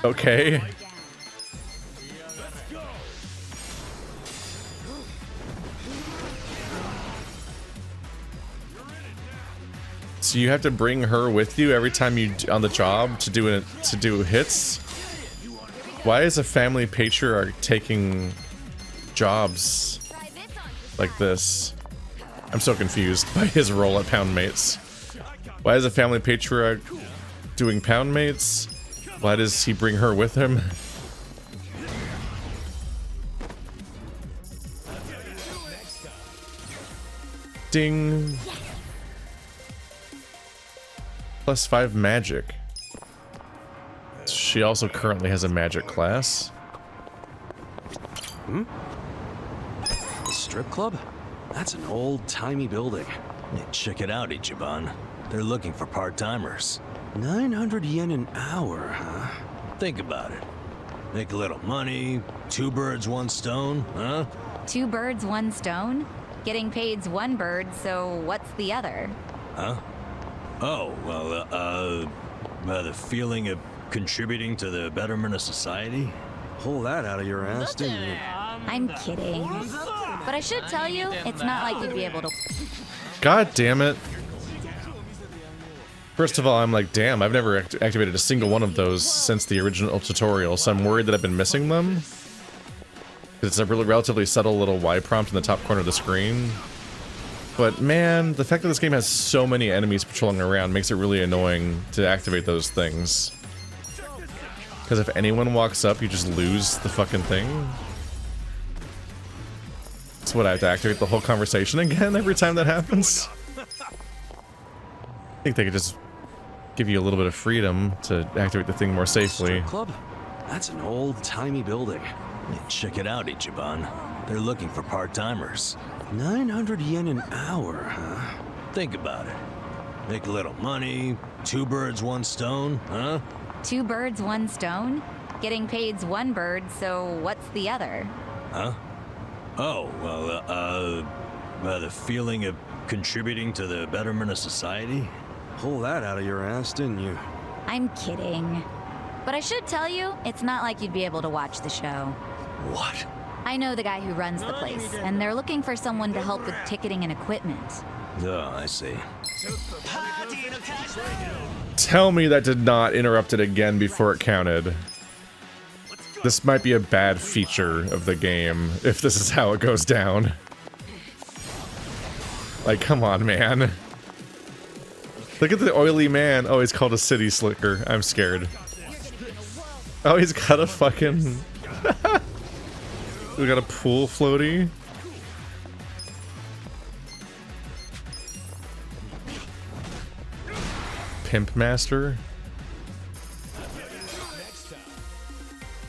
Okay. So you have to bring her with you every time you on the job to do hits. Why is a family patriarch taking jobs like this? I'm so confused by his role at Pound Mates. Why is a family patriarch doing Pound Mates? Why does he bring her with him? Ding. +5 magic. She also currently has a magic class. Hmm? The strip club? That's an old-timey building. Yeah, check it out, Ichiban. They're looking for part-timers. 900 yen an hour, huh? Think about it. Make a little money, 2 birds, 1 stone, huh? 2 birds, 1 stone? Getting paid's 1 bird, so what's the other? Huh? Oh, well, the feeling of contributing to the betterment of society? Pull that out of your ass, didn't you? I'm kidding. But I should tell you, it's not like you'd be able to... God damn it. First of all, I'm like, damn, I've never activated a single one of those since the original tutorial, so I'm worried that I've been missing them. It's a really relatively subtle little Y prompt in the top corner of the screen. But man, the fact that this game has so many enemies patrolling around makes it really annoying to activate those things. Because if anyone walks up, you just lose the fucking thing. That's what I have to activate the whole conversation again every time that happens. I think they could just give you a little bit of freedom to activate the thing more safely. Strip club? That's an old-timey building. Yeah, check it out, Ichiban. They're looking for part-timers. 900 yen an hour, huh? Think about it. Make a little money, 2 birds, 1 stone, huh? 2 birds, 1 stone? Getting paid's 1 bird, so what's the other? Huh? Oh, well, the feeling of contributing to the betterment of society? Pull that out of your ass, didn't you? I'm kidding. But I should tell you, it's not like you'd be able to watch the show. What? I know the guy who runs the place, and they're looking for someone to help with ticketing and equipment. Oh, I see. Tell me that did not interrupt it again before it counted. This might be a bad feature of the game, if this is how it goes down. Like, come on, man. Look at the oily man. Oh, he's called a city slicker. I'm scared. Oh, he's got a fucking... We got a pool floaty. Pimp master.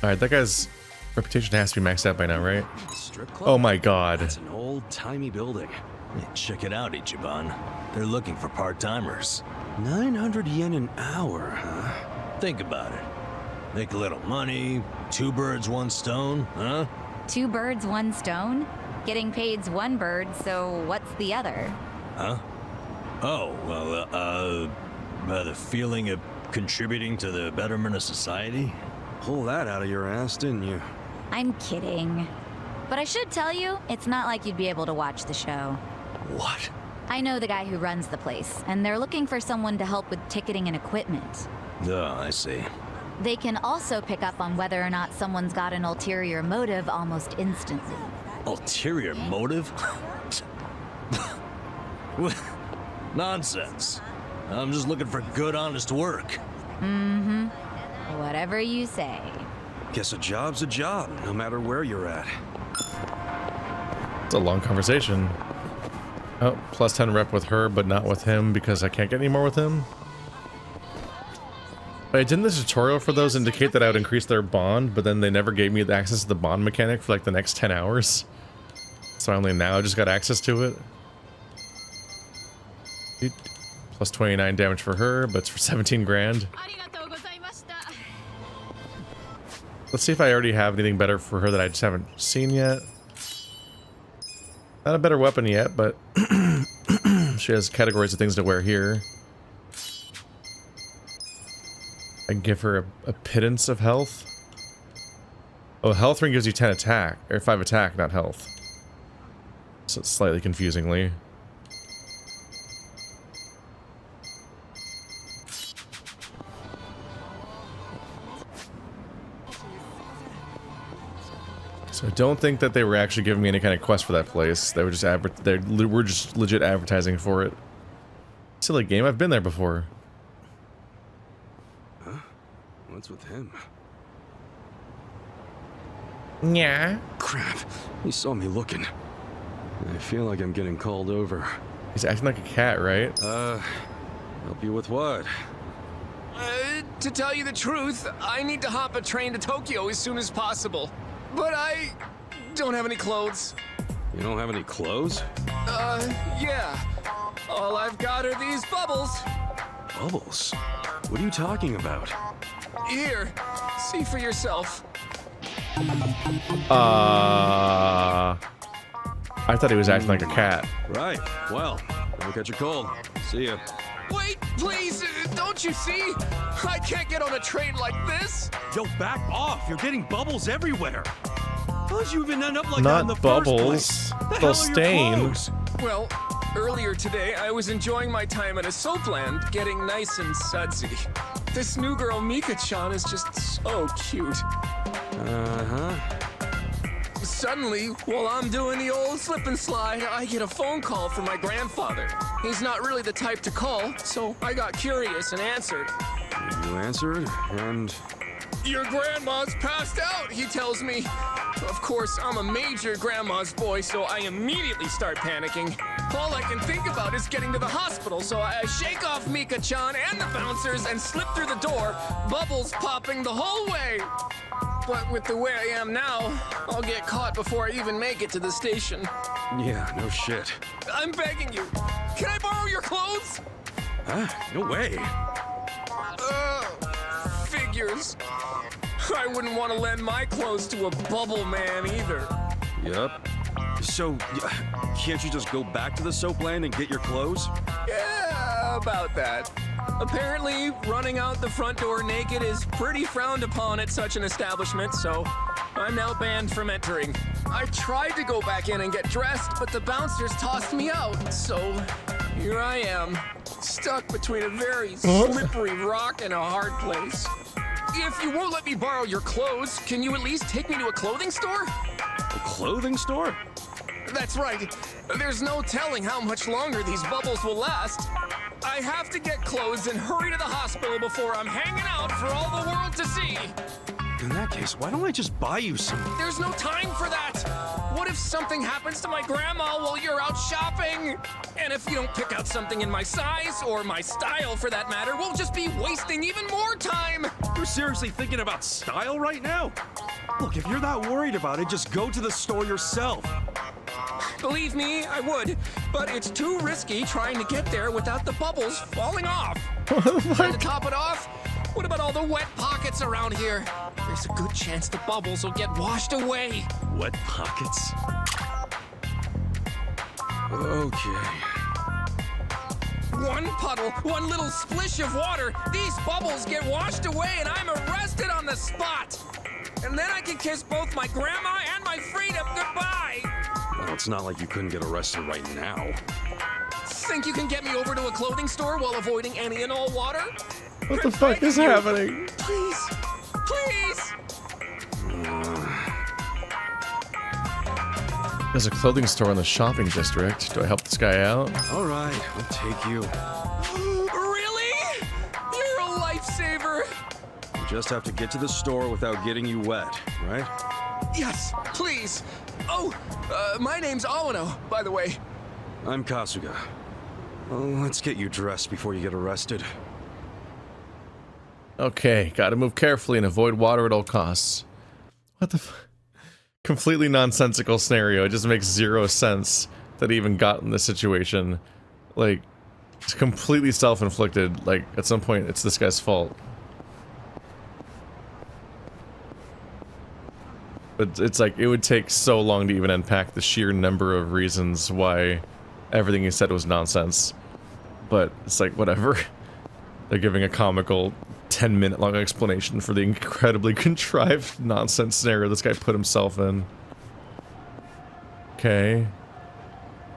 Alright, that guy's reputation has to be maxed out by now, right? Strip club? Oh my god. That's an old-timey building. Hey, check it out, Ichiban. They're looking for part-timers. 900 yen an hour, huh? Think about it. Make a little money, 2 birds, 1 stone, huh? 2 birds, 1 stone? Getting paid's 1 bird, so what's the other? Huh? Oh, well, the feeling of contributing to the betterment of society? Pull that out of your ass, didn't you? I'm kidding. But I should tell you, it's not like you'd be able to watch the show. What? I know the guy who runs the place, and they're looking for someone to help with ticketing and equipment. Oh, I see. They can also pick up on whether or not someone's got an ulterior motive almost instantly. Ulterior motive? Nonsense. I'm just looking for good, honest work. Mm-hmm. Whatever you say. Guess a job's a job, no matter where you're at. It's a long conversation. Oh, plus 10 rep with her, but not with him because I can't get any more with him. Wait, didn't the tutorial for those indicate that I would increase their bond, but then they never gave me the access to the bond mechanic for like the next 10 hours? So I only now just got access to it. Plus 29 damage for her, but it's for 17 grand. Let's see if I already have anything better for her that I just haven't seen yet. Not a better weapon yet, but she has categories of things to wear here. I can give her a pittance of health. Oh, health ring gives you 10 attack, or 5 attack, not health. So it's slightly confusingly. So I don't think that they were actually giving me any kind of quest for that place. They were just we're just legit advertising for it. Silly game, I've been there before. Huh? What's with him? Yeah. Crap. He saw me looking. I feel like I'm getting called over. He's acting like a cat, right? Help you with what? To tell you the truth, I need to hop a train to Tokyo as soon as possible. But I don't have any clothes. You don't have any clothes? Yeah. All I've got are these bubbles. Bubbles? What are you talking about? Here, see for yourself. I thought he was acting like a cat. Right. Well, don't catch a cold. See ya. Wait, please, don't you see? I can't get on a train like this. Yo, back off. You're getting bubbles everywhere. How'd you even end up like Not that in the bubbles. first place? They'll stain. Well, earlier today, I was enjoying my time at a soapland, getting nice and sudsy. This new girl, Mika-chan, is just so cute. Suddenly, while I'm doing the old slip and slide, I get a phone call from my grandfather. He's not really the type to call, so I got curious and answered. You answered, and... Your grandma's passed out, he tells me. Of course, I'm a major grandma's boy, so I immediately start panicking. All I can think about is getting to the hospital, so I shake off Mika-chan and the bouncers and slip through the door, bubbles popping the whole way. But with the way I am now, I'll get caught before I even make it to the station. Yeah, no shit. I'm begging you. Can I borrow your clothes? Huh? No way. Figures. I wouldn't want to lend my clothes to a bubble man either. Yup. So, can't you just go back to the soapland and get your clothes? Yeah, about that. Apparently, running out the front door naked is pretty frowned upon at such an establishment, so I'm now banned from entering. I tried to go back in and get dressed, but the bouncers tossed me out. So here I am, stuck between a very slippery rock and a hard place. If you won't let me borrow your clothes, can you at least take me to a clothing store? A clothing store? That's right. There's no telling how much longer these bubbles will last. I have to get clothes and hurry to the hospital before I'm hanging out for all the world to see. In that case, why don't I just buy you some? There's no time for that. What if something happens to my grandma while you're out shopping? And if you don't pick out something in my size, or my style for that matter, we'll just be wasting even more time. You're seriously thinking about style right now? Look, if you're that worried about it, just go to the store yourself. Believe me, I would, but it's too risky trying to get there without the bubbles falling off. And to top it off, what about all the wet pockets around here? There's a good chance the bubbles will get washed away. Wet pockets? Okay. One puddle, one little splish of water, these bubbles get washed away and I'm arrested on the spot. And then I can kiss both my grandma and my freedom goodbye. Well, it's not like you couldn't get arrested right now. Think you can get me over to a clothing store while avoiding any and all water? What the fuck is happening? Please, please. There's a clothing store in the shopping district. Do I help this guy out? All right, I'll take you. Really? You're a lifesaver. You just have to get to the store without getting you wet, right? Yes, please. Oh, my name's Awano, by the way. I'm Kasuga. Well, let's get you dressed before you get arrested. Okay, gotta move carefully and avoid water at all costs. What the f- Completely nonsensical scenario. It just makes zero sense that he even got in this situation. Like, it's completely self-inflicted. Like, at some point, it's this guy's fault. But it's like, it would take so long to even unpack the sheer number of reasons why everything he said was nonsense. But it's like, whatever. They're giving a comical 10-minute long explanation for the incredibly contrived nonsense scenario this guy put himself in. Okay.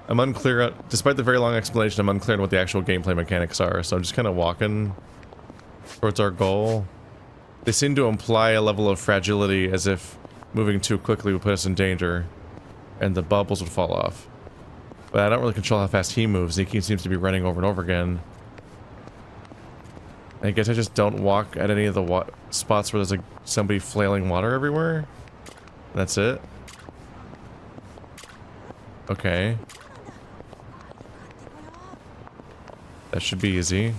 I'm unclear, despite the very long explanation, I'm unclear on what the actual gameplay mechanics are, so I'm just kind of walking towards our goal. They seem to imply a level of fragility, as if moving too quickly would put us in danger, and the bubbles would fall off. But I don't really control how fast he moves. He seems to be running over and over again. I guess I just don't walk at any of the spots where there's like somebody flailing water everywhere. That's it. Okay. That should be easy.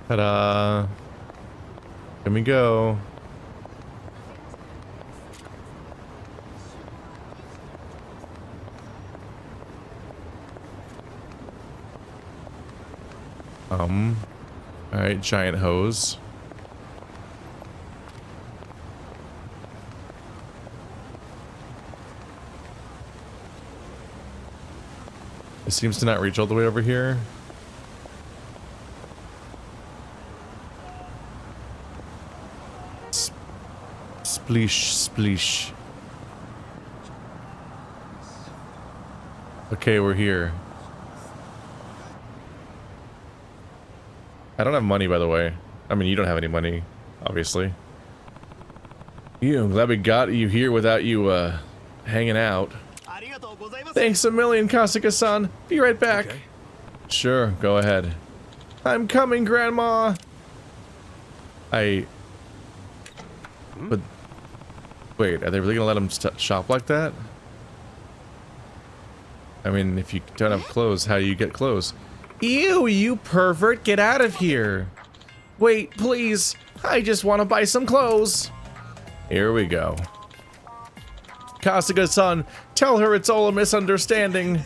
Ta-da! Here we go. Alright, giant hose. It seems to not reach all the way over here. Spleesh, spleesh. Okay, we're here. I don't have money, by the way. I mean, you don't have any money, obviously. I'm glad we got you here without you, hanging out. Thanks a million, Kasuga-san. Be right back. Okay. Sure, go ahead. I'm coming, Grandma! But... Wait, are they really gonna let him shop like that? I mean, if you don't have clothes, how do you get clothes? Ew, you pervert, get out of here! Wait, please, I just want to buy some clothes! Here we go. Kasuga-san, tell her it's all a misunderstanding.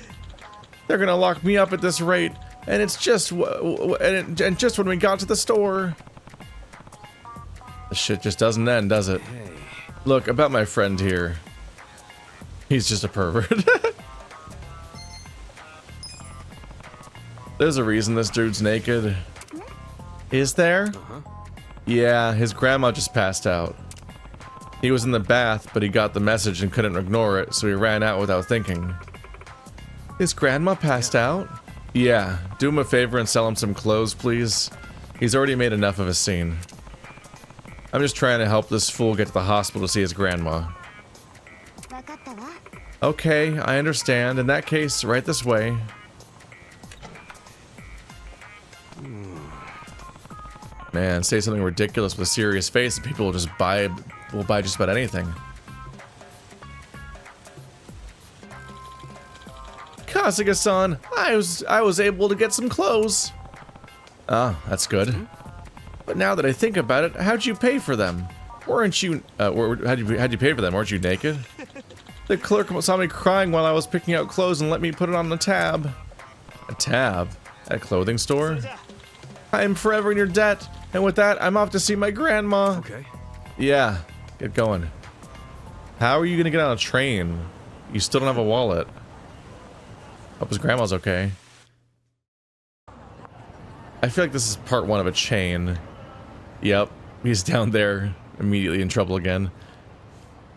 They're gonna lock me up at this rate, and it's just and just when we got to the store. This shit just doesn't end, does it? Look, about my friend here. He's just a pervert. There's a reason this dude's naked. Is there? Yeah, his grandma just passed out. He was in the bath, but he got the message and couldn't ignore it, so he ran out without thinking. His grandma passed out? Yeah, do him a favor and sell him some clothes, please. He's already made enough of a scene. I'm just trying to help this fool get to the hospital to see his grandma. Okay, I understand. In that case, right this way. Man, say something ridiculous with a serious face and people will just buy just about anything. Kasuga-san, I was able to get some clothes. Ah, that's good. But now that I think about it, how'd you pay for them? Weren't you how'd you pay for them? Weren't you naked? The clerk saw me crying while I was picking out clothes and let me put it on the tab. A tab? At a clothing store? I am forever in your debt. And with that, I'm off to see my grandma. Okay. Yeah, get going. How are you gonna get on a train? You still don't have a wallet. Hope his grandma's okay. I feel like this is part one of a chain. Yep, he's down there, immediately in trouble again.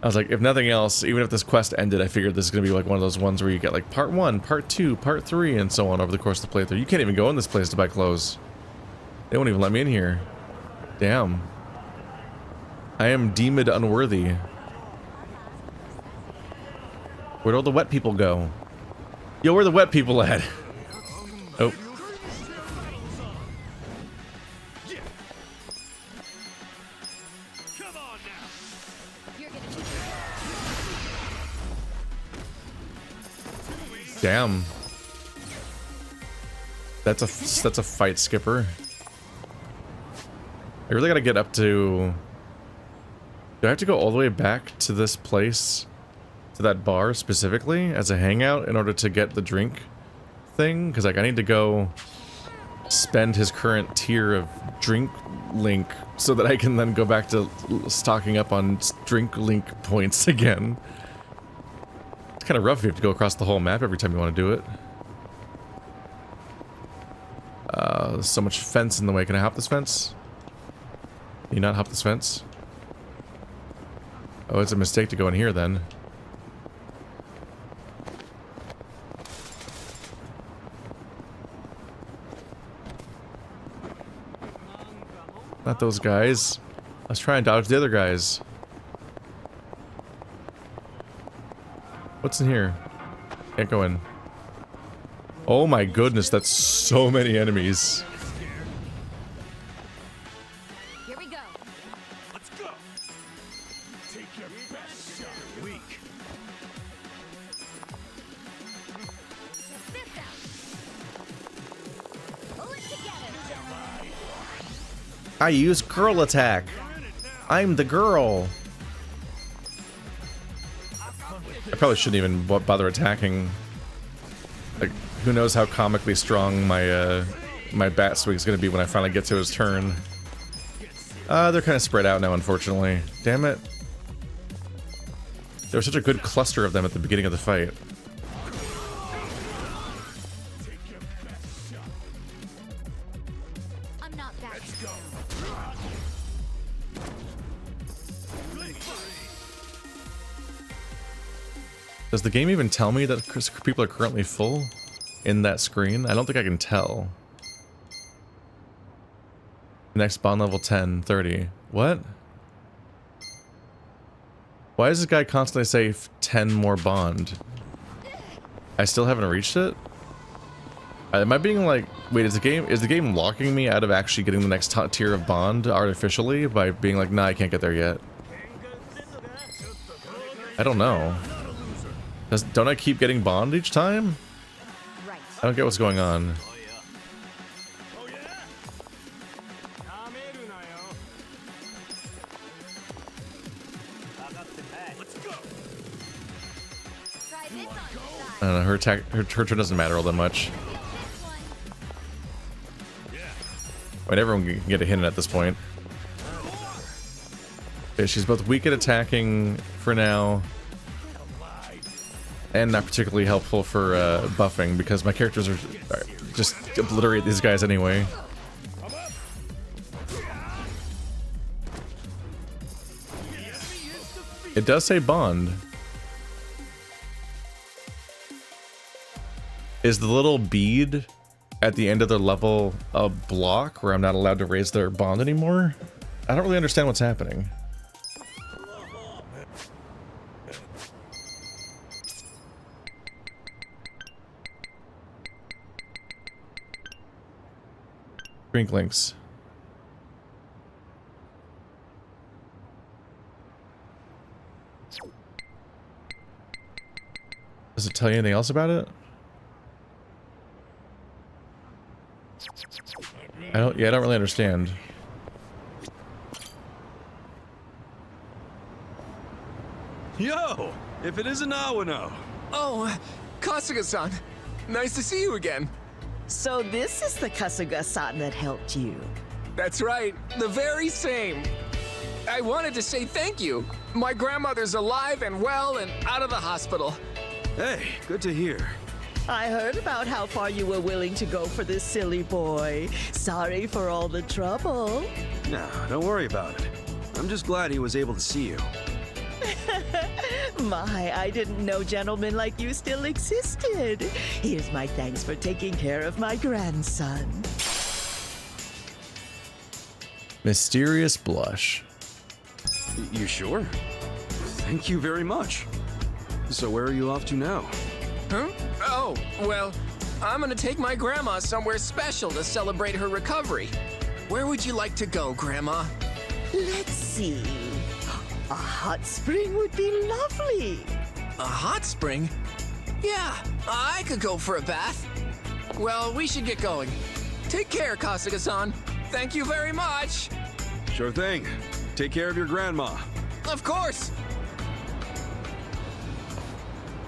I was like, if nothing else, even if this quest ended, I figured this is gonna be like one of those ones where you get like part 1, part 2, part 3, and so on over the course of the playthrough. You can't even go in this place to buy clothes. They won't even let me in here. Damn. I am deemed unworthy. Where'd all the wet people go? Yo, where are the wet people at? Oh. Damn. That's a fight skipper. I really gotta get up to... Do I have to go all the way back to this place? To that bar specifically as a hangout in order to get the drink thing? Because like I need to go spend his current tier of drink link so that I can then go back to stocking up on drink link points again. It's kind of rough if you have to go across the whole map every time you want to do it. There's so much fence in the way. Can I hop this fence? Can you not hop this fence? Oh, it's a mistake to go in here then. Not those guys. I was trying to dodge the other guys. What's in here? Can't go in. Oh my goodness, that's so many enemies. Here we go. Let's go. Take your best shot. Weak. This out. Pull it together. I use girl attack. I'm the girl. I probably shouldn't even bother attacking. Like, who knows how comically strong my my bat swing is going to be when I finally get to his turn. They're kind of spread out now, unfortunately. Damn it. There was such a good cluster of them at the beginning of the fight. I'm not back. Let's go. Does the game even tell me that people are currently full in that screen? I don't think I can tell. Next bond level 10, 30. What? Why does this guy constantly say 10 more bond? I still haven't reached it? Am I being like... Wait, is the game locking me out of actually getting the next top tier of bond artificially by being like, nah, I can't get there yet? I don't know. Don't I keep getting bond each time? I don't get what's going on. I don't know, her turn doesn't matter all that much. I mean, everyone can get a hit in at this point. Okay, she's both weak at attacking for now. and not particularly helpful for buffing because my characters are just obliterate these guys anyway. It does say bond. Is the little bead at the end of the level a block where I'm not allowed to raise their bond anymore? I don't really understand what's happening. Drink links. Does it tell you anything else about it? I don't really understand. Yo! If it isn't Awano! Oh, Kasuga-san. Nice to see you again. So this is the Kasuga-san that helped you. That's right, the very same. I wanted to say thank you. My grandmother's alive and well and out of the hospital. Hey, good to hear. I heard about how far you were willing to go for this silly boy. Sorry for all the trouble. No, don't worry about it. I'm just glad he was able to see you. My, I didn't know gentlemen like you still existed. Here's my thanks for taking care of my grandson. Mysterious blush. You sure? Thank you very much. So where are you off to now? Huh? Oh, well, I'm gonna take my grandma somewhere special to celebrate her recovery. Where would you like to go, Grandma? Let's see. A hot spring would be lovely. A hot spring? Yeah, I could go for a bath. Well, we should get going. Take care, Kasuga-san. Thank you very much. Sure thing. Take care of your grandma. Of course.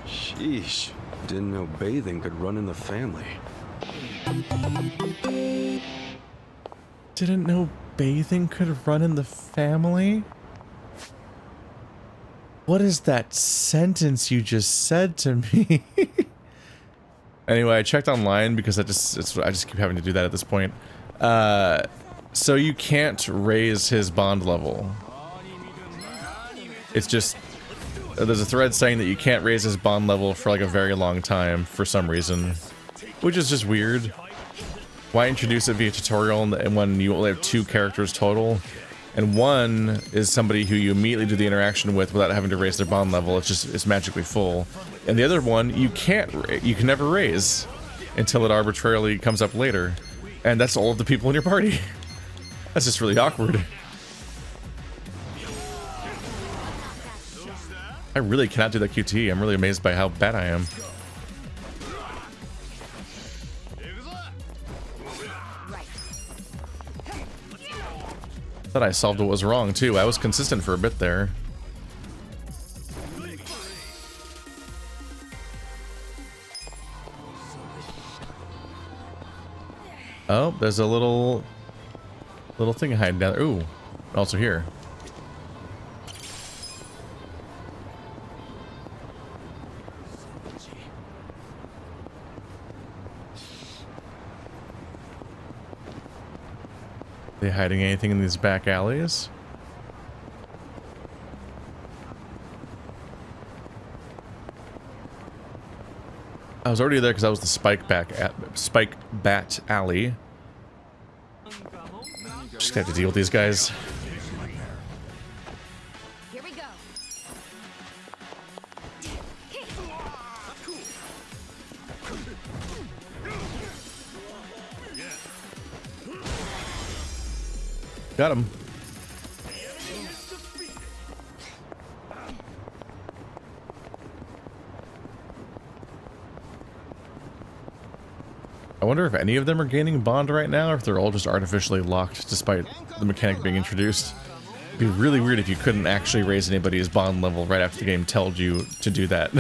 Sheesh. Didn't know bathing could run in the family. Didn't know bathing could run in the family? What is that sentence you just said to me? Anyway, I checked online because I just keep having to do that at this point. So you can't raise his bond level. It's just there's a thread saying that you can't raise his bond level for like a very long time for some reason, which is just weird. Why introduce it via tutorial and when you only have 2 characters total? And one is somebody who you immediately do the interaction with without having to raise their bond level. It's magically full. And the other one you can never raise until it arbitrarily comes up later. And that's all of the people in your party. That's just really awkward. I really cannot do that QT. I'm really amazed by how bad I am. Thought I solved what was wrong too. I was consistent for a bit there. Oh, there's a little thing hiding down there. Ooh, also here. Are they hiding anything in these back alleys? I was already there because I was the Spike Bat Alley. Just gonna have to deal with these guys. Here we go. Got him. I wonder if any of them are gaining bond right now, or if they're all just artificially locked despite the mechanic being introduced. It'd be really weird if you couldn't actually raise anybody's bond level right after the game told you to do that.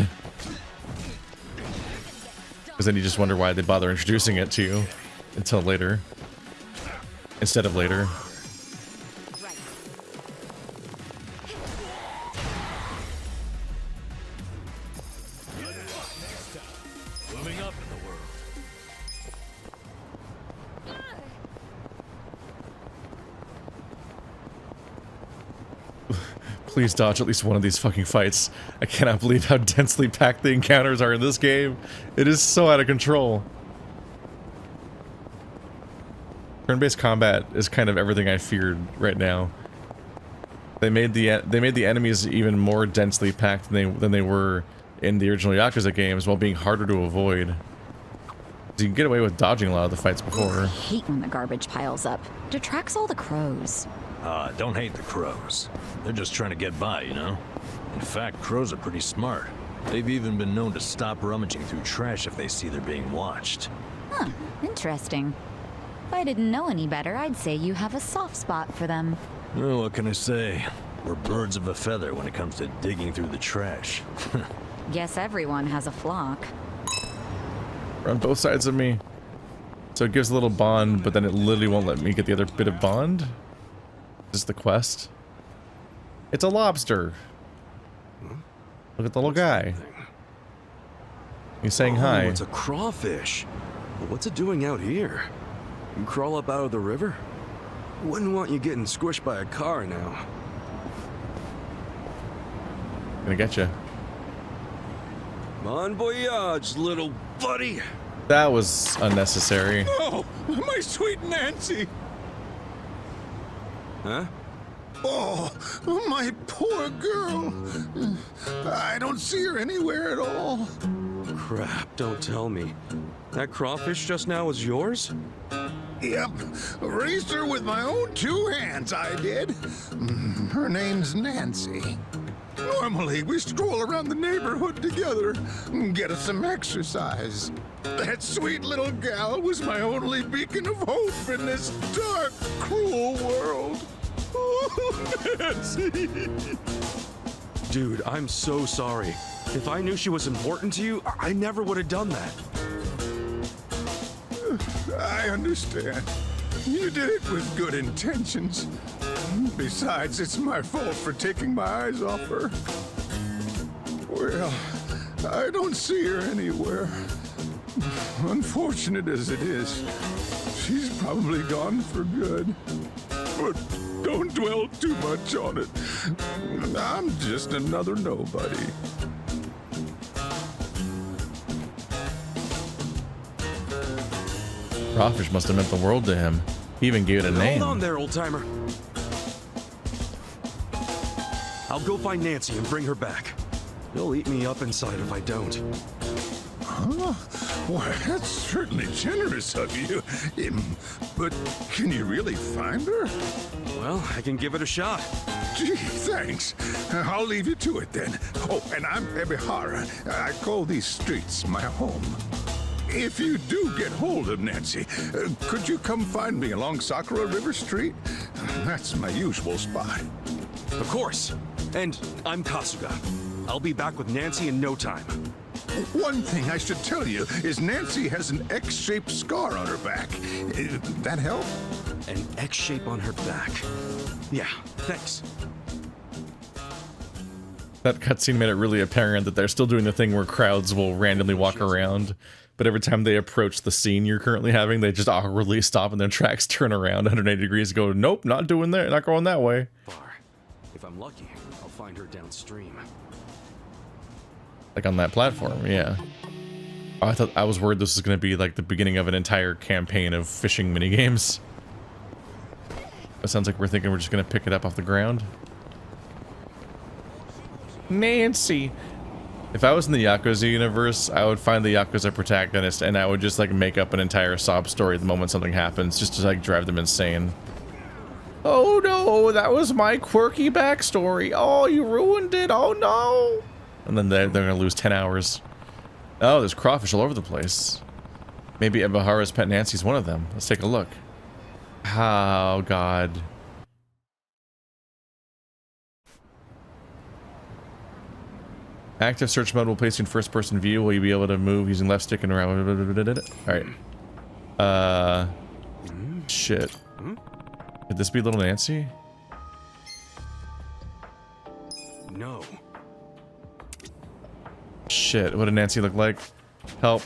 Because then you just wonder why they bother introducing it to you until later. Instead of later. Please dodge at least one of these fucking fights. I cannot believe how densely packed the encounters are in this game. It is so out of control. Turn-based combat is kind of everything I feared right now. They made the enemies even more densely packed than they were in the original Yakuza games, while being harder to avoid. You can get away with dodging a lot of the fights before. I hate when the garbage piles up. Detracts all the crows. Don't hate the crows. They're just trying to get by, you know? In fact, crows are pretty smart. They've even been known to stop rummaging through trash if they see they're being watched. Huh, interesting. If I didn't know any better, I'd say you have a soft spot for them. Well, what can I say? We're birds of a feather when it comes to digging through the trash. Guess everyone has a flock. We're on both sides of me. So it gives a little bond, but then it literally won't let me get the other bit of bond. Is this the quest? It's a lobster. Look at the little guy. He's saying hi. It's a crawfish. Well, what's it doing out here? You crawl up out of the river? Wouldn't want you getting squished by a car now. Gonna get you. Bon voyage, little buddy. That was unnecessary. Oh, my sweet Nancy. Huh? Oh, my poor girl. I don't see her anywhere at all. Crap, don't tell me. That crawfish just now was yours? Yep, raised her with my own 2 hands, I did. Her name's Nancy. Normally, we stroll around the neighborhood together and get us some exercise. That sweet little gal was my only beacon of hope in this dark, cruel world. Oh, Nancy. Dude, I'm so sorry. If I knew she was important to you, I never would have done that. I understand. You did it with good intentions. Besides, it's my fault for taking my eyes off her. Well, I don't see her anywhere. Unfortunate as it is, she's probably gone for good. But don't dwell too much on it. I'm just another nobody. Crawfish must have meant the world to him. He even gave it a name. Hold on there, old-timer. I'll go find Nancy and bring her back. You'll eat me up inside if I don't. Huh? Why, that's certainly generous of you. But can you really find her? Well, I can give it a shot. Gee, thanks. I'll leave you to it then. Oh, and I'm Ebihara. I call these streets my home. If you do get hold of Nancy, could you come find me along Sakura River Street? That's my usual spot. Of course. And I'm Kasuga. I'll be back with Nancy in no time. One thing I should tell you is Nancy has an X-shaped scar on her back. That help? An X shape on her back. Yeah, thanks. That cutscene made it really apparent that they're still doing the thing where crowds will randomly walk around, but every time they approach the scene you're currently having, they just awkwardly stop in their tracks, turn around 180 degrees, go, nope, not doing that, not going that way. Far. If I'm lucky, I'll find her downstream. Like on that platform, yeah. Oh, I was worried this was going to be like the beginning of an entire campaign of fishing minigames. It sounds like we're thinking we're just going to pick it up off the ground. Nancy! If I was in the Yakuza universe, I would find the Yakuza protagonist and I would just like make up an entire sob story the moment something happens, just to like drive them insane. Oh no, that was my quirky backstory. Oh, you ruined it. Oh no. And then they're gonna lose 10 hours. Oh, there's crawfish all over the place. Maybe Ebihara's pet Nancy's one of them. Let's take a look. Oh god. Active search mode will place you in first person view. Will you be able to move using left stick and around? Alright. Shit. Could this be little Nancy? No. Shit, what did Nancy look like? Help.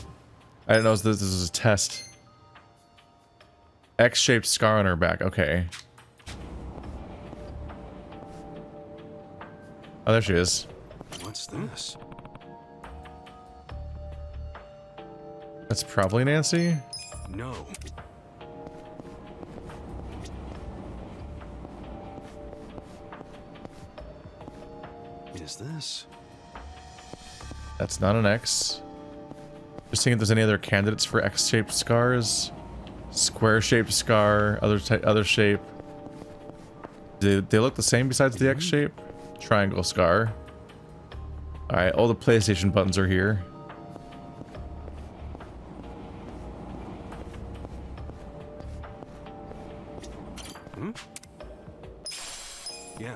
I didn't know this was a test. X-shaped scar on her back, okay. Oh, there she is. What's this? That's probably Nancy. No. Is this? That's not an X. Just seeing if there's any other candidates for X-shaped scars. Square-shaped scar, other shape. Do they look the same besides the X shape? Triangle scar. Alright, all the PlayStation buttons are here. Hmm? Yeah.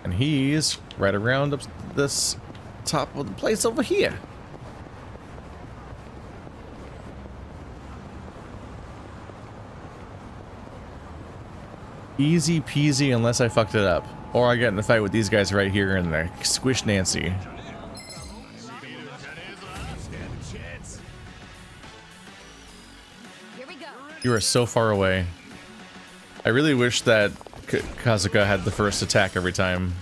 And he's right around up this top of the place over here. Easy peasy unless I fucked it up. Or I get in a fight with these guys right here and they squish Nancy. You are so far away. I really wish that Kasuga had the first attack every time.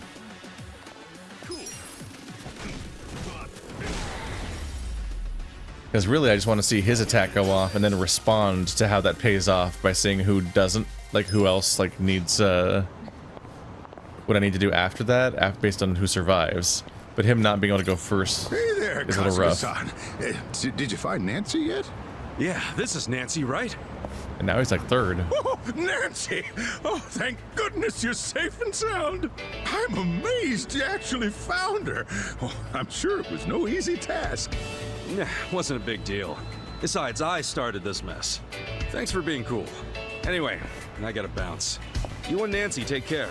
Because really I just want to see his attack go off and then respond to how that pays off by seeing who doesn't, like who else like needs what I need to do after that, based on who survives. But him not being able to go first Hey there, is a little rough. Kasuga-san. Did you find Nancy yet? Yeah, this is Nancy, right? And now he's like third. Oh, Nancy! Oh, thank goodness you're safe and sound. I'm amazed you actually found her. Oh, I'm sure it was no easy task. Nah, wasn't a big deal. Besides, I started this mess. Thanks for being cool. Anyway, I gotta bounce. You and Nancy take care.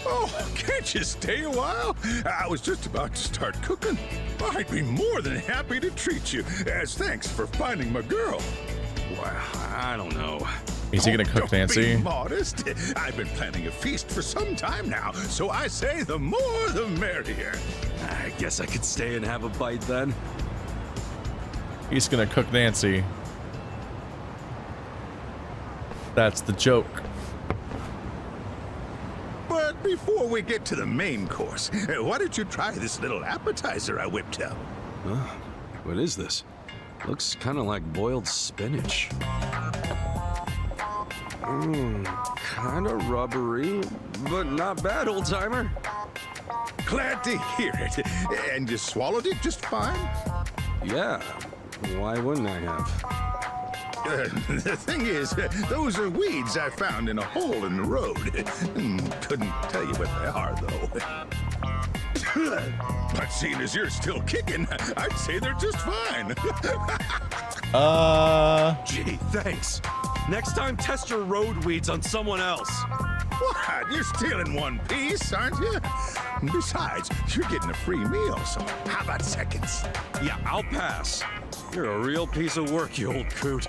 Oh, can't you stay a while? I was just about to start cooking. I'd be more than happy to treat you, as thanks for finding my girl. Well, I don't know. Is he gonna cook Nancy? Don't be modest. I've been planning a feast for some time now, so I say the more the merrier. I guess I could stay and have a bite then. He's gonna cook Nancy. That's the joke. But before we get to the main course, why don't you try this little appetizer I whipped up? Huh? What is this? Looks kind of like boiled spinach. Kind of rubbery, but not bad, old-timer. Glad to hear it. And you swallowed it just fine? Yeah. Why wouldn't I have? The thing is, those are weeds I found in a hole in the road. Couldn't tell you what they are, though. But seeing as you're still kicking, I'd say they're just fine. Gee, thanks. Next time, test your road weeds on someone else. What? You're still in one piece, aren't you? Besides, you're getting a free meal, so how about seconds? Yeah, I'll pass. You're a real piece of work, you old coot.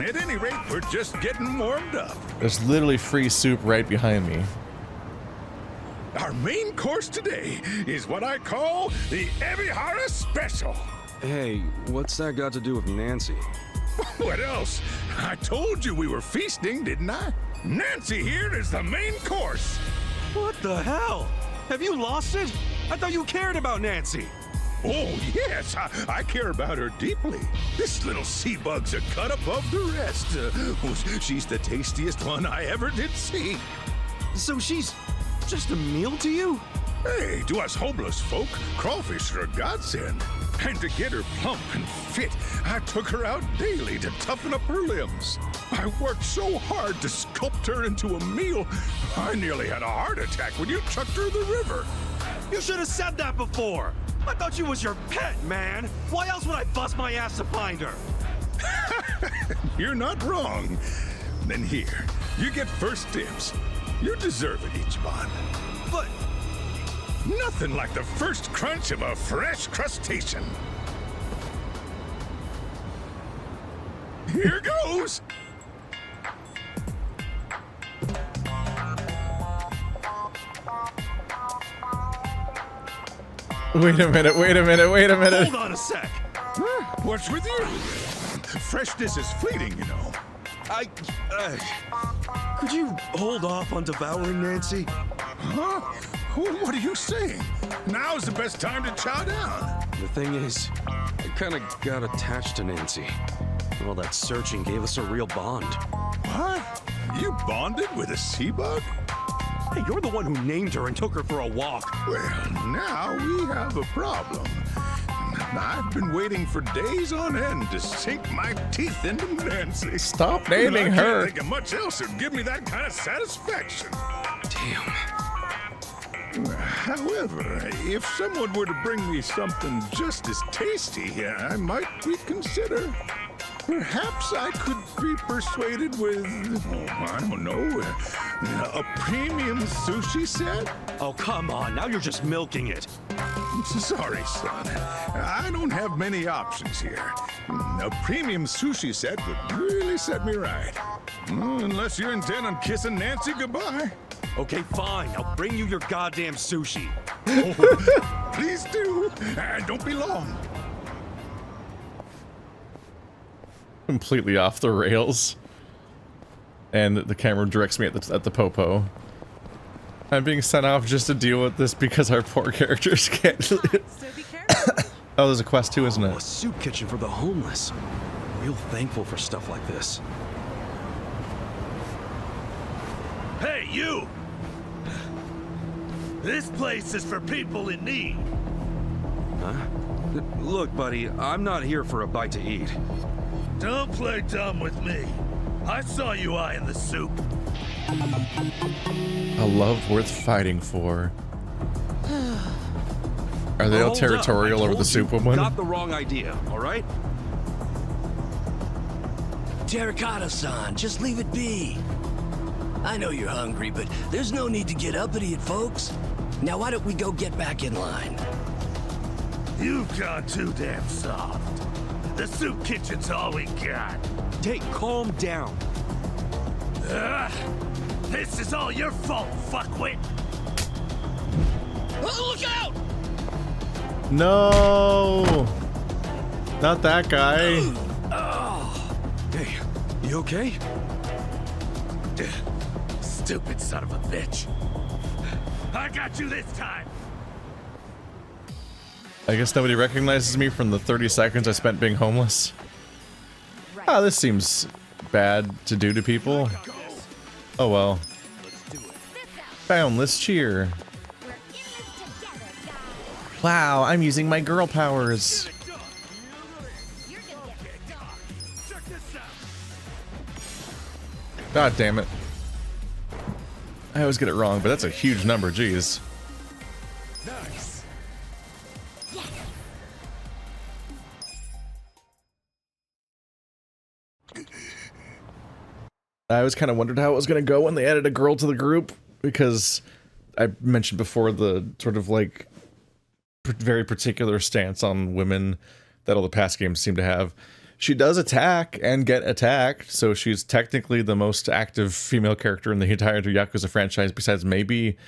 At any rate, we're just getting warmed up. There's literally free soup right behind me. Our main course today is what I call the Ebihara Special. Hey, what's that got to do with Nancy? What else? I told you we were feasting, didn't I? Nancy here is the main course. What the hell? Have you lost it? I thought you cared about Nancy. Oh, yes, I care about her deeply. This little sea bug's a cut above the rest. She's the tastiest one I ever did see. So she's just a meal to you? Hey, to us homeless folk, crawfish are a godsend. And to get her plump and fit, I took her out daily to toughen up her limbs. I worked so hard to sculpt her into a meal, I nearly had a heart attack when you chucked her in the river. You should have said that before. I thought she was your pet, man. Why else would I bust my ass to find her? You're not wrong. Then here, you get first dibs. You deserve it, Ichiban. But nothing like the first crunch of a fresh crustacean. Here goes. Wait a minute, wait a minute, wait a minute. Hold on a sec. What's with you? Freshness is fleeting, you know. Could you hold off on devouring Nancy? Huh? What are you saying? Now's the best time to chow down. The thing is, I kind of got attached to Nancy. All that searching gave us a real bond. What? You bonded with a sea bug? Hey, you're the one who named her and took her for a walk. Well, now we have a problem. I've been waiting for days on end to sink my teeth into Nancy. Stop naming I her. can't think of much else that'd give me that kind of satisfaction. Damn. However, if someone were to bring me something just as tasty, I might reconsider. Perhaps I could be persuaded with, I don't know, a premium sushi set? Oh, come on. Now you're just milking it. Sorry, son. I don't have many options here. A premium sushi set would really set me right. Unless you're intent on kissing Nancy goodbye. Okay, fine. I'll bring you your goddamn sushi. Oh, please do. And don't be long. Completely off the rails. And the camera directs me at the popo. I'm being sent off just to deal with this because our poor characters can't Oh, there's a quest too, isn't it? A soup kitchen for the homeless. Real thankful for stuff like this. Hey, you! This place is for people in need. Huh? Look, buddy, I'm not here for a bite to eat. Don't play dumb with me. I saw you eyeing the soup. A love worth fighting for. Are they all territorial over the soup woman? Got the wrong idea, all right? Terracotta-san, just leave it be. I know you're hungry, but there's no need to get uppity at folks. Now why don't we go get back in line? You've gone too damn soft. The soup kitchen's all we got. Hey, calm down. This is all your fault, fuckwit. Look out! No! Not that guy. Hey, you okay? Stupid son of a bitch. I got you this time. I guess nobody recognizes me from the 30 seconds I spent being homeless. Ah, this seems bad to do to people. Oh well. Boundless cheer. Wow, I'm using my girl powers. God damn it. I always get it wrong, but that's a huge number, jeez. Nice. I always kind of wondered how it was going to go when they added a girl to the group, because I mentioned before the sort of like very particular stance on women that all the past games seem to have. She does attack and get attacked, so she's technically the most active female character in the entire Yakuza franchise, besides maybe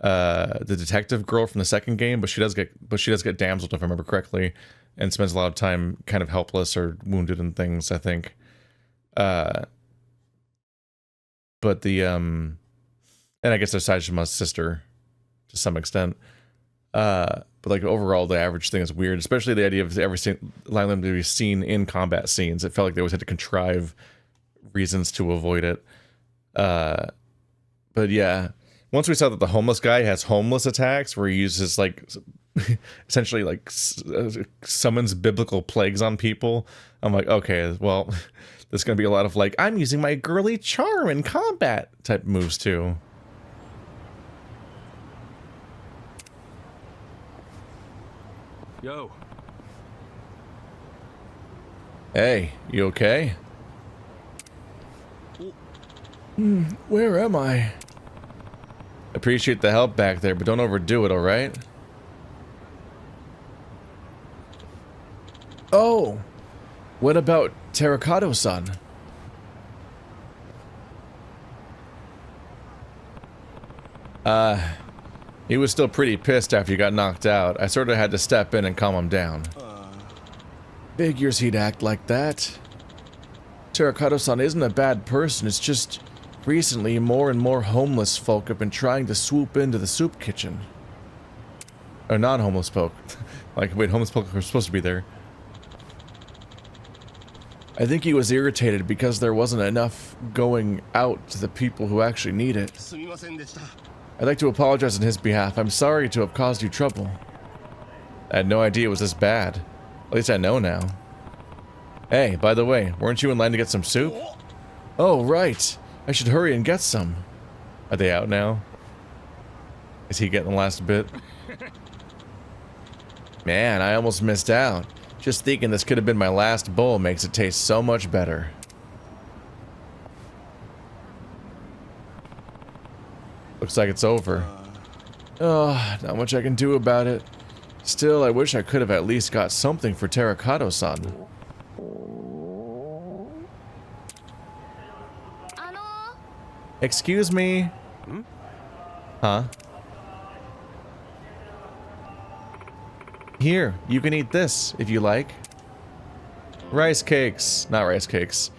the detective girl from the second game. But she does get damseled, if I remember correctly, and spends a lot of time kind of helpless or wounded and things, I think. But the and I guess they're Sajima's sister to some extent. But like overall, the average thing is weird, especially the idea of allowing them to be seen in combat scenes. It felt like they always had to contrive reasons to avoid it. But yeah, once we saw that the homeless guy has homeless attacks, where he uses like essentially like summons biblical plagues on people, I'm like, okay, well, there's gonna be a lot of like, I'm using my girly charm in combat type moves too. Yo. Hey, you okay? Where am I? Appreciate the help back there, but don't overdo it, alright? Oh! What about Terracotta-san? He was still pretty pissed after you got knocked out. I sort of had to step in and calm him down. Figures he'd act like that. Terracotta-san isn't a bad person, it's just Recently, more and more homeless folk have been trying to swoop into the soup kitchen. Or non-homeless folk. Like, wait, homeless folk are supposed to be there. I think he was irritated because there wasn't enough going out to the people who actually need it. I'd like to apologize on his behalf. I'm sorry to have caused you trouble. I had no idea it was this bad. At least I know now. Hey, by the way, weren't you in line to get some soup? Oh, right. I should hurry and get some. Are they out now? Is he getting the last bit? Man, I almost missed out. Just thinking this could have been my last bowl makes it taste so much better. Looks like it's over. Oh, not much I can do about it. Still, I wish I could have at least got something for Terracotta-san. Excuse me? Huh? Here, you can eat this, if you like. Rice cakes. Not rice cakes.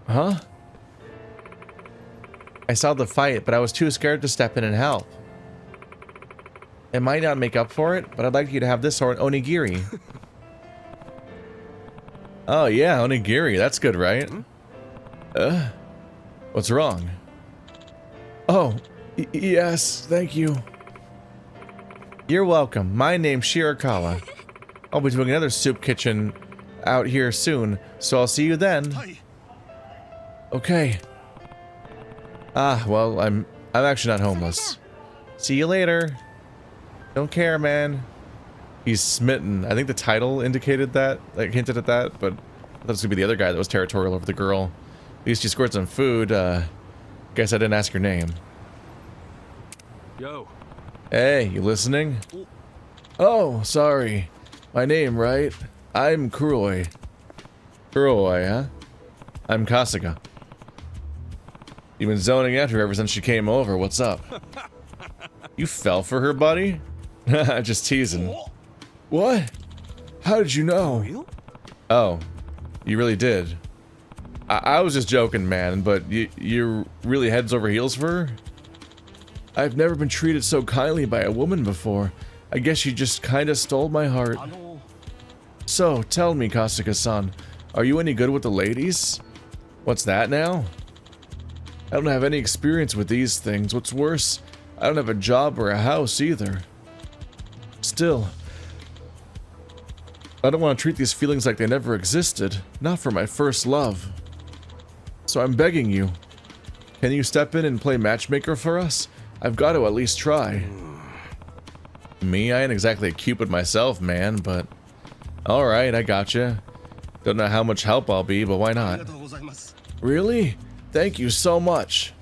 Huh? I saw the fight, but I was too scared to step in and help. It might not make up for it, but I'd like you to have this or an onigiri. Oh yeah, onigiri. That's good, right? What's wrong? Oh, yes, thank you. You're welcome. My name's Shirakawa. I'll be doing another soup kitchen out here soon, so I'll see you then. Okay. Ah, well, I'm actually not homeless. See you later. Don't care, man. He's smitten. I think the title indicated that, like hinted at that, but I thought it was gonna be the other guy that was territorial over the girl. At least you scored some food. Guess I didn't ask your name. Yo. Hey, you listening? Oh, sorry. My name, right? I'm Kuroi. Kuroi, huh? I'm Kasuga. You've been zoning at her ever since she came over. What's up? You fell for her, buddy? Just teasing. What? How did you know? Oh, you really did. I was just joking, man, but you're really heads over heels for her? I've never been treated so kindly by a woman before. I guess she just kinda stole my heart. So, tell me, Kasuga-san, are you any good with the ladies? What's that now? I don't have any experience with these things. What's worse, I don't have a job or a house either. Still, I don't want to treat these feelings like they never existed. Not for my first love. So I'm begging you. Can you step in and play matchmaker for us? I've got to at least try. Me? I ain't exactly a Cupid myself, man, but... Alright, I gotcha. Don't know how much help I'll be, but why not? Really? Thank you so much.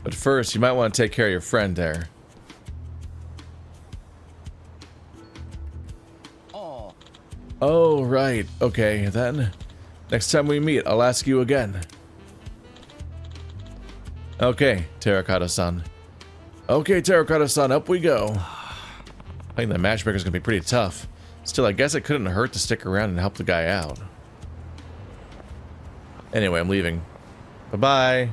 But first, you might want to take care of your friend there. Oh, right. Okay, then. Next time we meet, I'll ask you again. Okay, Terracotta-san. Okay, Terracotta-san, up we go. I think the matchmaker's gonna be pretty tough. Still, I guess it couldn't hurt to stick around and help the guy out. Anyway, I'm leaving. Bye-bye.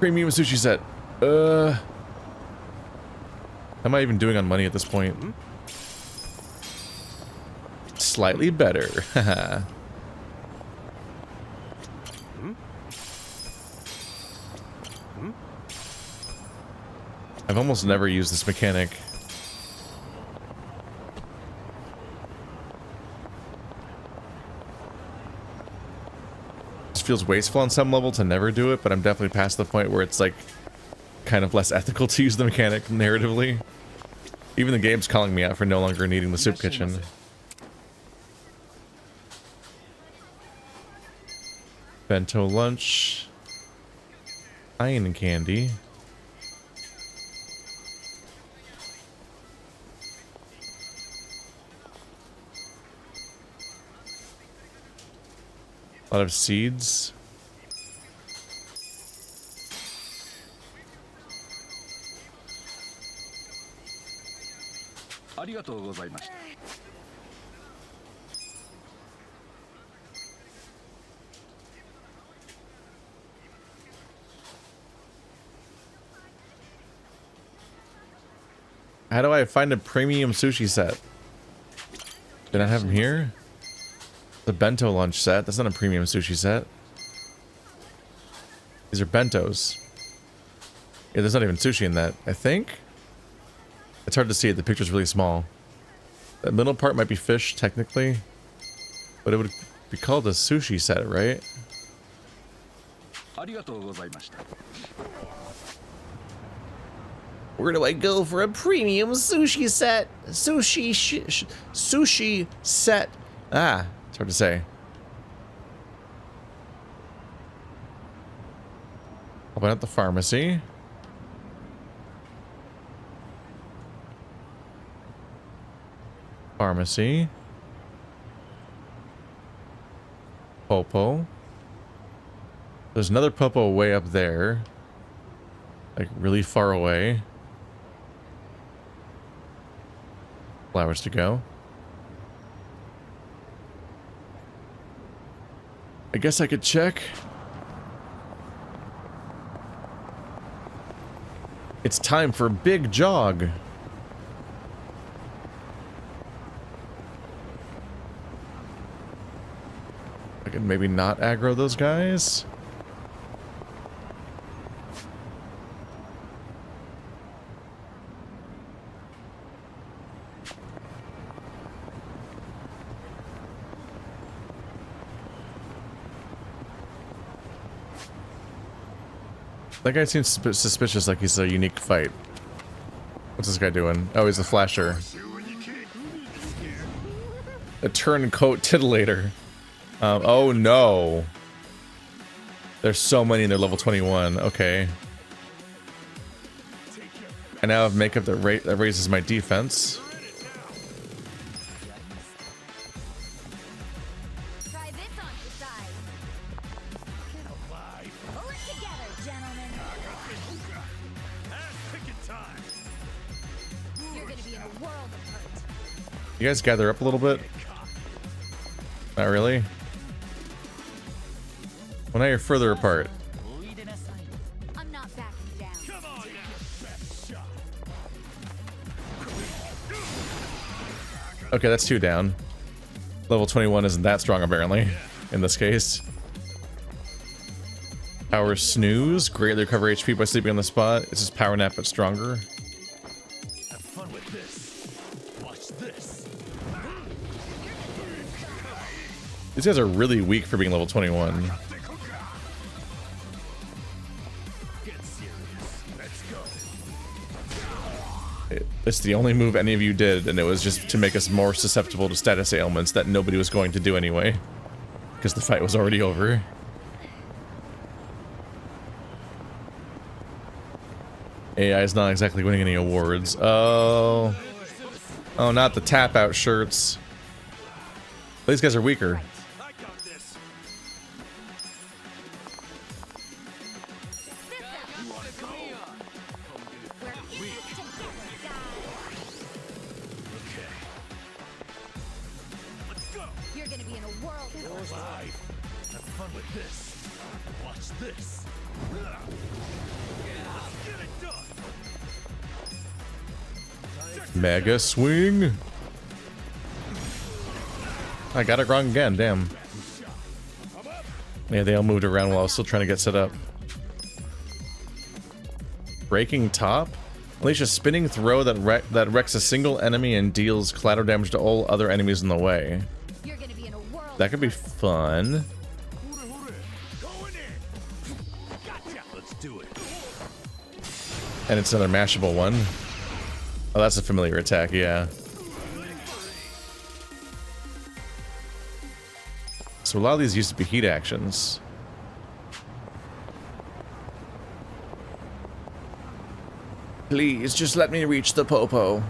Premium sushi set. How am I even doing on money at this point? Slightly better. Haha. I've almost never used this mechanic. It feels wasteful on some level to never do it, but I'm definitely past the point where it's like kind of less ethical to use the mechanic narratively. Even the game's calling me out for no longer needing the soup kitchen. Bento lunch. Iron candy. A lot of seeds. How do I find a premium sushi set? Did I have them here? The bento lunch set. That's not a premium sushi set. These are bentos. Yeah, there's not even sushi in that, I think. It's hard to see it. The picture's really small. The middle part might be fish, technically. But it would be called a sushi set, right? Where do I go for a premium sushi set? Sushi set. Ah, it's hard to say. Open up the pharmacy. Pharmacy. Popo. There's another Popo way up there. Like really far away. Flowers to go. I guess I could check. It's time for a big jog. I can maybe not aggro those guys. That guy seems suspicious, like he's a unique fight. What's this guy doing? Oh, he's a flasher. A turncoat titillator. Oh no. There's so many in their level 21. Okay. I now have makeup that raises my defense. You guys gather up a little bit? Not really? Well, now you're further apart. I'm not backing down. Come on now, best shot. Okay, that's 2 down. Level 21 isn't that strong, apparently, in this case. Power snooze. Greatly recover HP by sleeping on the spot. It's just power nap, but stronger. Have fun with this. Watch this. These guys are really weak for being level 21. It's the only move any of you did, and it was just to make us more susceptible to status ailments that nobody was going to do anyway. Because the fight was already over. AI is not exactly winning any awards. Oh. Oh, not the tap out shirts. These guys are weaker. You're gonna be in a world of Live. Have fun with this. Watch this. Get it done. Mega swing. I got it wrong again, damn. Yeah, they all moved around while I was still trying to get set up. Breaking top? Unleash a spinning throw that wrecks a single enemy and deals collateral damage to all other enemies in the way. That could be fun. Let's do it. And it's another mashable one. Oh, that's a familiar attack, yeah. So a lot of these used to be heat actions. Please, just let me reach the Popo.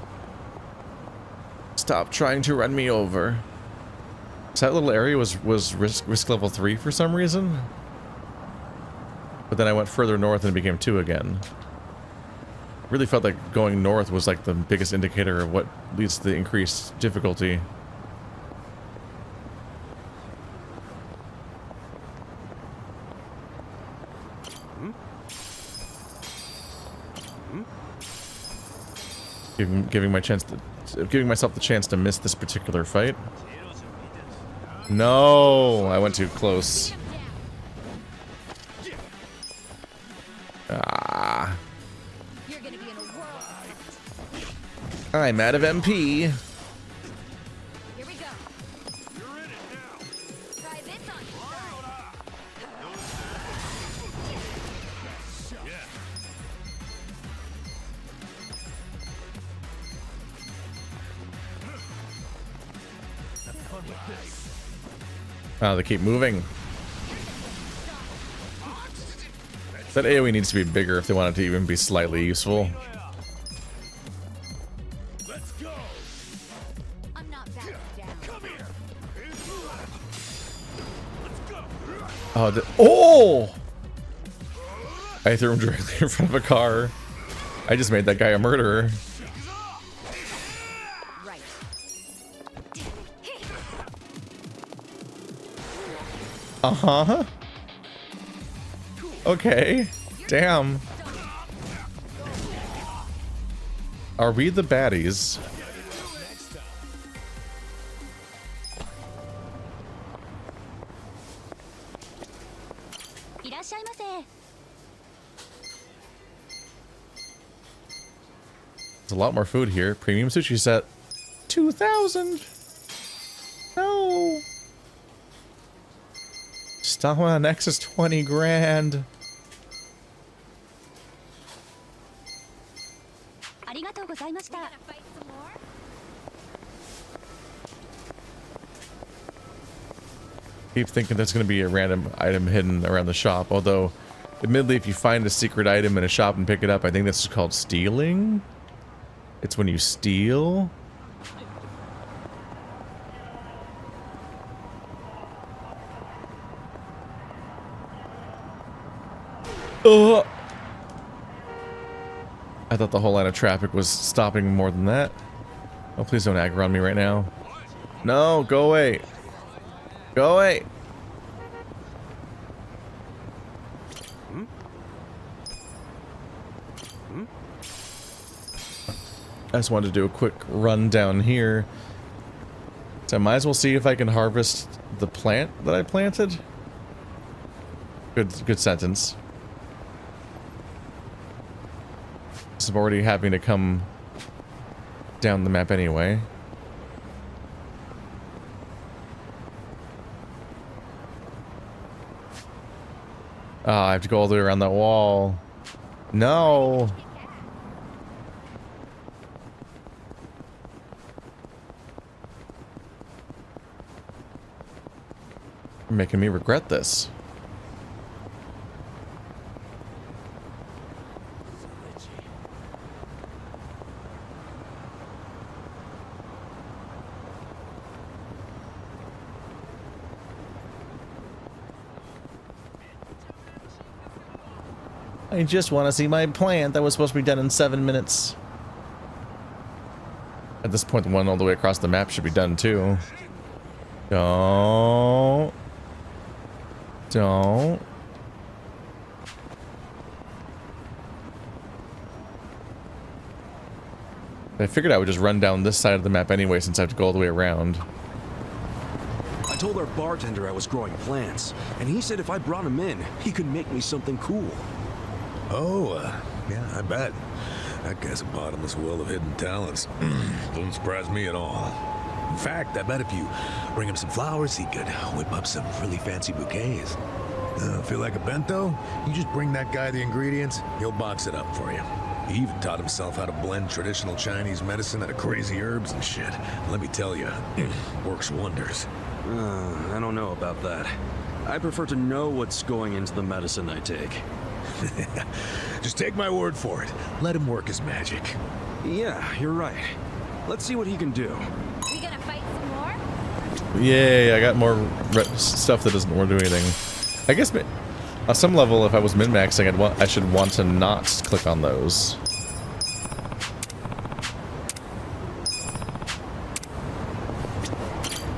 Stop trying to run me over. So that little area was risk level 3 for some reason. But then I went further north and it became 2 again. Really felt like going north was like the biggest indicator of what leads to the increased difficulty. Giving myself the chance to miss this particular fight. No, I went too close. Ah. I'm out of MP. Oh, they keep moving. That AoE needs to be bigger if they want it to even be slightly useful. Oh, oh! I threw him directly in front of a car. I just made that guy a murderer. Uh-huh. Okay. Damn. Are we the baddies? There's a lot more food here. Premium sushi set. 2,000. No. Stamina next is 20 grand. Keep thinking there's going to be a random item hidden around the shop, although admittedly if you find a secret item in a shop and pick it up, I think this is called stealing. It's when you steal. I thought the whole line of traffic was stopping more than that. Oh, please don't aggro on me right now. No, go away. Go away. I just wanted to do a quick run down here. So I might as well see if I can harvest the plant that I planted. Good sentence. I'm already having to come down the map anyway. I have to go all the way around that wall. No. You're making me regret this. I just want to see my plant that was supposed to be done in 7 minutes. At this point, the one all the way across the map should be done too. Don't. I figured I would just run down this side of the map anyway since I have to go all the way around. I told our bartender I was growing plants, and he said if I brought him in, he could make me something cool. Oh, yeah, I bet. That guy's a bottomless well of hidden talents. Doesn't surprise me at all. In fact, I bet if you bring him some flowers, he could whip up some really fancy bouquets. Feel like a bento? You just bring that guy the ingredients, he'll box it up for you. He even taught himself how to blend traditional Chinese medicine out of crazy herbs and shit. Let me tell you, works wonders. I don't know about that. I prefer to know what's going into the medicine I take. Just take my word for it. Let him work his magic. Yeah, you're right. Let's see what he can do. We gonna fight some more? Yay, I got more stuff that doesn't want to do anything. I guess on some level, if I was min-maxing, I should want to not click on those.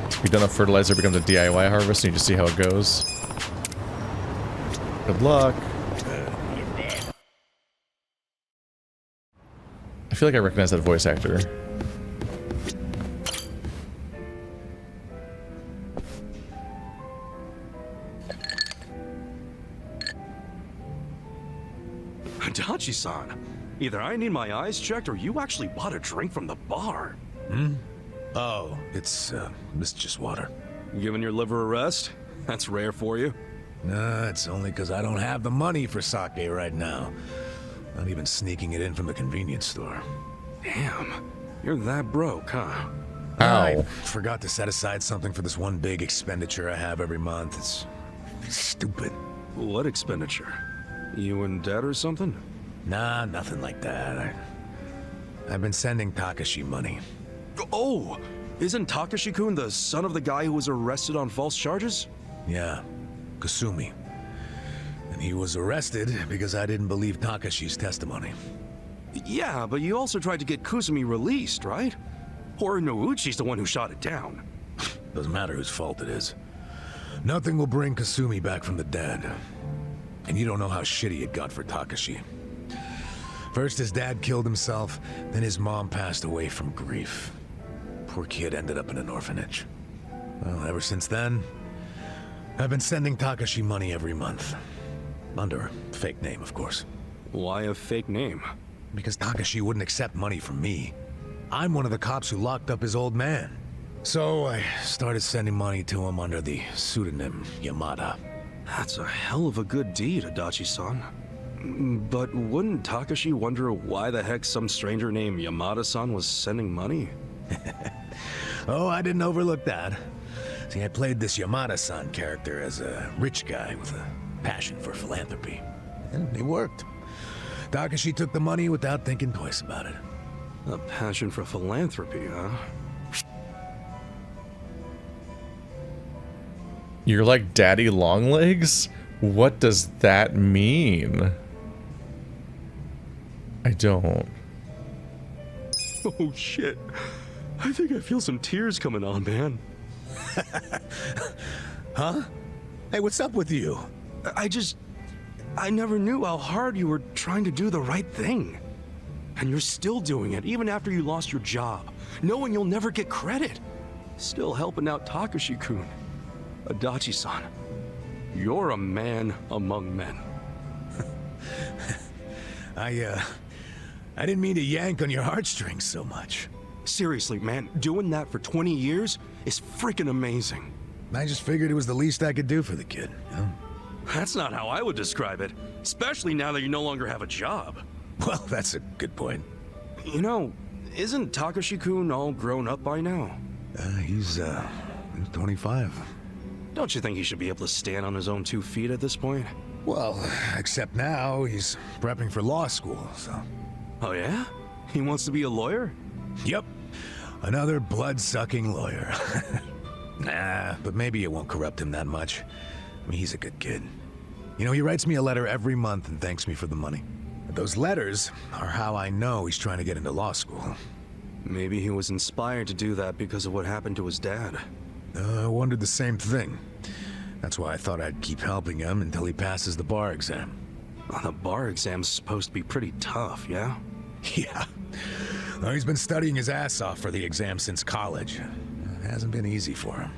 If you don't have fertilizer, it becomes a DIY harvest, and you just see how it goes. Good luck. I feel like I recognize that voice actor. Adachi-san, either I need my eyes checked or you actually bought a drink from the bar. Hmm? Oh, it's just water. Giving your liver a rest? That's rare for you. Nah, it's only because I don't have the money for sake right now. Not even sneaking it in from the convenience store. Damn, you're that broke, huh? I forgot to set aside something for this one big expenditure I have every month. It's stupid. What expenditure? You in debt or something? Nah, nothing like that. I've been sending Takashi money. Oh, isn't Takashi-kun the son of the guy who was arrested on false charges? Yeah, Kasumi. And he was arrested because I didn't believe Takashi's testimony. Yeah, but you also tried to get Kusumi released, right? Or Nouchi's the one who shot it down. Doesn't matter whose fault it is. Nothing will bring Kasumi back from the dead. And you don't know how shitty it got for Takashi. First his dad killed himself, then his mom passed away from grief. Poor kid ended up in an orphanage. Well, ever since then, I've been sending Takashi money every month. Under a fake name, of course. Why a fake name? Because Takashi wouldn't accept money from me. I'm one of the cops who locked up his old man. So I started sending money to him under the pseudonym Yamada. That's a hell of a good deed, Adachi-san. But wouldn't Takashi wonder why the heck some stranger named Yamada-san was sending money? Oh, I didn't overlook that. See, I played this Yamada-san character as a rich guy with a passion for philanthropy. And it worked. Takashi took the money without thinking twice about it. A passion for philanthropy, huh? You're like Daddy Longlegs? What does that mean? I don't. Oh shit. I think I feel some tears coming on, man. Huh? Hey, what's up with you? I never knew how hard you were trying to do the right thing. And you're still doing it, even after you lost your job, knowing you'll never get credit. Still helping out Takashi-kun. Adachi-san, you're a man among men. I didn't mean to yank on your heartstrings so much. Seriously, man, doing that for 20 years is freaking amazing. I just figured it was the least I could do for the kid, you know? That's not how I would describe it, especially now that you no longer have a job. Well, that's a good point. You know, isn't Takashi-kun all grown up by now? He's 25. Don't you think he should be able to stand on his own 2 feet at this point? Well, except now he's prepping for law school, so... Oh yeah? He wants to be a lawyer? Yep. Another blood-sucking lawyer. Nah, but maybe it won't corrupt him that much. I mean, he's a good kid. You know, he writes me a letter every month and thanks me for the money. Those letters are how I know he's trying to get into law school. Maybe he was inspired to do that because of what happened to his dad. I wondered the same thing. That's why I thought I'd keep helping him until he passes the bar exam. The bar exam's supposed to be pretty tough, yeah? Yeah. Well, he's been studying his ass off for the exam since college. It hasn't been easy for him.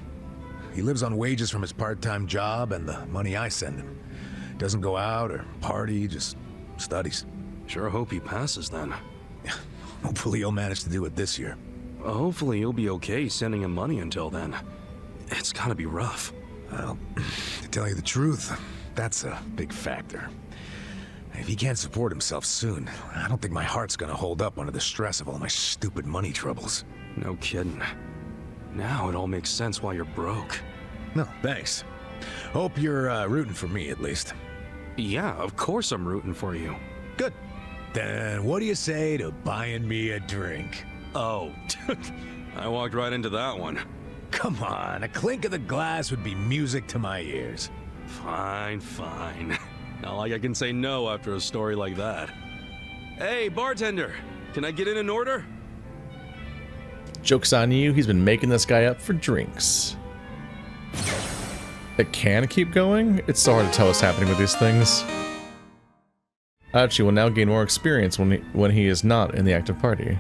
He lives on wages from his part-time job and the money I send him. Doesn't go out or party, just studies. Sure hope he passes then. Hopefully he'll manage to do it this year. Hopefully you'll be okay sending him money until then. It's gotta be rough. Well, to tell you the truth, that's a big factor. If he can't support himself soon, I don't think my heart's gonna hold up under the stress of all my stupid money troubles. No kidding. Now it all makes sense why you're broke. No, thanks. Hope you're rooting for me, at least. Yeah, of course I'm rooting for you. Good. Then what do you say to buying me a drink? Oh, I walked right into that one. Come on, a clink of the glass would be music to my ears. Fine, fine. Not like I can say no after a story like that. Hey, bartender, can I get in an order? Joke's on you, he's been making this guy up for drinks. It can keep going? It's so hard to tell what's happening with these things. Adachi will now gain more experience when he is not in the active party.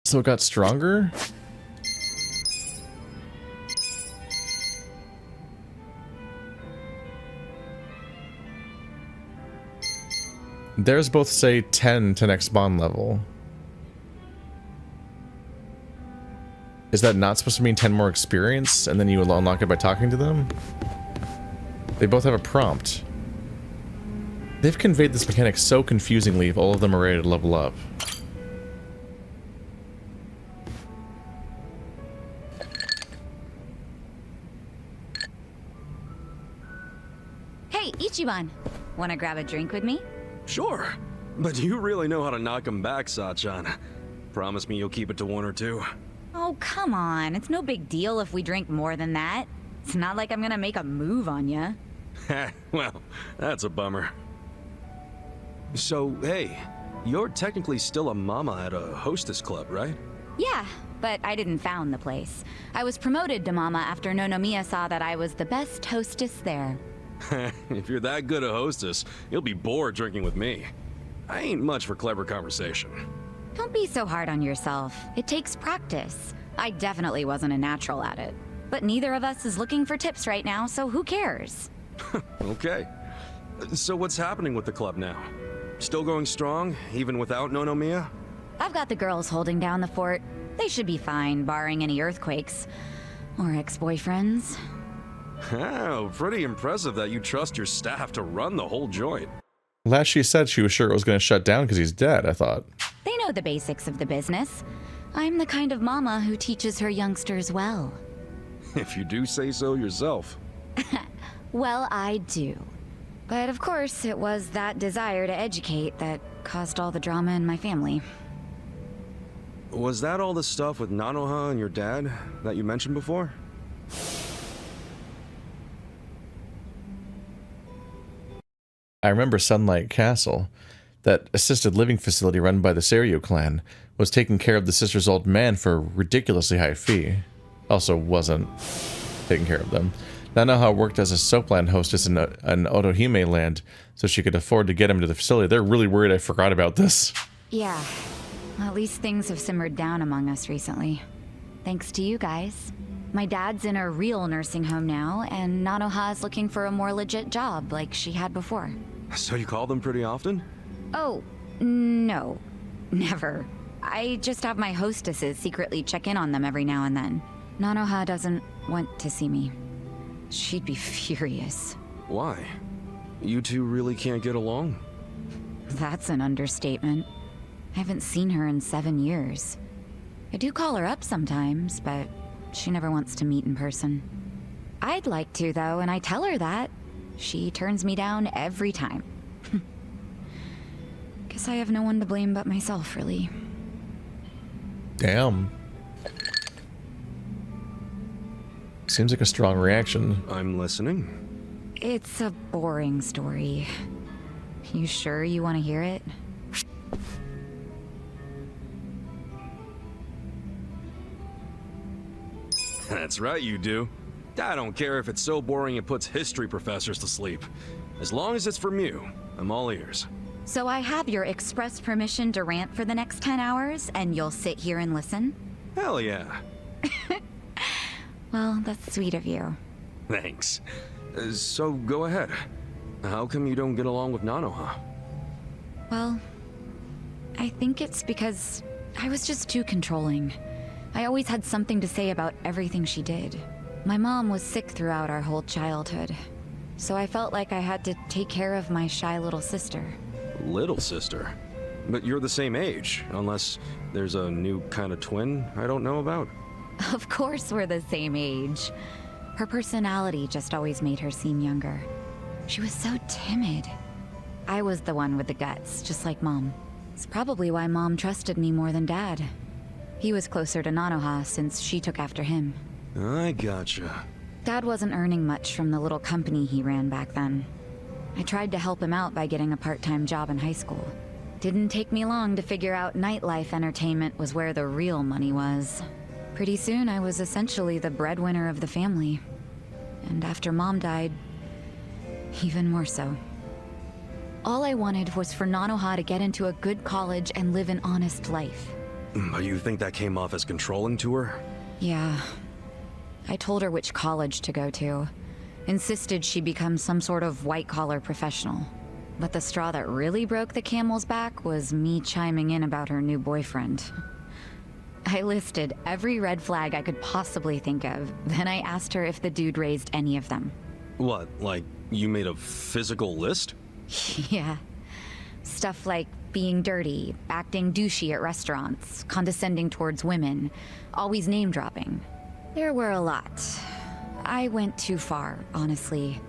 So it got stronger? Theirs both say 10 to next bond level. Is that not supposed to mean 10 more experience and then you will unlock it by talking to them? They both have a prompt. They've conveyed this mechanic so confusingly if all of them are ready to level up. Hey, Ichiban! Wanna grab a drink with me? Sure, but you really know how to knock him back, Sachan. Promise me you'll keep it to 1 or 2. Oh, come on. It's no big deal if we drink more than that. It's not like I'm gonna make a move on ya. Well, that's a bummer. So, hey, you're technically still a mama at a hostess club, right? Yeah, but I didn't found the place. I was promoted to mama after Nonomiya saw that I was the best hostess there. If you're that good a hostess, you'll be bored drinking with me. I ain't much for clever conversation. Don't be so hard on yourself. It takes practice. I definitely wasn't a natural at it. But neither of us is looking for tips right now, so who cares? Okay. So what's happening with the club now? Still going strong, even without Nonomiya? I've got the girls holding down the fort. They should be fine, barring any earthquakes. Or ex-boyfriends. Oh, pretty impressive that you trust your staff to run the whole joint. Last she said she was sure it was going to shut down because he's dead, I thought. They know the basics of the business. I'm the kind of mama who teaches her youngsters well. If you do say so yourself. Well, I do. But of course, it was that desire to educate that caused all the drama in my family. Was that all the stuff with Nanoha and your dad that you mentioned before? I remember Sunlight Castle, that assisted living facility run by the Seiryu clan, was taking care of the sister's old man for a ridiculously high fee. Also wasn't taking care of them. Nanoha worked as a soapland hostess in Otohime land, so she could afford to get him to the facility. They're really worried I forgot about this. Yeah, at least things have simmered down among us recently. Thanks to you guys. My dad's in a real nursing home now, and Nanoha's looking for a more legit job like she had before. So you call them pretty often? Oh, no. Never. I just have my hostesses secretly check in on them every now and then. Nanoha doesn't want to see me. She'd be furious. Why? You two really can't get along? That's an understatement. I haven't seen her in 7 years. I do call her up sometimes, but she never wants to meet in person. I'd like to, though, and I tell her that. She turns me down every time. Guess I have no one to blame but myself, really. Damn. Seems like a strong reaction. I'm listening. It's a boring story. You sure you want to hear it? That's right, you do. I don't care if it's so boring it puts history professors to sleep. As long as it's from you, I'm all ears. So I have your express permission to rant for the next 10 hours, and you'll sit here and listen? Hell yeah. Well, that's sweet of you. Thanks. So go ahead. How come you don't get along with Nanoha? Well, I think it's because I was just too controlling. I always had something to say about everything she did. My mom was sick throughout our whole childhood, so I felt like I had to take care of my shy little sister. Little sister? But you're the same age, unless there's a new kind of twin I don't know about. Of course we're the same age. Her personality just always made her seem younger. She was so timid. I was the one with the guts, just like Mom. It's probably why Mom trusted me more than Dad. He was closer to Nanoha since she took after him. I gotcha. Dad wasn't earning much from the little company he ran back then. I tried to help him out by getting a part-time job in high school. Didn't take me long to figure out nightlife entertainment was where the real money was. Pretty soon I was essentially the breadwinner of the family. And after Mom died, even more so. All I wanted was for Nanoha to get into a good college and live an honest life. But you think that came off as controlling to her? Yeah. I told her which college to go to. Insisted she become some sort of white-collar professional. But the straw that really broke the camel's back was me chiming in about her new boyfriend. I listed every red flag I could possibly think of, then I asked her if the dude raised any of them. What, like you made a physical list? Yeah. Stuff like being dirty, acting douchey at restaurants, condescending towards women, always name-dropping. There were a lot. I went too far, honestly.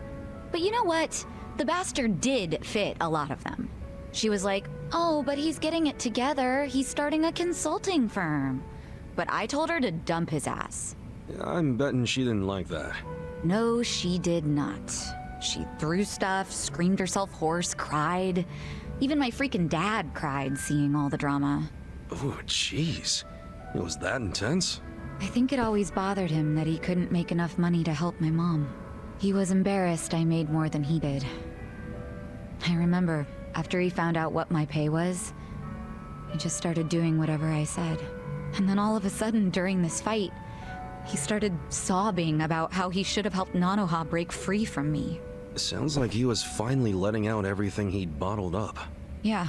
But you know what? The bastard did fit a lot of them. She was like, oh, but he's getting it together. He's starting a consulting firm. But I told her to dump his ass. I'm betting she didn't like that. No, she did not. She threw stuff, screamed herself hoarse, cried. Even my freaking dad cried seeing all the drama. Oh, jeez. It was that intense? I think it always bothered him that he couldn't make enough money to help my mom. He was embarrassed I made more than he did. I remember, after he found out what my pay was, he just started doing whatever I said. And then all of a sudden, during this fight, he started sobbing about how he should have helped Nanoha break free from me. Sounds like he was finally letting out everything he'd bottled up. Yeah.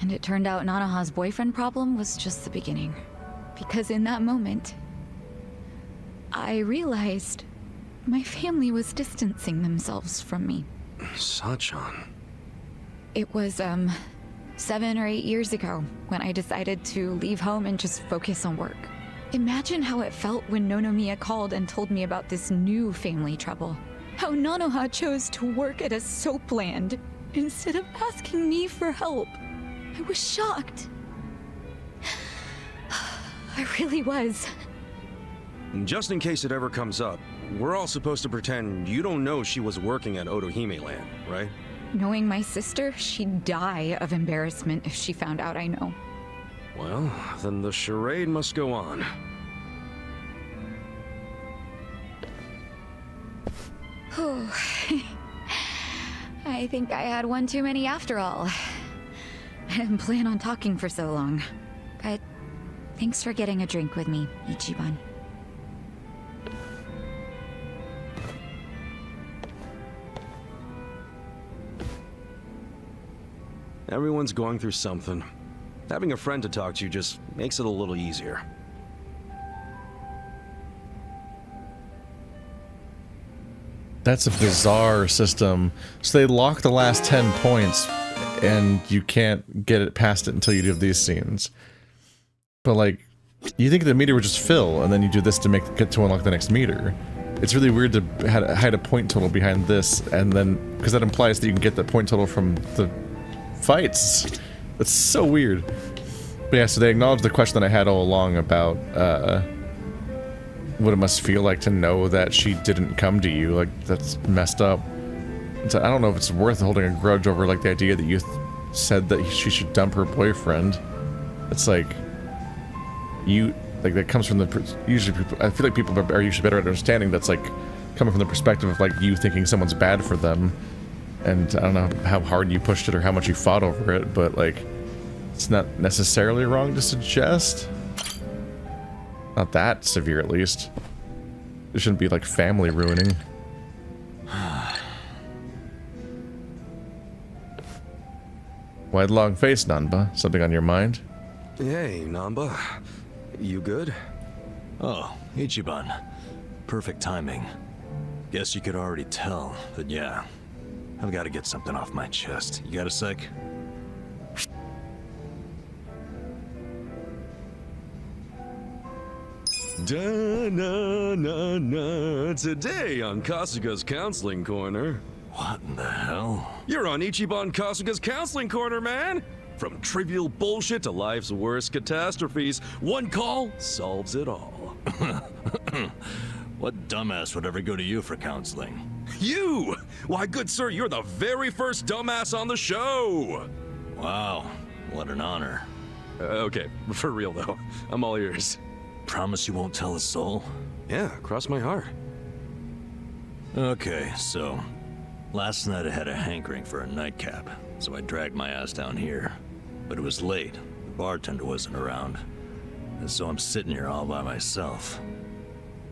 And it turned out Nanoha's boyfriend problem was just the beginning. Because in that moment, I realized my family was distancing themselves from me. Sachan. It was, 7 or 8 years ago when I decided to leave home and just focus on work. Imagine how it felt when Nonomiya called and told me about this new family trouble. How Nanoha chose to work at a soap land instead of asking me for help. I was shocked. I really was. Just in case it ever comes up, we're all supposed to pretend you don't know she was working at Otohime Land, right? Knowing my sister, she'd die of embarrassment if she found out I know. Well, then the charade must go on. Whew. I think I had one too many after all. I didn't plan on talking for so long. But thanks for getting a drink with me, Ichiban. Everyone's going through something. Having a friend to talk to just makes it a little easier. That's a bizarre system. So they lock the last 10 points, and you can't get it past it until you do these scenes. But like, you think the meter would just fill, and then you do this to get to unlock the next meter. It's really weird to hide a point total behind this, and then because that implies that you can get that point total from the fights. That's so weird. But yeah, so they acknowledge the question that I had all along about what it must feel like to know that she didn't come to you. Like, that's messed up. So I don't know if it's worth holding a grudge over like the idea that you said that she should dump her boyfriend. It's like that comes from the usually people. I feel like people are usually better at understanding that's like coming from the perspective of like you thinking someone's bad for them. And I don't know how hard you pushed it or how much you fought over it, but like, it's not necessarily wrong to suggest. Not that severe, at least. It shouldn't be like family ruining. Why the long face, Nanba? Something on your mind? Hey, Nanba. You good? Oh, Ichiban. Perfect timing. Guess you could already tell, but yeah. I've got to get something off my chest. You got a sec? Da-na-na-na. Today on Kasuga's Counseling Corner. What in the hell? You're on Ichiban Kasuga's Counseling Corner, man! From trivial bullshit to life's worst catastrophes, one call solves it all. What dumbass would ever go to you for counseling? You! Why, good sir, you're the very first dumbass on the show! Wow, what an honor. Okay, for real though. I'm all ears. Promise you won't tell a soul? Yeah, cross my heart. Okay, so Last night I had a hankering for a nightcap, so I dragged my ass down here. But it was late. The bartender wasn't around. And so I'm sitting here all by myself.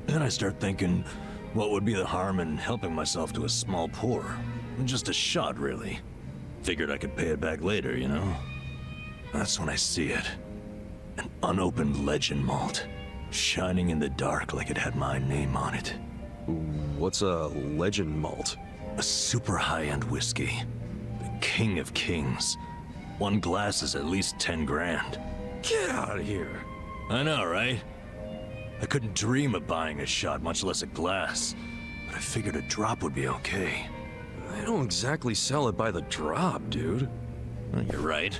Then I start thinking, what would be the harm in helping myself to a small pour? Just a shot, really. Figured I could pay it back later, you know? That's when I see it. An unopened legend malt, shining in the dark like it had my name on it. What's a legend malt? A super high-end whiskey. The king of kings. One glass is at least 10 grand. Get out of here. I know, right? I couldn't dream of buying a shot, much less a glass. But I figured a drop would be okay. They don't exactly sell it by the drop, dude. You're right.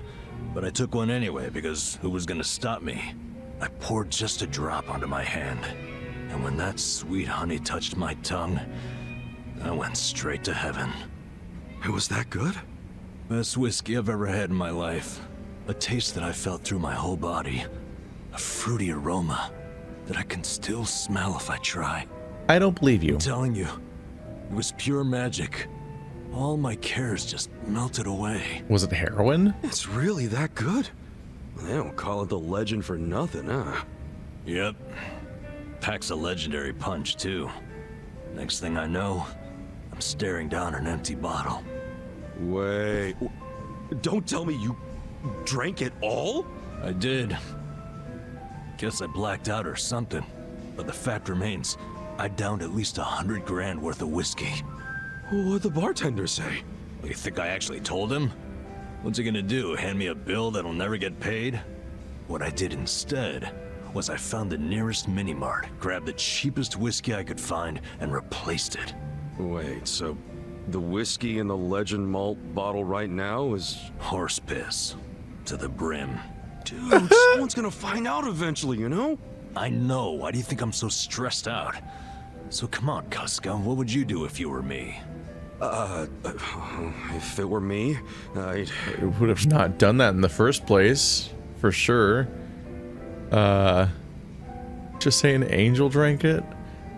But I took one anyway, because who was gonna stop me? I poured just a drop onto my hand. And when that sweet honey touched my tongue, I went straight to heaven. It was that good? Best whiskey I've ever had in my life. A taste that I felt through my whole body. A fruity aroma that I can still smell if I try. I don't believe you. I'm telling you, it was pure magic. All my cares just melted away. Was it heroin? It's really that good? They don't call it the legend for nothing, huh? Yep. Packs a legendary punch, too. Next thing I know, I'm staring down an empty bottle. Wait. Don't tell me you drank it all? I did. Guess I blacked out or something. But the fact remains, I downed at least 100 grand worth of whiskey. What'd the bartender say? You think I actually told him? What's he gonna do, hand me a bill that'll never get paid? What I did instead was I found the nearest mini-mart, grabbed the cheapest whiskey I could find, and replaced it. Wait, so the whiskey in the legend malt bottle right now is... horse piss. To the brim. Dude, someone's gonna find out eventually, you know? I know. Why do you think I'm so stressed out? So come on, Kasuga, what would you do if you were me? If it were me, I would have not done that in the first place, for sure. Just saying Angel drank it?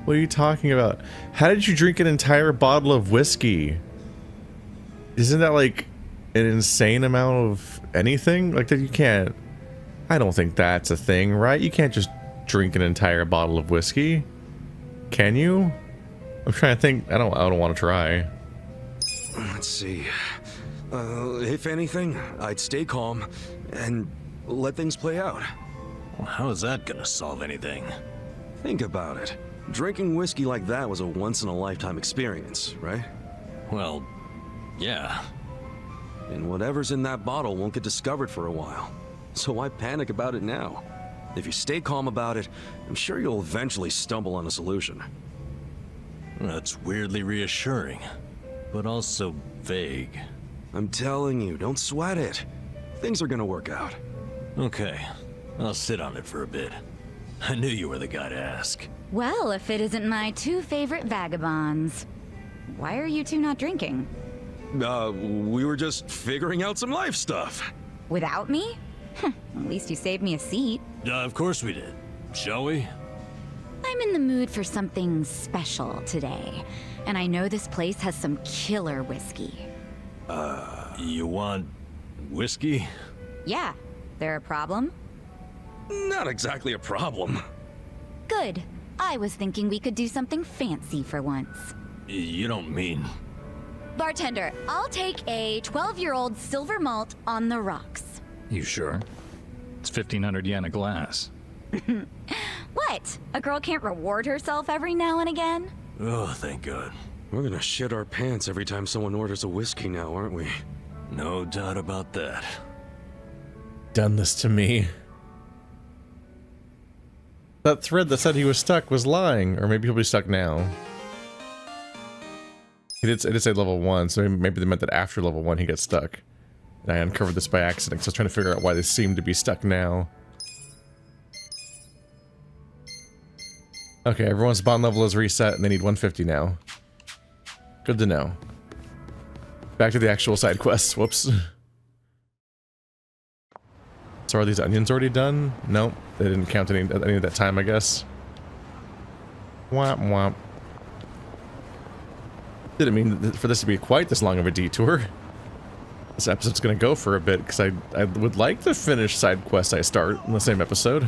What are you talking about? How did you drink an entire bottle of whiskey? Isn't that like an insane amount of anything? Like that you can't... I don't think that's a thing, right? You can't just drink an entire bottle of whiskey. Can you? I'm trying to think. I don't want to try. Let's see. If anything, I'd stay calm and let things play out. Well, how is that gonna solve anything? Think about it. Drinking whiskey like that was a once-in-a-lifetime experience, right? Well, yeah. And whatever's in that bottle won't get discovered for a while. So why panic about it now? If you stay calm about it, I'm sure you'll eventually stumble on a solution. That's weirdly reassuring, but also vague. I'm telling you, don't sweat it. Things are gonna work out. Okay, I'll sit on it for a bit. I knew you were the guy to ask. Well, if it isn't my two favorite vagabonds. Why are you two not drinking? We were just figuring out some life stuff. Without me? At least you saved me a seat. Of course we did. Shall we? I'm in the mood for something special today, and I know this place has some killer whiskey. You want whiskey? Yeah. There a problem? Not exactly a problem. Good. I was thinking we could do something fancy for once. You don't mean... Bartender, I'll take a 12-year-old silver malt on the rocks. You sure? It's 1,500 yen a glass. What? A girl can't reward herself every now and again? Oh, thank God. We're gonna shit our pants every time someone orders a whiskey now, aren't we? No doubt about that. Done this to me. That thread that said he was stuck was lying, or maybe he'll be stuck now. It did say level 1, so maybe they meant that after level 1 he got stuck. And I uncovered this by accident, so I was trying to figure out why they seem to be stuck now. Okay, everyone's bond level is reset, and they need 150 now. Good to know. Back to the actual side quests. Whoops. So are these onions already done? Nope. They didn't count any of that time, I guess. Womp womp. Didn't mean for this to be quite this long of a detour. This episode's gonna go for a bit, because I would like to finish side quests I start in the same episode.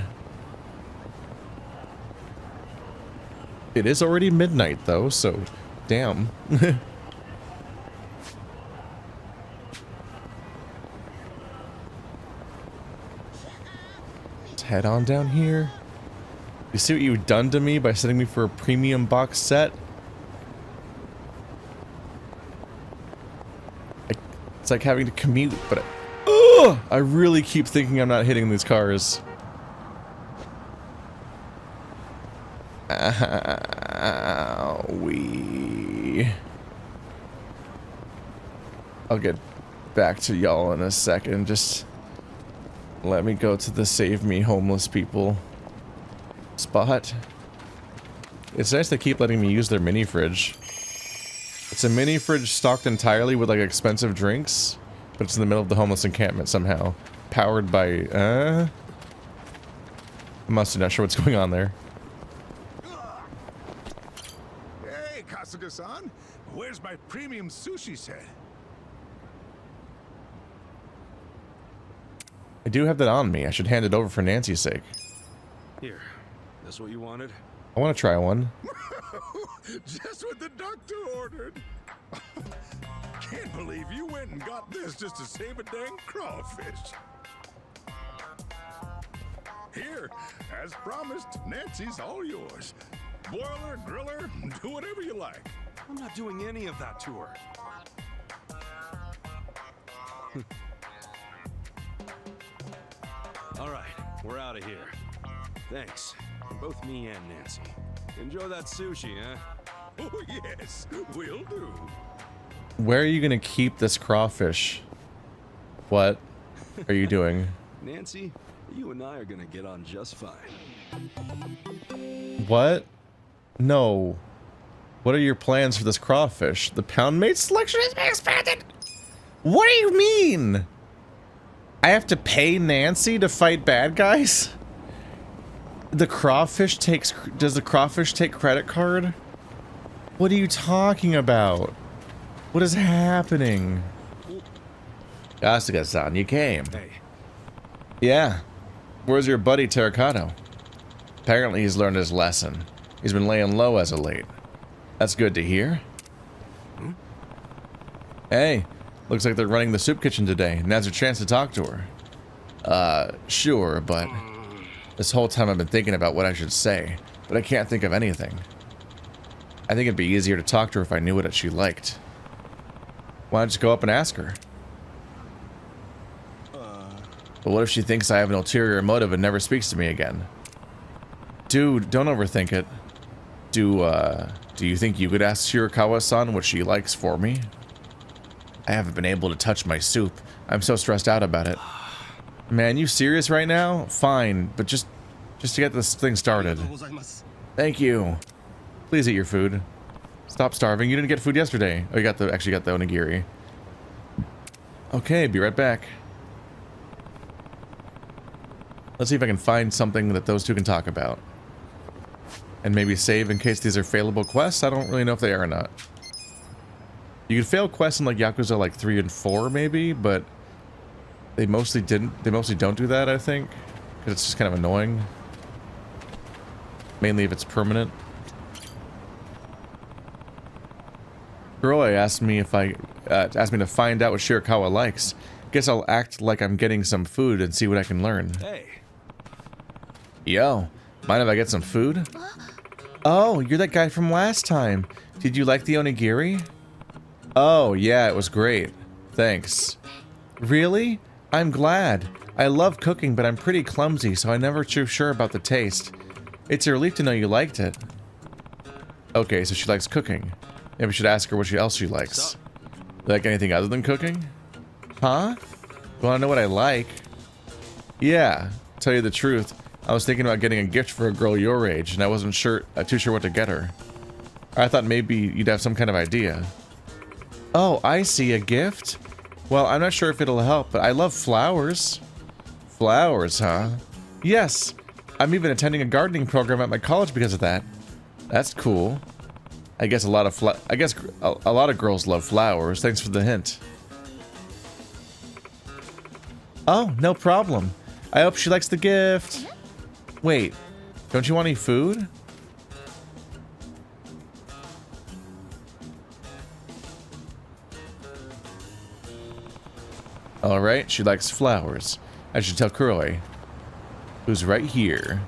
It is already midnight, though, so damn. Let's head on down here. You see what you've done to me by sending me for a premium box set? It's like having to commute, but I really keep thinking I'm not hitting these cars. Owie. I'll get back to y'all in a second. Just let me go to the save me homeless people spot. It's nice they keep letting me use their mini fridge. It's a mini fridge stocked entirely with like expensive drinks, but it's in the middle of the homeless encampment somehow. Powered by, I'm honestly not sure what's going on there. Hey, Kasuga-san, where's my premium sushi set? I do have that on me. I should hand it over for Nancy's sake. Here, that's what you wanted? I want to try one. Just what the doctor ordered. Can't believe you went and got this just to save a dang crawfish. Here, as promised, Nancy's all yours. Boil her, grill her, do whatever you like. I'm not doing any of that to her. All right, we're out of here. Thanks, both me and Nancy. Enjoy that sushi, huh? Oh yes, will do. Where are you gonna keep this crawfish? What are you doing? Nancy, you and I are gonna get on just fine. What? No. What are your plans for this crawfish? The pound mate selection has been expanded! What do you mean? I have to pay Nancy to fight bad guys? The crawfish takes... Does the crawfish take credit card? What are you talking about? What is happening? Kasuga-san, you came. Hey. Yeah. Where's your buddy Terracotta? Apparently he's learned his lesson. He's been laying low as of late. That's good to hear. Hmm? Hey, looks like they're running the soup kitchen today. Now's your chance to talk to her. Sure, but... This whole time I've been thinking about what I should say, but I can't think of anything. I think it'd be easier to talk to her if I knew what she liked. Why don't you go up and ask her? But what if she thinks I have an ulterior motive and never speaks to me again? Dude, don't overthink it. Do you think you could ask Shirakawa-san what she likes for me? I haven't been able to touch my soup. I'm so stressed out about it. Man, you serious right now? Fine, but just to get this thing started. Thank you. Please eat your food. Stop starving. You didn't get food yesterday. Oh, you got the actually got the onigiri. Okay, be right back. Let's see if I can find something that those two can talk about. And maybe save in case these are failable quests. I don't really know if they are or not. You could fail quests in like Yakuza like 3 and 4 maybe, but they mostly don't do that, I think. Because it's just kind of annoying. Mainly if it's permanent. Roy asked me if asked me to find out what Shirakawa likes. Guess I'll act like I'm getting some food and see what I can learn. Hey. Yo, mind if I get some food? Oh, you're that guy from last time. Did you like the onigiri? Oh, yeah, it was great. Thanks. Really? I'm glad. I love cooking, but I'm pretty clumsy, so I'm never too sure about the taste. It's a relief to know you liked it. Okay, so she likes cooking. Maybe we should ask her what else she likes. Like anything other than cooking? Huh? You wanna know what I like? Yeah, to tell you the truth, I was thinking about getting a gift for a girl your age, and I wasn't too sure what to get her. I thought maybe you'd have some kind of idea. Oh, I see, a gift? Well, I'm not sure if it'll help, but I love flowers. Flowers, huh? Yes, I'm even attending a gardening program at my college because of that. That's cool. I guess a lot of girls love flowers. Thanks for the hint. Oh, no problem. I hope she likes the gift. Wait, don't you want any food? Alright, she likes flowers. I should tell Kuroi, who's right here.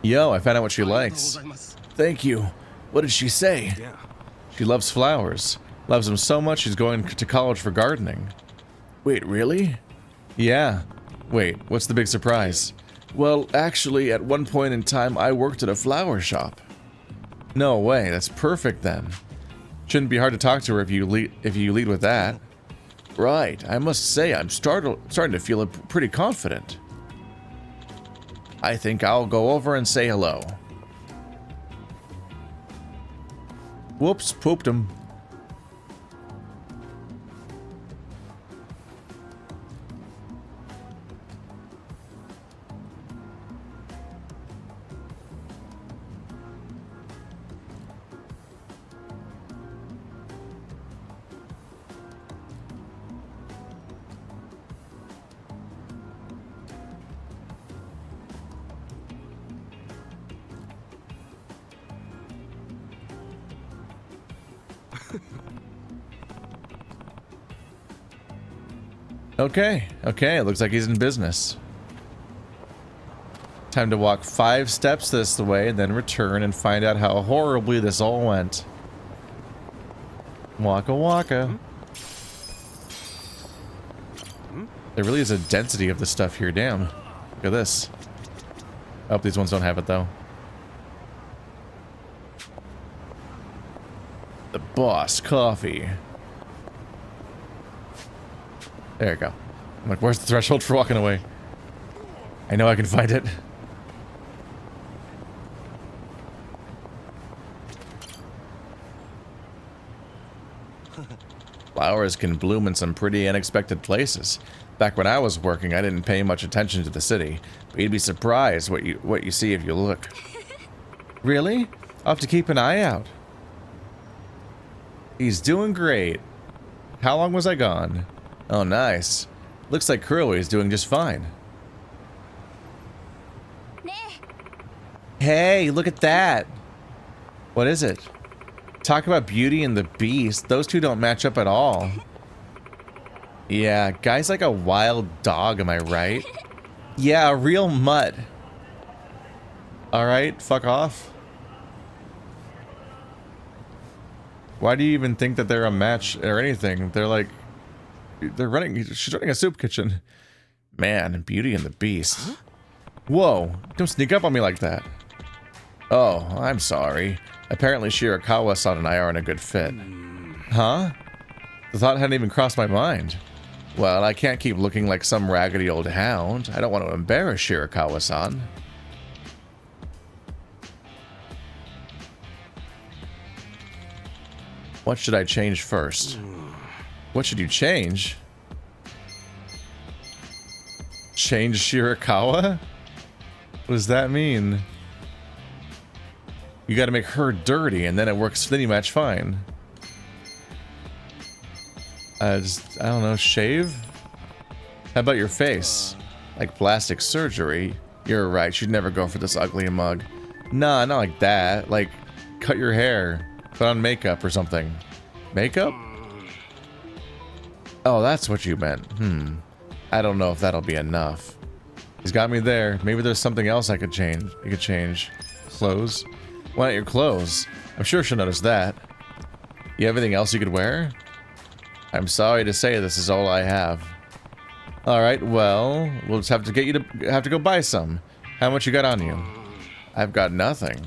Yo, I found out what she likes. Thank you. What did she say? Yeah. She loves flowers. Loves them so much she's going to college for gardening. Wait, really? Yeah. Wait, what's the big surprise? Well, actually, at one point in time, I worked at a flower shop. No way, that's perfect then. Shouldn't be hard to talk to her if you lead with that. Right, I must say I'm starting to feel pretty confident. I think I'll go over and say hello. Whoops, pooped him. Okay, it looks like he's in business. Time to walk 5 steps this way and then return and find out how horribly this all went. Waka waka. There really is a density of the stuff here, damn. Look at this. Oh, these ones don't have it though. The boss coffee. There you go. I'm like, where's the threshold for walking away? I know I can find it. Flowers can bloom in some pretty unexpected places. Back when I was working, I didn't pay much attention to the city, but you'd be surprised what you see if you look. Really? I'll have to keep an eye out. He's doing great. How long was I gone? Oh, nice. Looks like Kuroi is doing just fine. Hey, look at that. What is it? Talk about Beauty and the Beast. Those two don't match up at all. Yeah, guy's like a wild dog, am I right? Yeah, a real mutt. Alright, fuck off. Why do you even think that they're a match or anything? They're like... she's running a soup kitchen. Man, Beauty and the Beast. Whoa, don't sneak up on me like that. Oh, I'm sorry. Apparently Shirakawa-san and I aren't a good fit. Huh? The thought hadn't even crossed my mind. Well, I can't keep looking like some raggedy old hound. I don't want to embarrass Shirakawa-san. What should I change first? What should you change? Change Shirakawa? What does that mean? You gotta make her dirty and then it works, then you match fine. I don't know, shave? How about your face? Like plastic surgery? You're right, she'd never go for this ugly mug. Nah, not like that. Like, cut your hair. Put on makeup or something. Makeup? Oh, that's what you meant. I don't know if that'll be enough. He's got me there. Maybe there's something else I could change. You could change. Clothes? Why not your clothes? I'm sure she'll notice that. You have anything else you could wear? I'm sorry to say this is all I have. Alright, well, we'll just have to go buy some. How much you got on you? I've got nothing.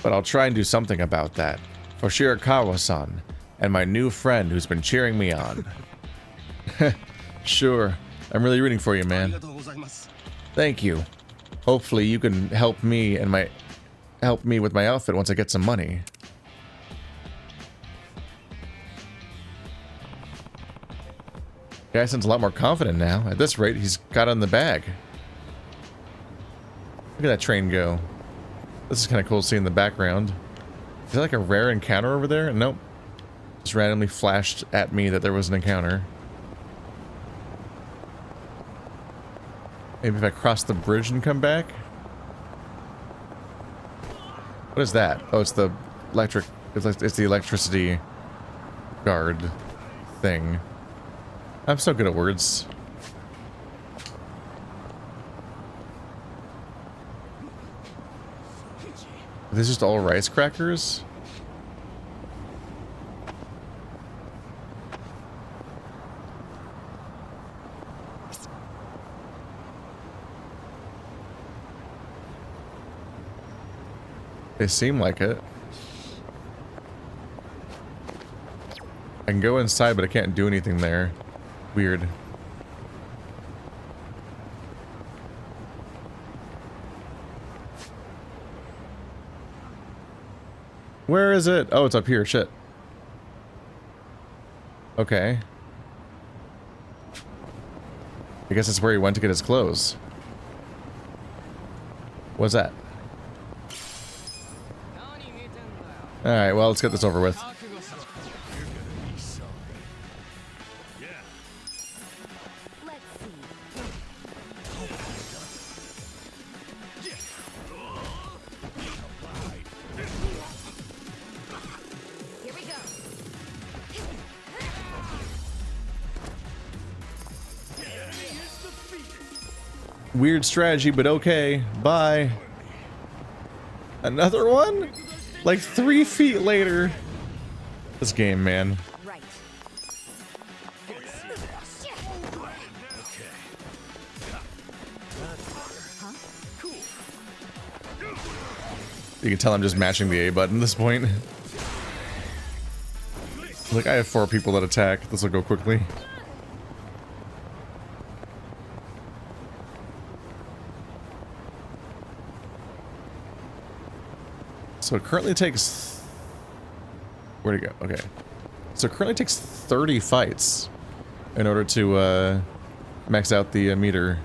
But I'll try and do something about that. For Shirakawa-san, and my new friend who's been cheering me on. Sure. I'm really rooting for you, man. Thank you. Hopefully you can help me with my outfit once I get some money. Guy sounds a lot more confident now. At this rate, he's got it in the bag. Look at that train go. This is kind of cool seeing the background. Is that like a rare encounter over there? Nope. Just randomly flashed at me that there was an encounter. Maybe if I cross the bridge and come back? What is that? Oh, it's the electric... It's the electricity guard thing. I'm so good at words. Are these just all rice crackers? They seem like it. I can go inside, but I can't do anything there. Weird. Where is it? Oh, it's up here. Shit. Okay. I guess that's where he went to get his clothes. What's that? Alright, well, let's get this over with. Weird strategy, but okay. Bye. Another one? Like 3 feet later. This game, man. You can tell I'm just mashing the A button at this point. Like, I have 4 people that attack. This will go quickly. So it currently takes... Where'd it go? Okay. So it currently takes 30 fights in order to max out the meter.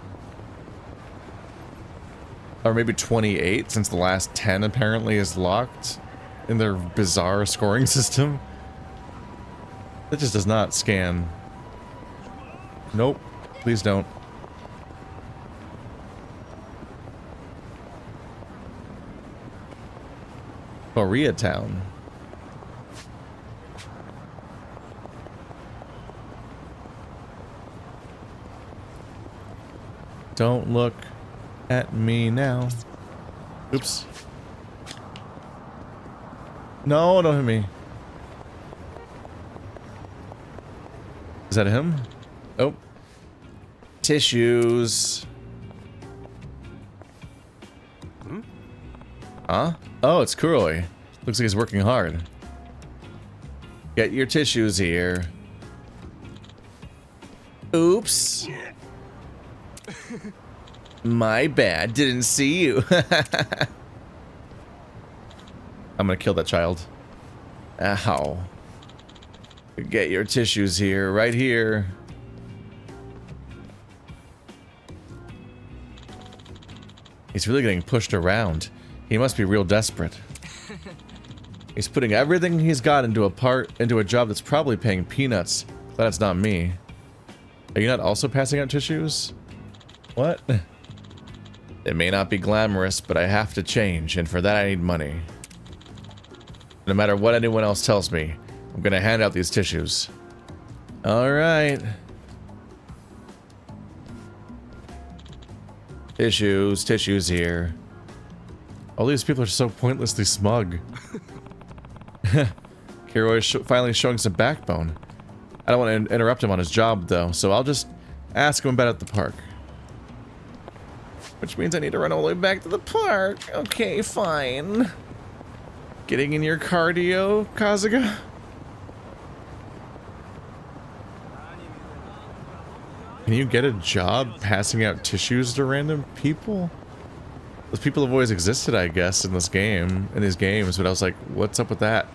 Or maybe 28, since the last 10 apparently is locked in their bizarre scoring system. That just does not scan. Nope. Please don't. Koreatown. Don't look at me now. Oops. No, don't hit me. Is that him? Oh. Tissues. Huh? Oh, it's Kuroi. Looks like he's working hard. Get your tissues here. Oops. My bad. Didn't see you. I'm gonna kill that child. Ow. Get your tissues here. Right here. He's really getting pushed around. He must be real desperate. He's putting everything he's got into a job that's probably paying peanuts. Glad it's not me. Are you not also passing out tissues? What? It may not be glamorous, but I have to change, and for that I need money. No matter what anyone else tells me, I'm gonna hand out these tissues. Alright. Tissues here. All these people are so pointlessly smug. Kuroi is finally showing some backbone. I don't want to interrupt him on his job, though, so I'll just ask him about it at the park. Which means I need to run all the way back to the park. Okay, fine. Getting in your cardio, Kasuga? Can you get a job passing out tissues to random people? Those people have always existed, I guess, in this game, in these games, but I was like, what's up with that?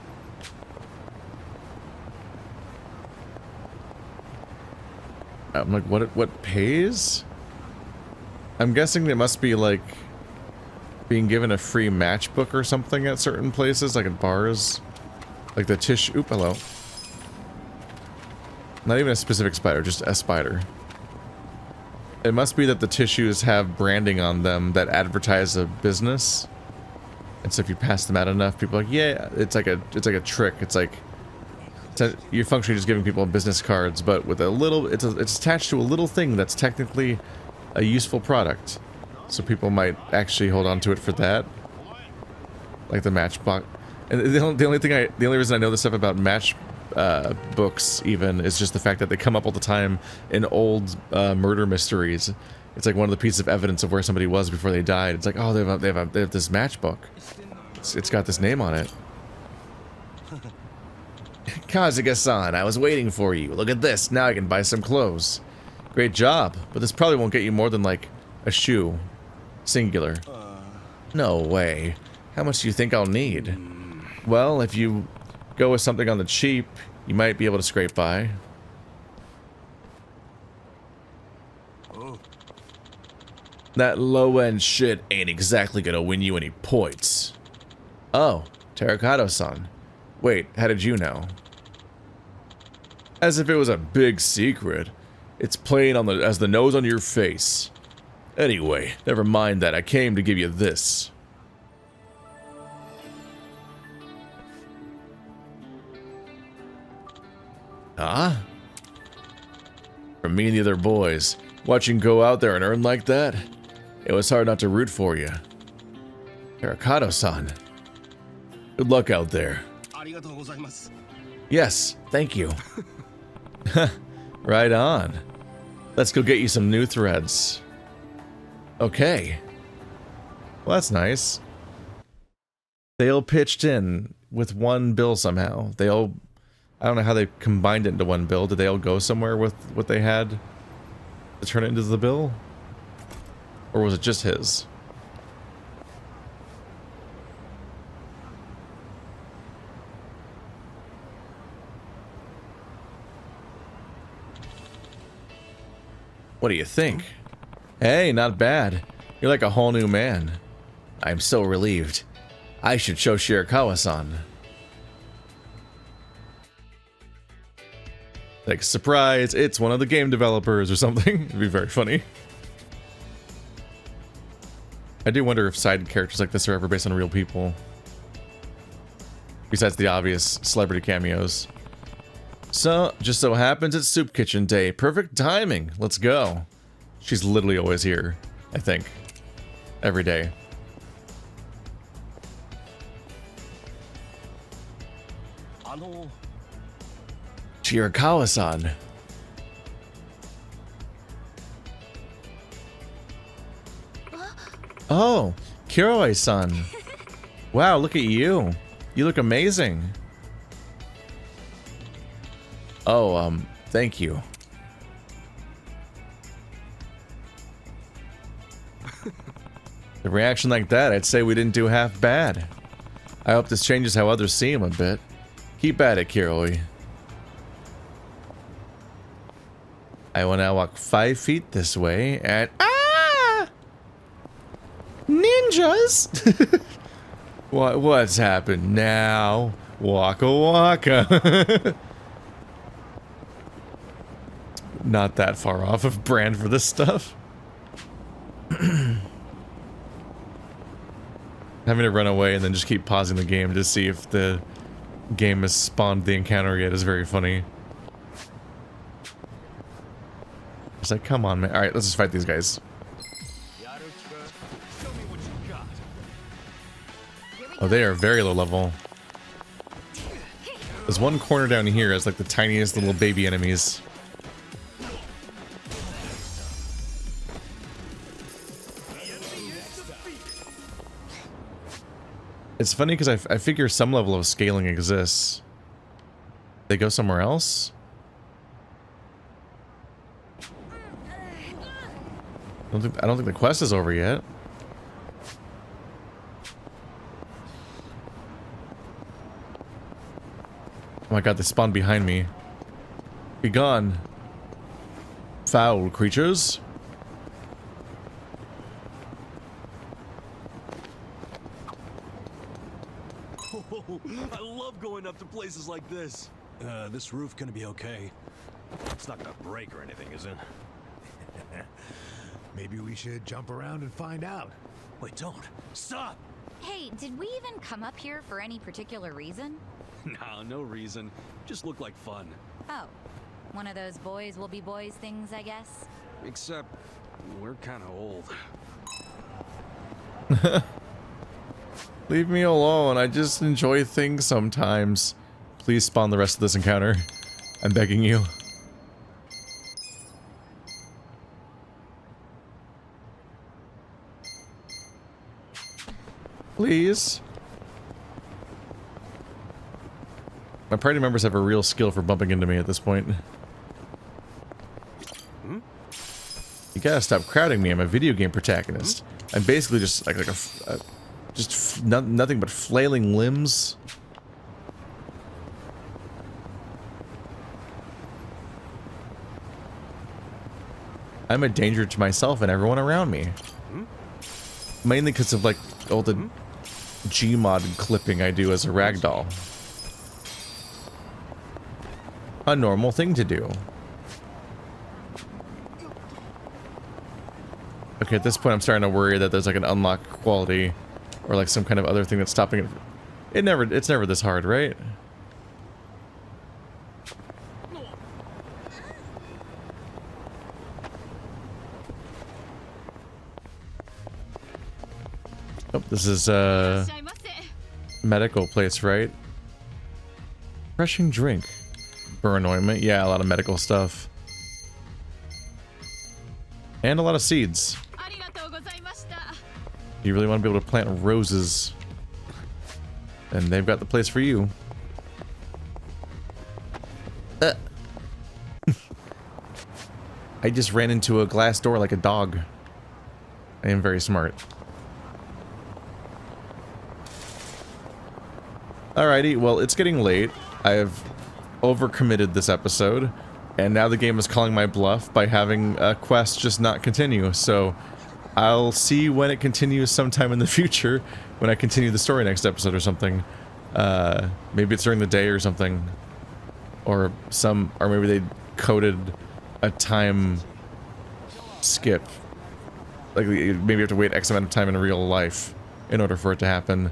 I'm like, what pays? I'm guessing there must be like being given a free matchbook or something at certain places, like at bars. Like the tissue. Oop, hello. Not even a specific spider, just a spider. It must be that the tissues have branding on them that advertise a business. And so if you pass them out enough, people are like, yeah, it's like a trick. It's like you're functionally just giving people business cards, but with a little, it's attached to a little thing that's technically a useful product. So people might actually hold on to it for that. Like the matchbox. And the only reason I know this stuff about match books even is just the fact that they come up all the time in old murder mysteries. It's like one of the pieces of evidence of where somebody was before they died. It's like, oh, they have this matchbook. It's got this name on it. Kasuga-san, I was waiting for you. Look at this. Now I can buy some clothes. Great job. But this probably won't get you more than like a shoe. Singular. No way. How much do you think I'll need? Well, if you go with something on the cheap, you might be able to scrape by. That low-end shit ain't exactly gonna win you any points. Oh, Terracotta-san. Wait, how did you know? As if it was a big secret. It's plain on as the nose on your face. Anyway, never mind that. I came to give you this. Huh? From me and the other boys, watching you go out there and earn like that, it was hard not to root for you. Terracotta-san. Good luck out there. Yes, thank you. Right on. Let's go get you some new threads. Okay. Well, that's nice. They all pitched in with one bill somehow. They all... I don't know how they combined it into one bill. Did they all go somewhere with what they had to turn it into the bill? Or was it just his? What do you think? Hey, not bad. You're like a whole new man. I'm so relieved. I should show Shirakawa-san. Like, surprise, it's one of the game developers or something. It'd be very funny. I do wonder if side characters like this are ever based on real people. Besides the obvious celebrity cameos. So, just so happens it's Soup Kitchen Day. Perfect timing. Let's go. She's literally always here, I think. Every day. Shirakawa-san. Oh, Kiroi-san. Wow, look at you. You look amazing. Oh, thank you. The reaction like that, I'd say we didn't do half bad. I hope this changes how others see him a bit. Keep at it, Kiroi. I will now walk 5 feet this way and... Ah! Ninjas! What's happened now? Waka waka. Not that far off of brand for this stuff. Having to run away and then just keep pausing the game to see if the game has spawned the encounter yet is very funny. It's like, come on, man. Alright, let's just fight these guys. Oh, they are very low level. There's one corner down here as like the tiniest little baby enemies. It's funny because I figure some level of scaling exists. They go somewhere else? I don't think the quest is over yet. Oh my god, they spawned behind me. Be gone. Foul creatures. I love going up to places like this. This roof gonna be okay? It's not gonna break or anything, is it? Maybe we should jump around and find out. Wait, don't. Stop! Hey, did we even come up here for any particular reason? Nah, no reason. Just looked like fun. Oh, one of those boys will be boys things, I guess? Except, we're kind of old. Leave me alone. I just enjoy things sometimes. Please spawn the rest of this encounter. I'm begging you. Please. My party members have a real skill for bumping into me at this point. You gotta stop crowding me. I'm a video game protagonist. I'm basically just like nothing but flailing limbs. I'm a danger to myself and everyone around me. Mainly because of like all the Gmod clipping I do as a ragdoll. A normal thing to do. Okay, at this point I'm starting to worry that there's like an unlock quality or like some kind of other thing that's stopping it. It's never this hard, right? Oh, this is medical place, right? Refreshing drink. Burn ointment. Yeah, a lot of medical stuff. And a lot of seeds. You really want to be able to plant roses. And they've got the place for you. I just ran into a glass door like a dog. I am very smart. Alrighty, well, it's getting late. I have overcommitted this episode, and now the game is calling my bluff by having a quest just not continue, so I'll see when it continues sometime in the future, when I continue the story next episode or something. Maybe it's during the day or something. Or maybe they coded a time skip. Like, maybe you have to wait X amount of time in real life in order for it to happen.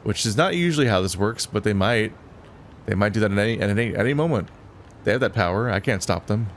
Which is not usually how this works, but they might. They might do that at any moment. They have that power. I can't stop them.